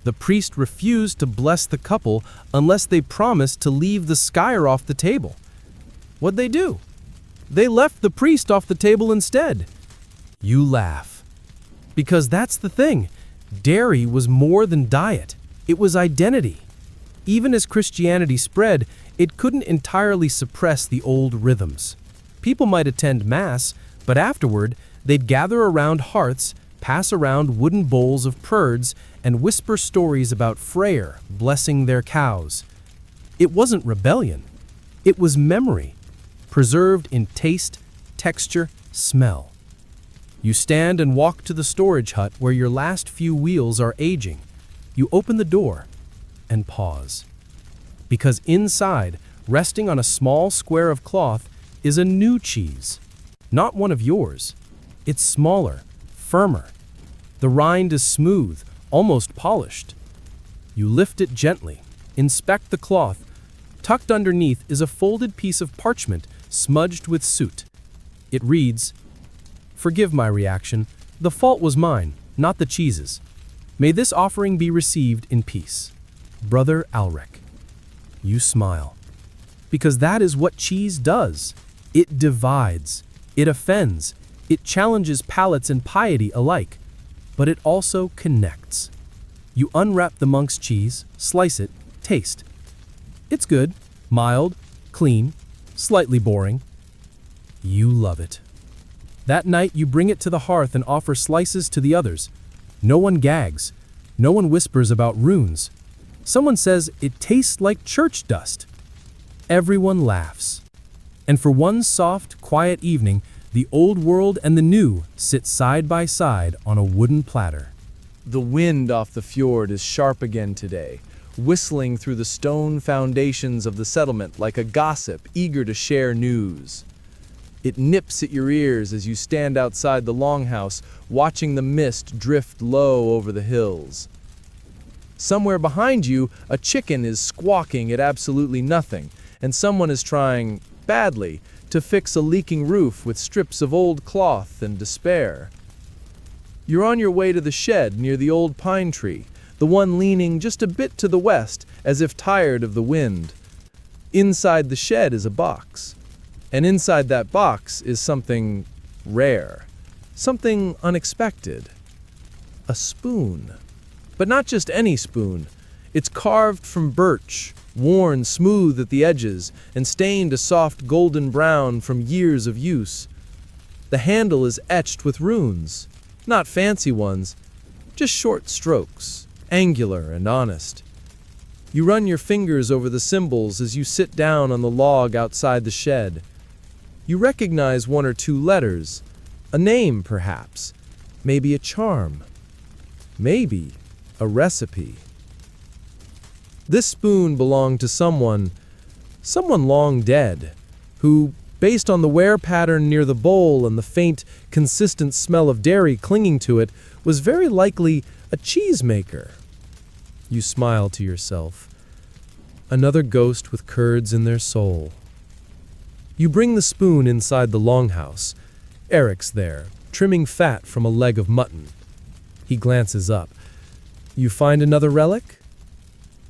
"The priest refused to bless the couple unless they promised to leave the skyr off the table. What'd they do? They left the priest off the table instead." You laugh. Because that's the thing. Dairy was more than diet. It was identity. Even as Christianity spread, it couldn't entirely suppress the old rhythms. People might attend Mass, but afterward, they'd gather around hearths, pass around wooden bowls of curds, and whisper stories about Freyr blessing their cows. It wasn't rebellion. It was memory, preserved in taste, texture, smell. You stand and walk to the storage hut where your last few wheels are aging. You open the door and pause. Because inside, resting on a small square of cloth, is a new cheese. Not one of yours. It's smaller, firmer. The rind is smooth, almost polished. You lift it gently, inspect the cloth. Tucked underneath is a folded piece of parchment smudged with soot. It reads, "Forgive my reaction. The fault was mine, not the cheese's. May this offering be received in peace. Brother Alrek." You smile. Because that is what cheese does. It divides. It offends. It challenges palates and piety alike. But it also connects. You unwrap the monk's cheese, slice it, taste. It's good, mild, clean, slightly boring. You love it. That night you bring it to the hearth and offer slices to the others. No one gags. No one whispers about runes. Someone says it tastes like church dust. Everyone laughs. And for one soft, quiet evening, the old world and the new sit side by side on a wooden platter. The wind off the fjord is sharp again today, whistling through the stone foundations of the settlement like a gossip eager to share news. It nips at your ears as you stand outside the longhouse, watching the mist drift low over the hills. Somewhere behind you, a chicken is squawking at absolutely nothing, and someone is trying, badly, to fix a leaking roof with strips of old cloth and despair. You're on your way to the shed near the old pine tree, the one leaning just a bit to the west, as if tired of the wind. Inside the shed is a box. And inside that box is something rare, something unexpected. A spoon. But not just any spoon. It's carved from birch, worn smooth at the edges, and stained a soft golden brown from years of use. The handle is etched with runes, not fancy ones, just short strokes, angular and honest. You run your fingers over the symbols as you sit down on the log outside the shed. You recognize one or two letters, a name perhaps, maybe a charm, maybe a recipe. This spoon belonged to someone long dead, who, based on the wear pattern near the bowl and the faint, consistent smell of dairy clinging to it, was very likely a cheesemaker. You smile to yourself. Another ghost with curds in their soul. You bring the spoon inside the longhouse. Eric's there, trimming fat from a leg of mutton. He glances up. You find another relic?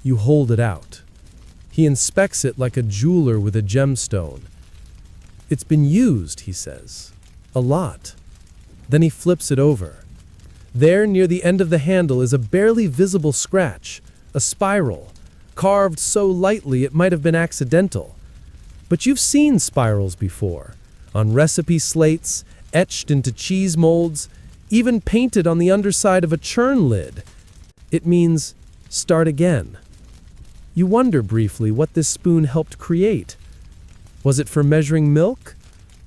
You hold it out. He inspects it like a jeweler with a gemstone. It's been used, he says. A lot. Then he flips it over. There, near the end of the handle, is a barely visible scratch, a spiral, carved so lightly it might have been accidental. But you've seen spirals before, on recipe slates, etched into cheese molds, even painted on the underside of a churn lid. It means start again. You wonder briefly what this spoon helped create. Was it for measuring milk?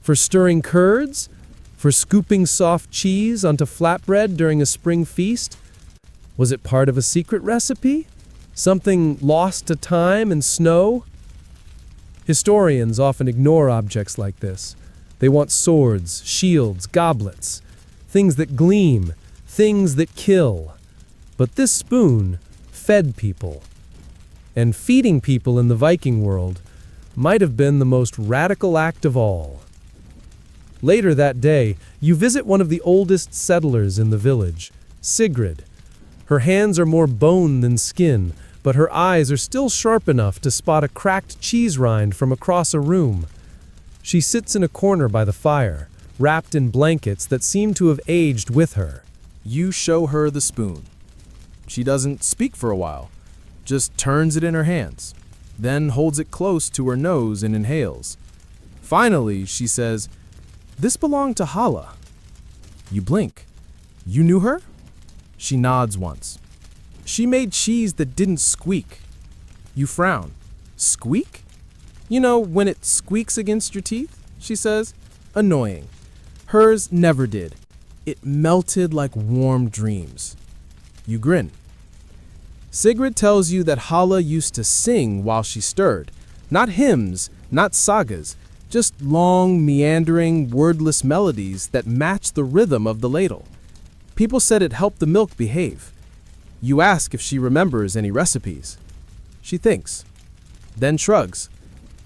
For stirring curds? For scooping soft cheese onto flatbread during a spring feast? Was it part of a secret recipe? Something lost to time and snow? Historians often ignore objects like this. They want swords, shields, goblets, things that gleam, things that kill. But this spoon fed people. And feeding people in the Viking world might have been the most radical act of all. Later that day, you visit one of the oldest settlers in the village, Sigrid. Her hands are more bone than skin, but her eyes are still sharp enough to spot a cracked cheese rind from across a room. She sits in a corner by the fire, wrapped in blankets that seem to have aged with her. You show her the spoon. She doesn't speak for a while, just turns it in her hands, then holds it close to her nose and inhales. Finally, she says, "This belonged to Hala." You blink. You knew her? She nods once. She made cheese that didn't squeak. You frown. Squeak? You know, when it squeaks against your teeth, she says. Annoying. Hers never did. It melted like warm dreams. You grin. Sigrid tells you that Hala used to sing while she stirred. Not hymns, not sagas, just long, meandering, wordless melodies that match the rhythm of the ladle. People said it helped the milk behave. You ask if she remembers any recipes. She thinks, then shrugs.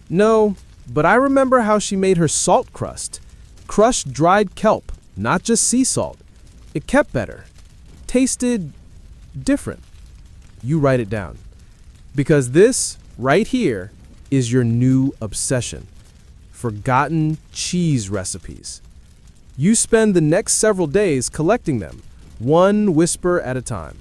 No, but I remember how she made her salt crust. Crushed dried kelp, not just sea salt. It kept better. Tasted different. You write it down. Because this, right here, is your new obsession. Forgotten cheese recipes. You spend the next several days collecting them, one whisper at a time.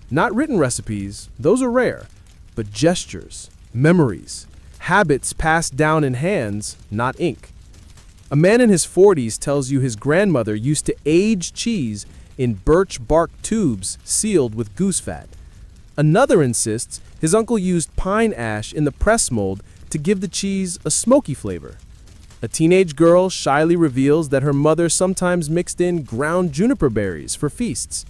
Not written recipes, those are rare, but gestures, memories, habits passed down in hands, not ink. A man in his 40s tells you his grandmother used to age cheese in birch bark tubes sealed with goose fat. Another insists his uncle used pine ash in the press mold to give the cheese a smoky flavor. A teenage girl shyly reveals that her mother sometimes mixed in ground juniper berries for feasts.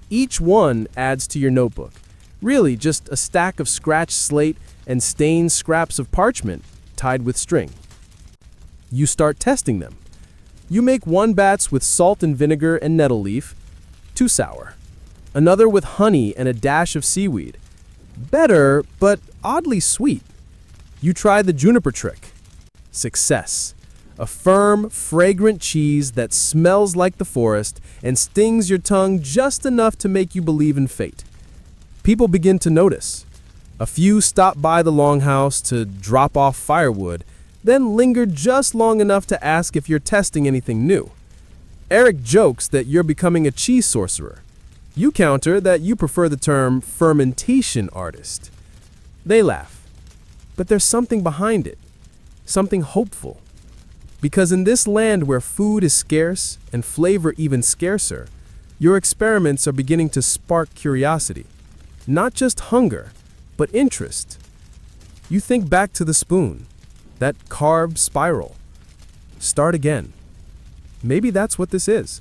Each one adds to your notebook. Really just a stack of scratched slate and stained scraps of parchment tied with string. You start testing them. You make one batch with salt and vinegar and nettle leaf, too sour. Another with honey and a dash of seaweed. Better, but oddly sweet. You try the juniper trick. Success. A firm, fragrant cheese that smells like the forest and stings your tongue just enough to make you believe in fate. People begin to notice. A few stop by the longhouse to drop off firewood, then linger just long enough to ask if you're testing anything new. Eric jokes that you're becoming a cheese sorcerer. You counter that you prefer the term fermentation artist. They laugh. But there's something behind it, something hopeful. Because in this land where food is scarce and flavor even scarcer, your experiments are beginning to spark curiosity. Not just hunger, but interest. You think back to the spoon, that carved spiral. Start again. Maybe that's what this is.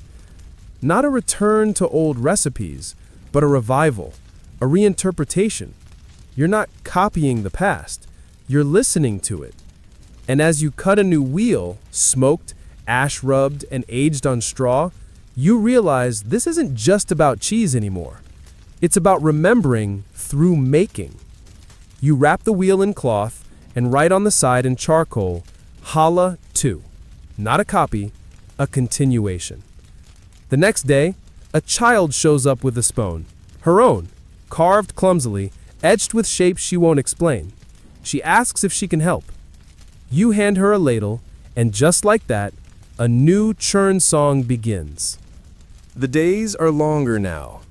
Not a return to old recipes, but a revival, a reinterpretation. You're not copying the past, you're listening to it. And as you cut a new wheel, smoked, ash rubbed, and aged on straw, you realize this isn't just about cheese anymore. It's about remembering through making. You wrap the wheel in cloth and write on the side in charcoal, Hala 2. Not a copy, a continuation. The next day, a child shows up with a spoon, her own, carved clumsily, etched with shapes she won't explain. She asks if she can help. You hand her a ladle, and just like that, a new churn song begins. The days are longer now.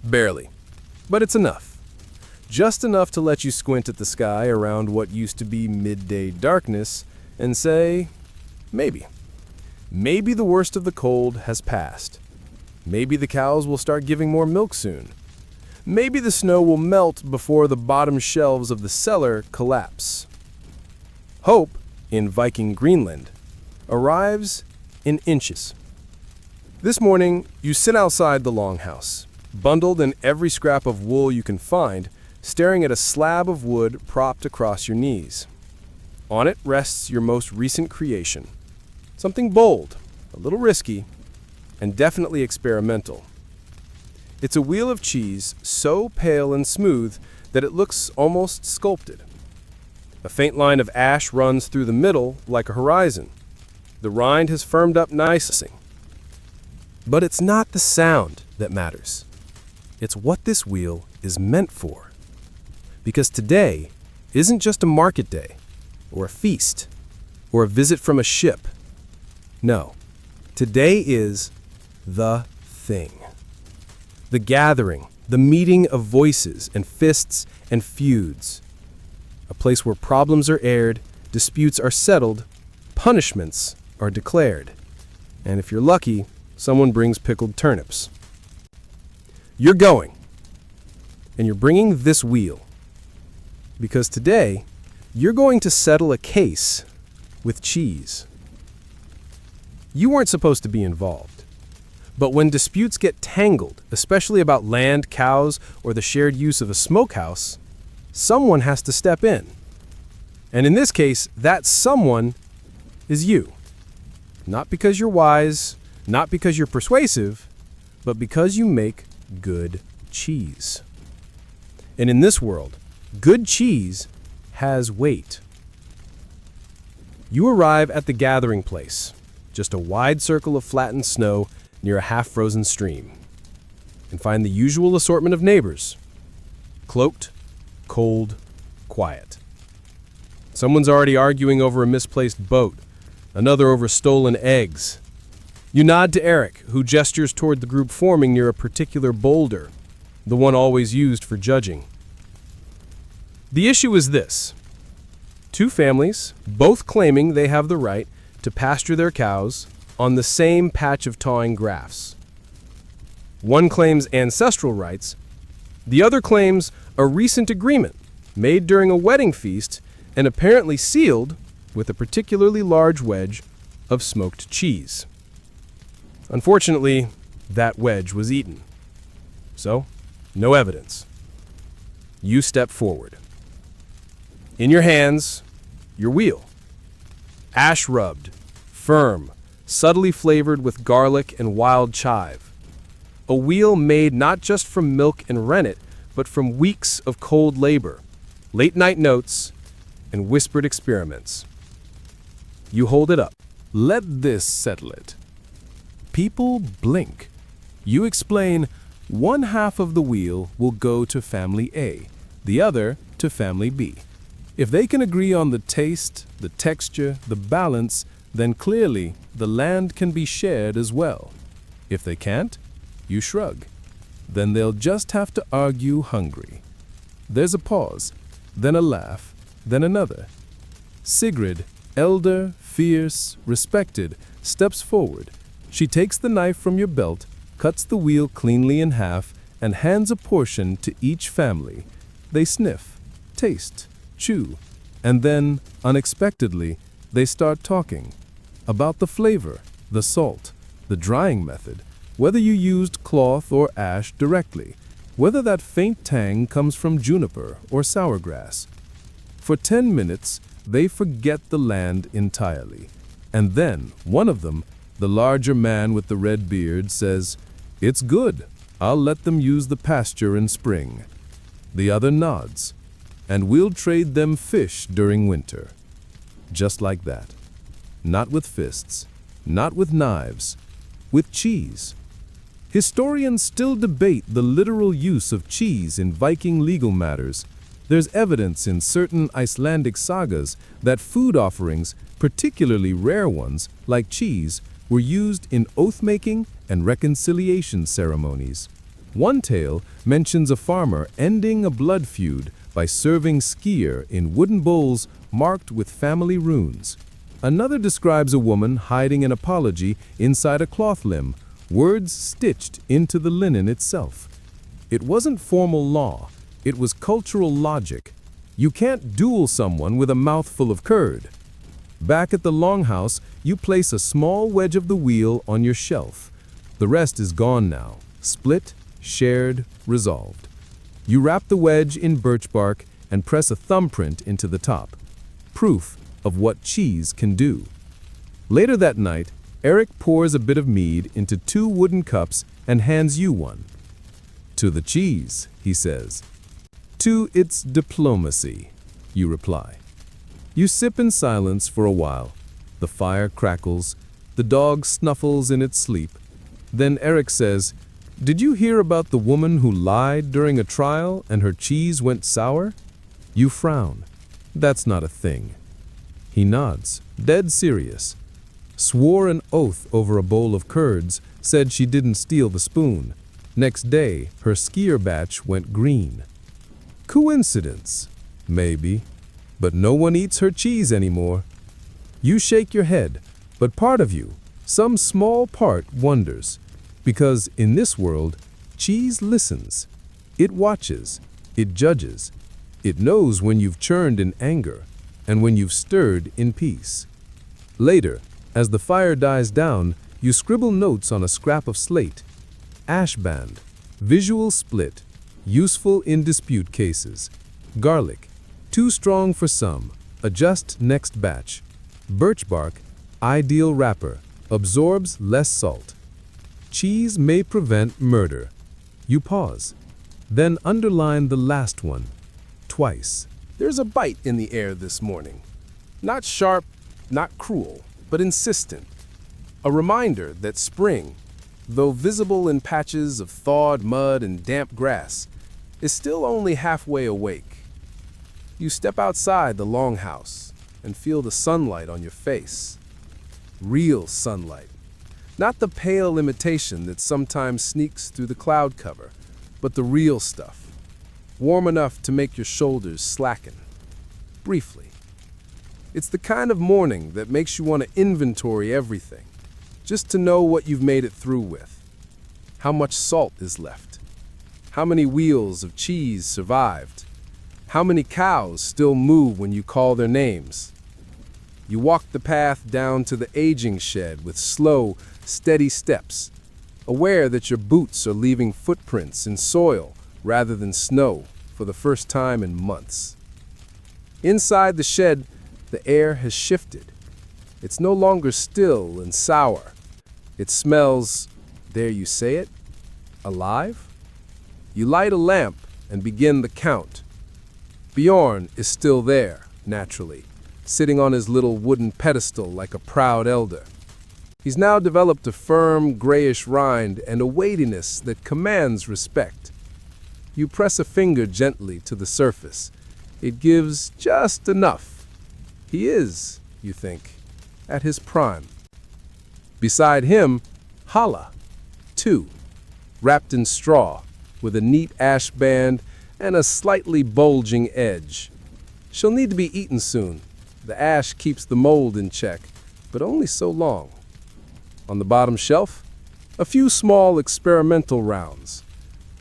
Barely. But it's enough. Just enough to let you squint at the sky around what used to be midday darkness and say, maybe. Maybe the worst of the cold has passed. Maybe the cows will start giving more milk soon. Maybe the snow will melt before the bottom shelves of the cellar collapse. Hope, in Viking Greenland, arrives in inches. This morning, you sit outside the longhouse, bundled in every scrap of wool you can find, staring at a slab of wood propped across your knees. On it rests your most recent creation. Something bold, a little risky, and definitely experimental. It's a wheel of cheese so pale and smooth that it looks almost sculpted. A faint line of ash runs through the middle like a horizon. The rind has firmed up nicely. But it's not the sound that matters. It's what this wheel is meant for. Because today isn't just a market day, or a feast, or a visit from a ship. No, today is the thing. The gathering, the meeting of voices and fists and feuds. A place where problems are aired, disputes are settled, punishments are declared. And if you're lucky, someone brings pickled turnips. You're going. And you're bringing this wheel. Because today, you're going to settle a case with cheese. You weren't supposed to be involved. But when disputes get tangled, especially about land, cows, or the shared use of a smokehouse, someone has to step in. And in this case, that someone is you. Not because you're wise, not because you're persuasive, but because you make good cheese. And in this world, good cheese has weight. You arrive at the gathering place, just a wide circle of flattened snow near a half-frozen stream, and find the usual assortment of neighbors. Cloaked, cold, quiet. Someone's already arguing over a misplaced boat, another over stolen eggs. You nod to Eric, who gestures toward the group forming near a particular boulder, the one always used for judging. The issue is this. Two families, both claiming they have the right to pasture their cows on the same patch of tawing grass. One claims ancestral rights, the other claims a recent agreement made during a wedding feast and apparently sealed with a particularly large wedge of smoked cheese. Unfortunately, that wedge was eaten. So, no evidence. You step forward. In your hands, your wheel. Ash rubbed, firm, subtly flavored with garlic and wild chive. A wheel made not just from milk and rennet, but from weeks of cold labor, late night notes, and whispered experiments. You hold it up. Let this settle it. People blink. You explain, one half of the wheel will go to family A, the other to family B. If they can agree on the taste, the texture, the balance, then clearly the land can be shared as well. If they can't, you shrug. Then they'll just have to argue hungry. There's a pause, then a laugh, then another. Sigrid, elder, fierce, respected, steps forward. She takes the knife from your belt, cuts the wheel cleanly in half, and hands a portion to each family. They sniff, taste, chew, and then, unexpectedly, they start talking about the flavor, the salt, the drying method, whether you used cloth or ash directly, whether that faint tang comes from juniper or sourgrass. For 10 minutes, they forget the land entirely. And then, one of them, the larger man with the red beard, says, "It's good. I'll let them use the pasture in spring." The other nods, "And we'll trade them fish during winter." Just like that. Not with fists, not with knives, with cheese. Historians still debate the literal use of cheese in Viking legal matters. There's evidence in certain Icelandic sagas that food offerings, particularly rare ones, like cheese, were used in oath-making and reconciliation ceremonies. One tale mentions a farmer ending a blood feud by serving skyr in wooden bowls marked with family runes. Another describes a woman hiding an apology inside a cloth limb, words stitched into the linen itself. It wasn't formal law, it was cultural logic. You can't duel someone with a mouthful of curd. Back at the longhouse, you place a small wedge of the wheel on your shelf. The rest is gone now, split, shared, resolved. You wrap the wedge in birch bark and press a thumbprint into the top. Proof of what cheese can do. Later that night, Eric pours a bit of mead into 2 wooden cups and hands you one. "To the cheese," he says. "To its diplomacy," you reply. You sip in silence for a while. The fire crackles. The dog snuffles in its sleep. Then Eric says, "Did you hear about the woman who lied during a trial and her cheese went sour?" You frown. "That's not a thing." He nods, dead serious. Swore an oath over a bowl of curds, said she didn't steal the spoon. Next day, her skyr batch went green. Coincidence? Maybe. But no one eats her cheese anymore. You shake your head, but part of you, some small part, wonders. Because in this world, cheese listens. It watches. It judges. It knows when you've churned in anger and when you've stirred in peace. Later, as the fire dies down, you scribble notes on a scrap of slate. Ash band, visual split, useful in dispute cases. Garlic, too strong for some, adjust next batch. Birch bark, ideal wrapper, absorbs less salt. Cheese may prevent murder. You pause, then underline the last one, twice. There's a bite in the air this morning. Not sharp, not cruel, but insistent. A reminder that spring, though visible in patches of thawed mud and damp grass, is still only halfway awake. You step outside the longhouse and feel the sunlight on your face. Real sunlight. Not the pale imitation that sometimes sneaks through the cloud cover, but the real stuff. Warm enough to make your shoulders slacken. Briefly. It's the kind of morning that makes you want to inventory everything, just to know what you've made it through with. How much salt is left. How many wheels of cheese survived. How many cows still move when you call their names. You walk the path down to the aging shed with slow, steady steps, aware that your boots are leaving footprints in soil rather than snow for the first time in months. Inside the shed, the air has shifted. It's no longer still and sour. It smells, dare you say it, alive? You light a lamp and begin the count. Bjorn is still there, naturally, sitting on his little wooden pedestal like a proud elder. He's now developed a firm, grayish rind and a weightiness that commands respect. You press a finger gently to the surface. It gives just enough. He is, you think, at his prime. Beside him, Hala, too, wrapped in straw, with a neat ash band and a slightly bulging edge. She'll need to be eaten soon. The ash keeps the mold in check, but only so long. On the bottom shelf, a few small experimental rounds.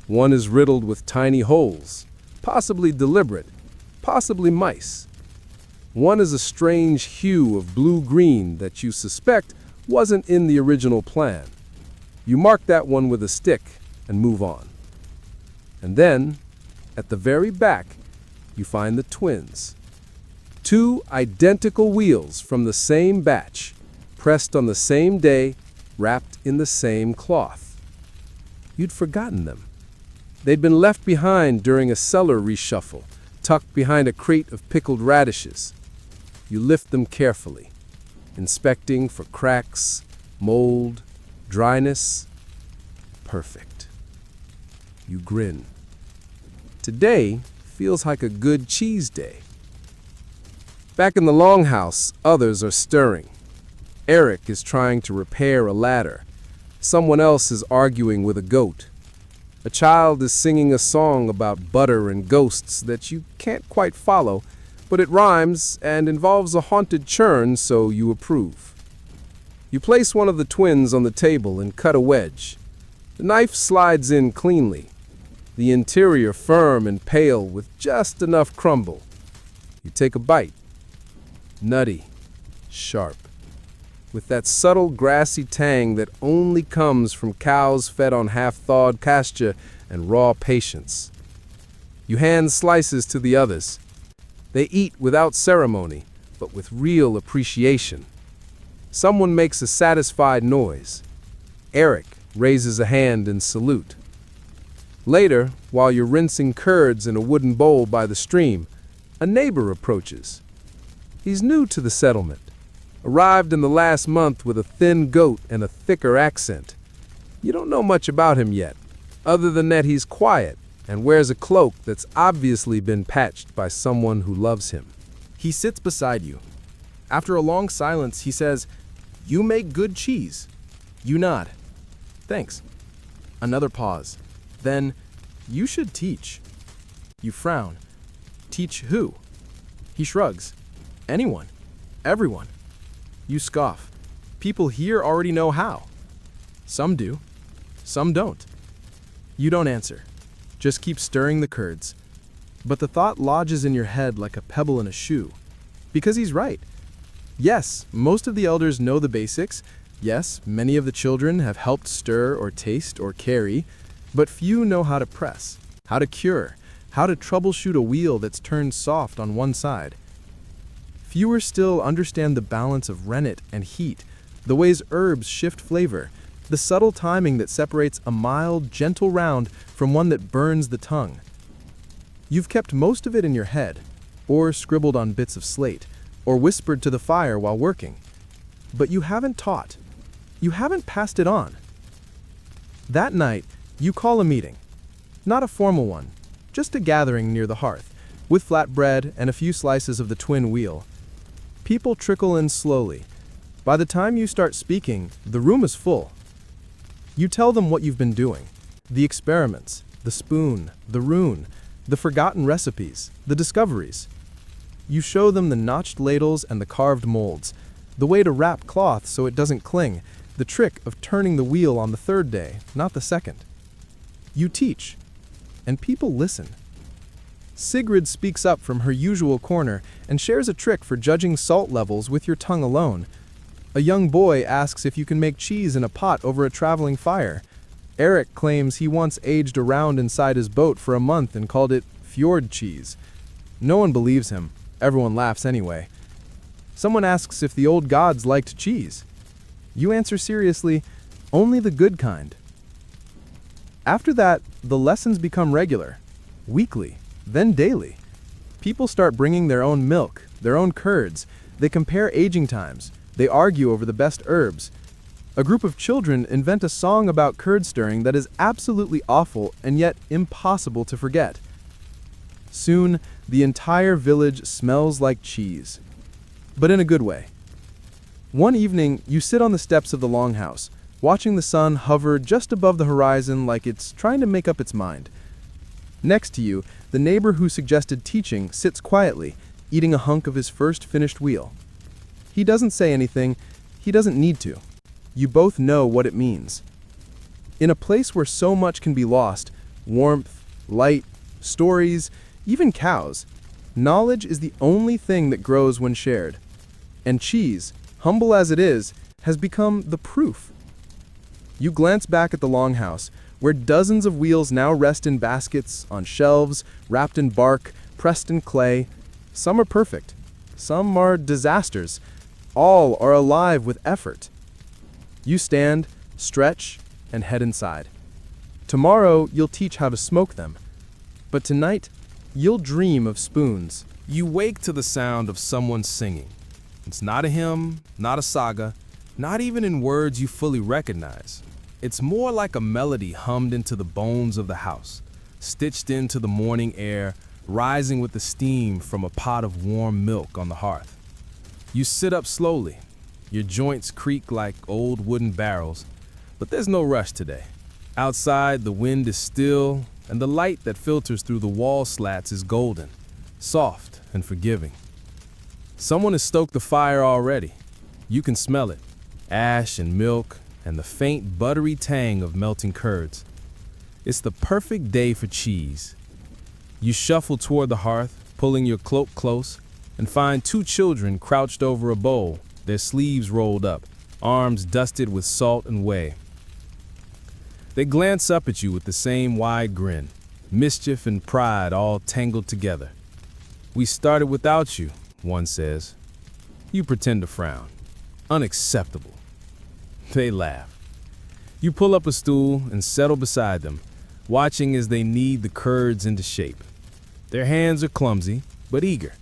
One is riddled with tiny holes, possibly deliberate, possibly mice. One is a strange hue of blue-green that you suspect wasn't in the original plan. You mark that one with a stick and move on. And then, at the very back, you find the twins. Two identical wheels from the same batch, pressed on the same day, wrapped in the same cloth. You'd forgotten them. They'd been left behind during a cellar reshuffle, tucked behind a crate of pickled radishes. You lift them carefully, inspecting for cracks, mold, dryness. Perfect. You grin. Today feels like a good cheese day. Back in the longhouse, others are stirring. Eric is trying to repair a ladder. Someone else is arguing with a goat. A child is singing a song about butter and ghosts that you can't quite follow, but it rhymes and involves a haunted churn, so you approve. You place one of the twins on the table and cut a wedge. The knife slides in cleanly, the interior firm and pale with just enough crumble. You take a bite. Nutty, sharp, with that subtle grassy tang that only comes from cows fed on half-thawed pasture and raw patience. You hand slices to the others. They eat without ceremony, but with real appreciation. Someone makes a satisfied noise. Eric raises a hand in salute. Later, while you're rinsing curds in a wooden bowl by the stream, a neighbor approaches. He's new to the settlement, arrived in the last month with a thin goat and a thicker accent. You don't know much about him yet, other than that he's quiet and wears a cloak that's obviously been patched by someone who loves him. He sits beside you. After a long silence, he says, "You make good cheese." You nod. "Thanks." Another pause. Then, "You should teach." You frown. "Teach who?" He shrugs. "Anyone. Everyone." You scoff. "People here already know how." "Some do. Some don't." You don't answer. Just keep stirring the curds. But the thought lodges in your head like a pebble in a shoe. Because he's right. Yes, most of the elders know the basics. Yes, many of the children have helped stir or taste or carry, but few know how to press, how to cure, how to troubleshoot a wheel that's turned soft on one side. Fewer still understand the balance of rennet and heat, the ways herbs shift flavor, the subtle timing that separates a mild, gentle round from one that burns the tongue. You've kept most of it in your head, or scribbled on bits of slate, or whispered to the fire while working. But you haven't taught. You haven't passed it on. That night, you call a meeting. Not a formal one, just a gathering near the hearth, with flatbread and a few slices of the twin wheel. People trickle in slowly. By the time you start speaking, the room is full. You tell them what you've been doing. The experiments, the spoon, the rune, the forgotten recipes, the discoveries. You show them the notched ladles and the carved molds, the way to wrap cloth so it doesn't cling, the trick of turning the wheel on the third day, not the second. You teach, and people listen. Sigrid speaks up from her usual corner and shares a trick for judging salt levels with your tongue alone. A young boy asks if you can make cheese in a pot over a traveling fire. Eric claims he once aged around inside his boat for a month and called it fjord cheese. No one believes him. Everyone laughs anyway. Someone asks if the old gods liked cheese. You answer seriously, only the good kind. After that, the lessons become regular, weekly, then daily. People start bringing their own milk, their own curds. They compare aging times. They argue over the best herbs. A group of children invent a song about curd stirring that is absolutely awful and yet impossible to forget. Soon, the entire village smells like cheese, but in a good way. One evening, you sit on the steps of the longhouse, watching the sun hover just above the horizon like it's trying to make up its mind. Next to you, the neighbor who suggested teaching sits quietly, eating a hunk of his first finished wheel. He doesn't say anything, he doesn't need to. You both know what it means. In a place where so much can be lost, warmth, light, stories, even cows, knowledge is the only thing that grows when shared. And cheese, humble as it is, has become the proof. You glance back at the longhouse, where dozens of wheels now rest in baskets, on shelves, wrapped in bark, pressed in clay. Some are perfect, some are disasters. All are alive with effort. You stand, stretch, and head inside. Tomorrow, you'll teach how to smoke them. But tonight, you'll dream of spoons. You wake to the sound of someone singing. It's not a hymn, not a saga, not even in words you fully recognize. It's more like a melody hummed into the bones of the house, stitched into the morning air, rising with the steam from a pot of warm milk on the hearth. You sit up slowly. Your joints creak like old wooden barrels, but there's no rush today. Outside, the wind is still, and the light that filters through the wall slats is golden, soft and forgiving. Someone has stoked the fire already. You can smell it, ash and milk, and the faint buttery tang of melting curds. It's the perfect day for cheese. You shuffle toward the hearth, pulling your cloak close, and find two children crouched over a bowl, their sleeves rolled up, arms dusted with salt and whey. They glance up at you with the same wide grin, mischief and pride all tangled together. "We started without you," one says. You pretend to frown. "Unacceptable." They laugh. You pull up a stool and settle beside them, watching as they knead the curds into shape. Their hands are clumsy, but eager.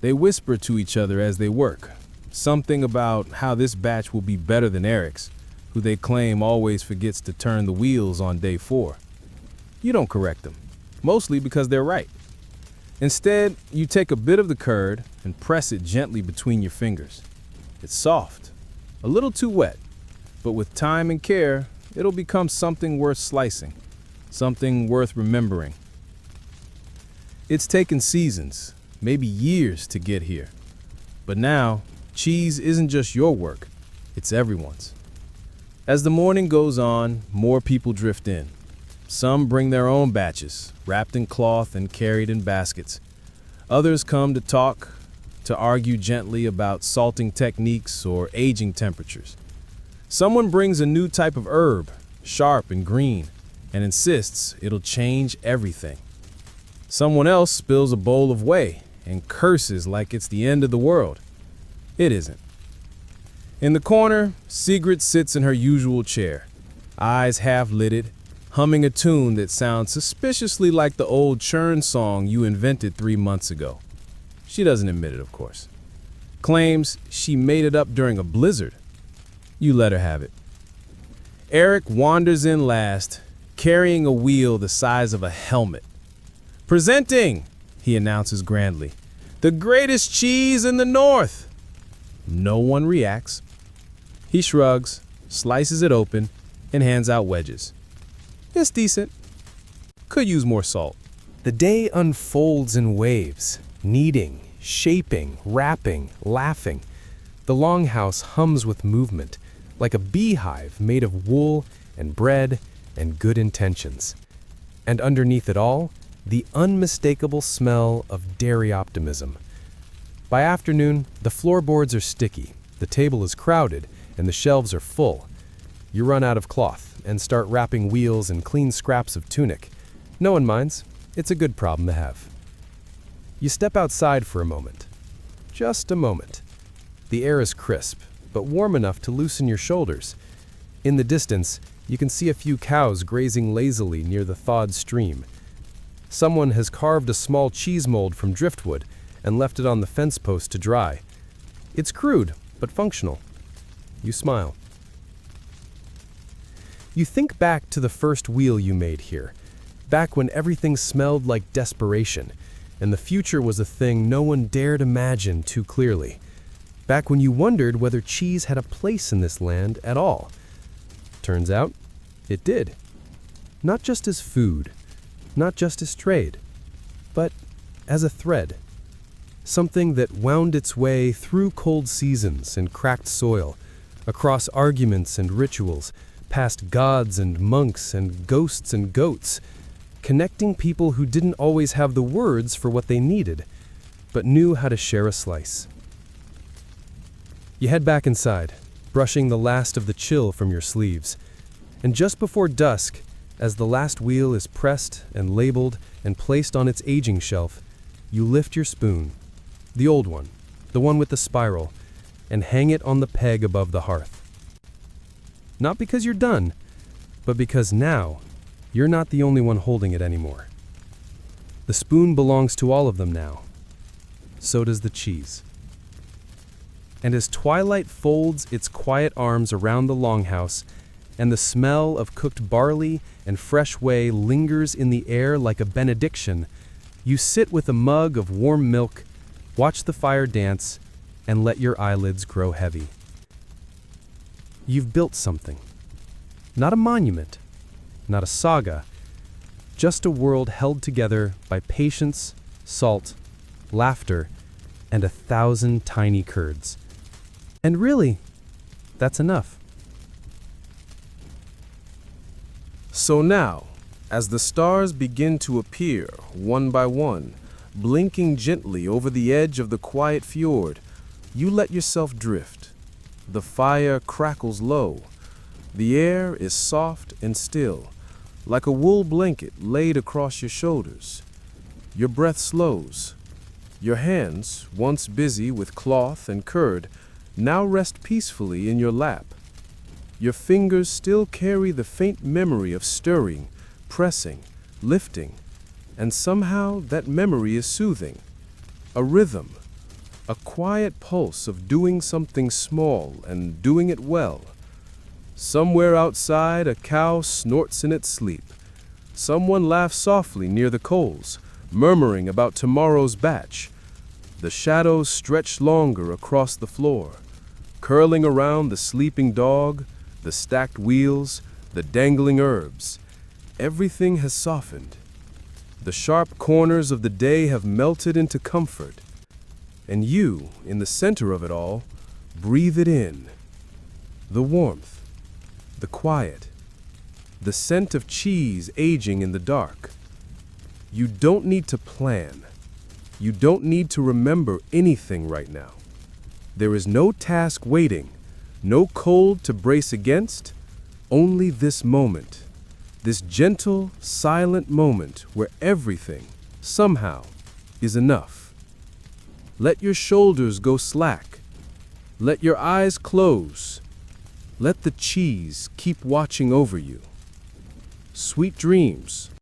They whisper to each other as they work, something about how this batch will be better than Eric's, who they claim always forgets to turn the wheels on day 4. You don't correct them, mostly because they're right. Instead, you take a bit of the curd and press it gently between your fingers. It's soft, a little too wet, but with time and care, it'll become something worth slicing, something worth remembering. It's taken seasons, maybe years to get here. But now, cheese isn't just your work, it's everyone's. As the morning goes on, more people drift in. Some bring their own batches, wrapped in cloth and carried in baskets. Others come to talk, to argue gently about salting techniques or aging temperatures. Someone brings a new type of herb, sharp and green, and insists it'll change everything. Someone else spills a bowl of whey and curses like it's the end of the world. It isn't. In the corner, Sigrid sits in her usual chair, eyes half-lidded, humming a tune that sounds suspiciously like the old churn song you invented 3 months ago. She doesn't admit it, of course. Claims she made it up during a blizzard. You let her have it. Eric wanders in last, carrying a wheel the size of a helmet. "Presenting," he announces grandly, "the greatest cheese in the North." No one reacts. He shrugs, slices it open, and hands out wedges. It's decent. Could use more salt. The day unfolds in waves, kneading, shaping, wrapping, laughing. The longhouse hums with movement, like a beehive made of wool and bread and good intentions. And underneath it all, the unmistakable smell of dairy optimism. By afternoon, the floorboards are sticky, the table is crowded, and the shelves are full. You run out of cloth and start wrapping wheels in clean scraps of tunic. No one minds. It's a good problem to have. You step outside for a moment. Just a moment. The air is crisp, but warm enough to loosen your shoulders. In the distance, you can see a few cows grazing lazily near the thawed stream. Someone has carved a small cheese mold from driftwood and left it on the fence post to dry. It's crude, but functional. You smile. You think back to the first wheel you made here, back when everything smelled like desperation, and the future was a thing no one dared imagine too clearly. Back when you wondered whether cheese had a place in this land at all. Turns out, it did. Not just as food, not just as trade, but as a thread. Something that wound its way through cold seasons and cracked soil, across arguments and rituals, past gods and monks and ghosts and goats, connecting people who didn't always have the words for what they needed, but knew how to share a slice. You head back inside, brushing the last of the chill from your sleeves. And just before dusk, as the last wheel is pressed and labeled and placed on its aging shelf, you lift your spoon, the old one, the one with the spiral, and hang it on the peg above the hearth. Not because you're done, but because now you're not the only one holding it anymore. The spoon belongs to all of them now. So does the cheese. And as twilight folds its quiet arms around the longhouse, and the smell of cooked barley and fresh whey lingers in the air like a benediction, you sit with a mug of warm milk, watch the fire dance, and let your eyelids grow heavy. You've built something. Not a monument, not a saga, just a world held together by patience, salt, laughter, and 1,000 tiny curds. And really, that's enough. So now, as the stars begin to appear, one by one, blinking gently over the edge of the quiet fjord, you let yourself drift. The fire crackles low. The air is soft and still, like a wool blanket laid across your shoulders. Your breath slows. Your hands, once busy with cloth and curd, now rest peacefully in your lap. Your fingers still carry the faint memory of stirring, pressing, lifting, and somehow that memory is soothing. A rhythm, a quiet pulse of doing something small and doing it well. Somewhere outside, a cow snorts in its sleep. Someone laughs softly near the coals, murmuring about tomorrow's batch. The shadows stretch longer across the floor, curling around the sleeping dog, the stacked wheels, the dangling herbs. Everything has softened. The sharp corners of the day have melted into comfort. And you, in the center of it all, breathe it in. The warmth, the quiet, the scent of cheese aging in the dark. You don't need to plan. You don't need to remember anything right now. There is no task waiting, no cold to brace against, only this moment, this gentle, silent moment where everything, somehow, is enough. Let your shoulders go slack. Let your eyes close. Let the cheese keep watching over you. Sweet dreams.